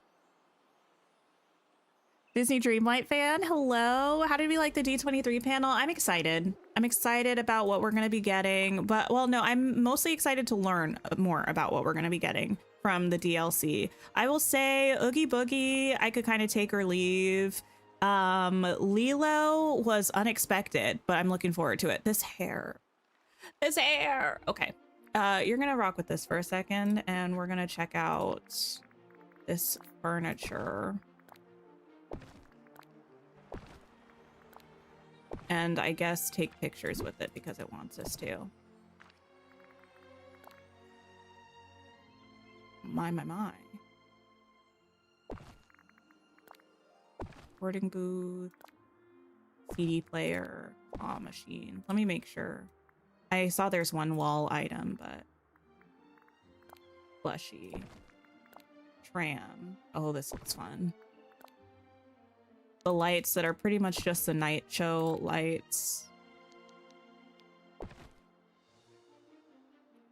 Disney Dreamlight fan, hello. How did we like the D23 panel? I'm excited. I'm excited about what we're going to be getting. But, well, no, I'm mostly excited to learn more about what we're going to be getting from the DLC. I will say Oogie Boogie, I could kind of take or leave. Lilo was unexpected, but I'm looking forward to it. This hair. Okay. You're going to rock with this for a second, and we're going to check out this furniture. And I guess take pictures with it because it wants us to. My. Recording booth. CD player. Claw machine. Let me make sure. I saw there's one wall item, but... Plushie. Tram. Oh, this looks fun. The lights that are pretty much just the night show lights.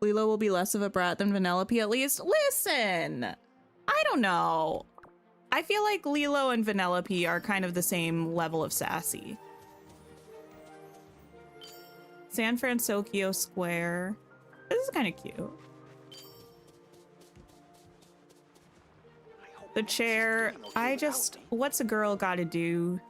Lilo will be less of a brat than Vanellope at least. Listen! I don't know. I feel like Lilo and Vanellope are kind of the same level of sassy. San Francisco Square. This is kind of cute. The chair, what's a girl gotta do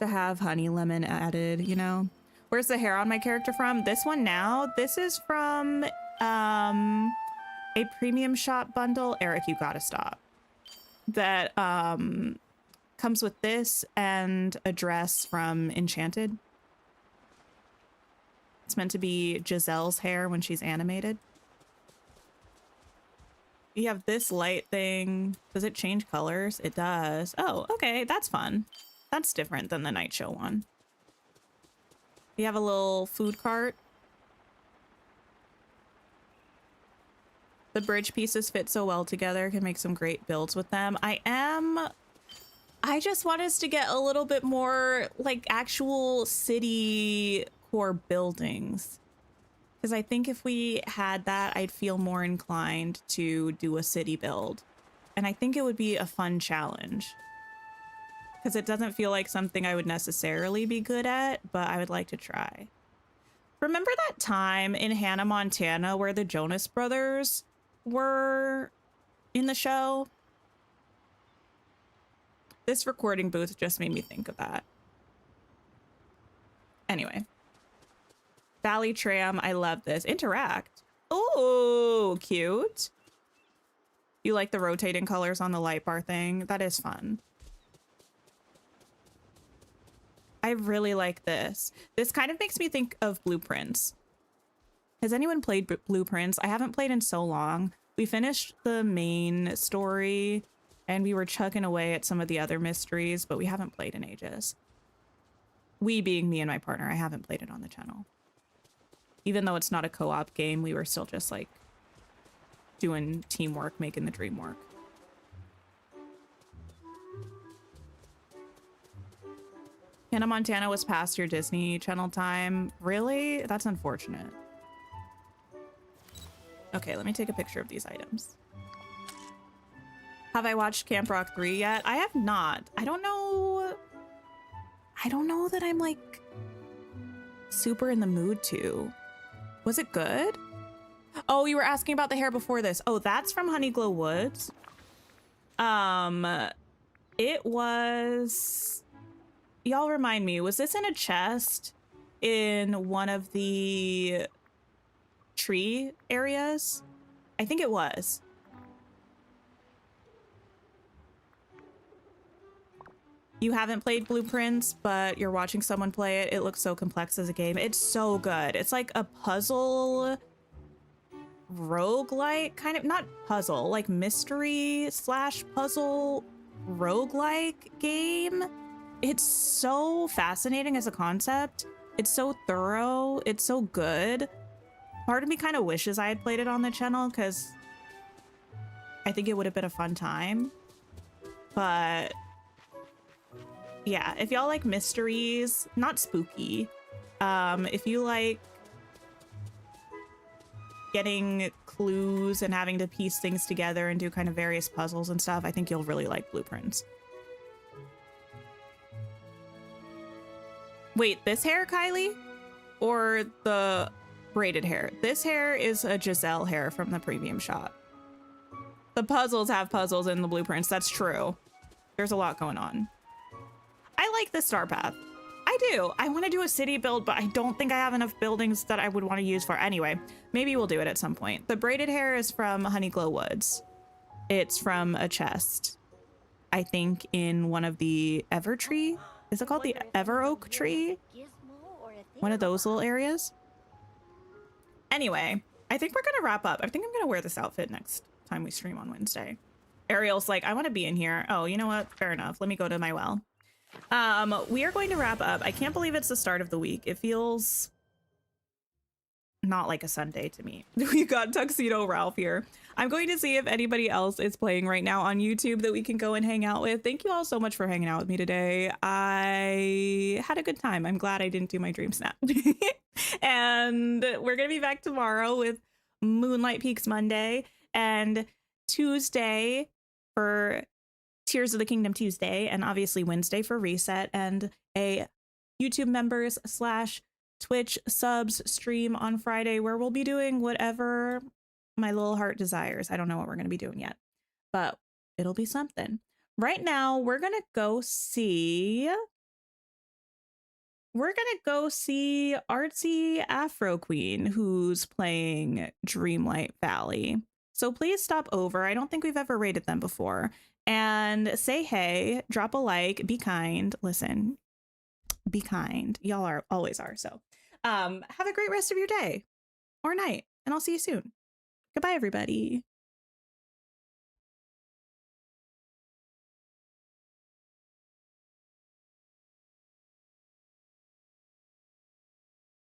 to have honey lemon added, you know? Where's the hair on my character from? This one now? This is from a premium shop bundle. Eric, you gotta stop. That comes with this and a dress from Enchanted. It's meant to be Giselle's hair when she's animated. You have this light thing. Does it change colors? It does. Oh, okay. That's fun. That's different than the night show one. You have a little food cart. The bridge pieces fit so well together. Can make some great builds with them. I just want us to get a little bit more like actual city core buildings. Because I think if we had that, I'd feel more inclined to do a city build. And I think it would be a fun challenge. Because it doesn't feel like something I would necessarily be good at, but I would like to try. Remember that time in Hannah Montana where the Jonas Brothers were in the show? This recording booth just made me think of that. Anyway. Valley Tram, I love this. Interact. Oh, cute. You like the rotating colors on the light bar thing? That is fun. I really like this. This kind of makes me think of Blueprints. Has anyone played Blueprints? I haven't played in so long. We finished the main story and we were chugging away at some of the other mysteries, but we haven't played in ages. We being me and my partner, I haven't played it on the channel. Even though it's not a co-op game, we were still just like doing teamwork, making the dream work. Hannah Montana was past your Disney Channel time. Really? That's unfortunate. Okay, let me take a picture of these items. Have I watched Camp Rock 3 yet? I have not. I don't know that I'm like super in the mood to. Was it good? Oh, you were asking about the hair before this. Oh, that's from Honeyglow Woods. It was... Y'all remind me, was this in a chest in one of the tree areas? I think it was. you haven't played Blueprints, but you're watching someone play it, it looks so complex as a game. It's so good. It's like a puzzle roguelike kind of, not puzzle, like mystery slash puzzle roguelike game. It's so fascinating as a concept. It's so thorough. It's so good. Part of me kind of wishes I had played it on the channel because I think it would have been a fun time. But yeah, if y'all like mysteries, not spooky, if you like getting clues and having to piece things together and do kind of various puzzles and stuff, I think you'll really like Blueprints. Wait, this hair, Kylie? Or the braided hair? This hair is a Giselle hair from the premium shop. The puzzles have puzzles in the Blueprints. That's true. There's a lot going on. I like the star path. I do. I want to do a city build, but I don't think I have enough buildings that I would want to use for. Anyway, maybe we'll do it at some point. The braided hair is from Honeyglow Woods. It's from a chest, I think, in one of the Evertree. Is it called the Ever Oak Tree? One of those little areas. Anyway, I think we're gonna wrap up. I think I'm gonna wear this outfit next time we stream on Wednesday. Ariel's like, I want to be in here. Oh, you know what? Fair enough. Let me go to my well. We are going to wrap up. I can't believe it's the start of the week. It feels not like a Sunday to me. We got Tuxedo Ralph here. I'm going to see if anybody else is playing right now on YouTube that we can go and hang out with. Thank you all so much for hanging out with me today. I had a good time. I'm glad I didn't do my dream snap. And we're going to be back tomorrow with Moonlight Peaks Monday and Tuesday for Tears of the Kingdom Tuesday, and obviously Wednesday for Reset, and a YouTube members / Twitch subs stream on Friday where we'll be doing whatever my little heart desires. I don't know what we're going to be doing yet, but it'll be something. Right now, we're going to go see Artsy Afro Queen, who's playing Dreamlight Valley. So please stop over. I don't think we've ever rated them before. And say hey, drop a like, be kind. Listen, be kind. Y'all are always are. So have a great rest of your day or night, and I'll see you soon. Goodbye, everybody.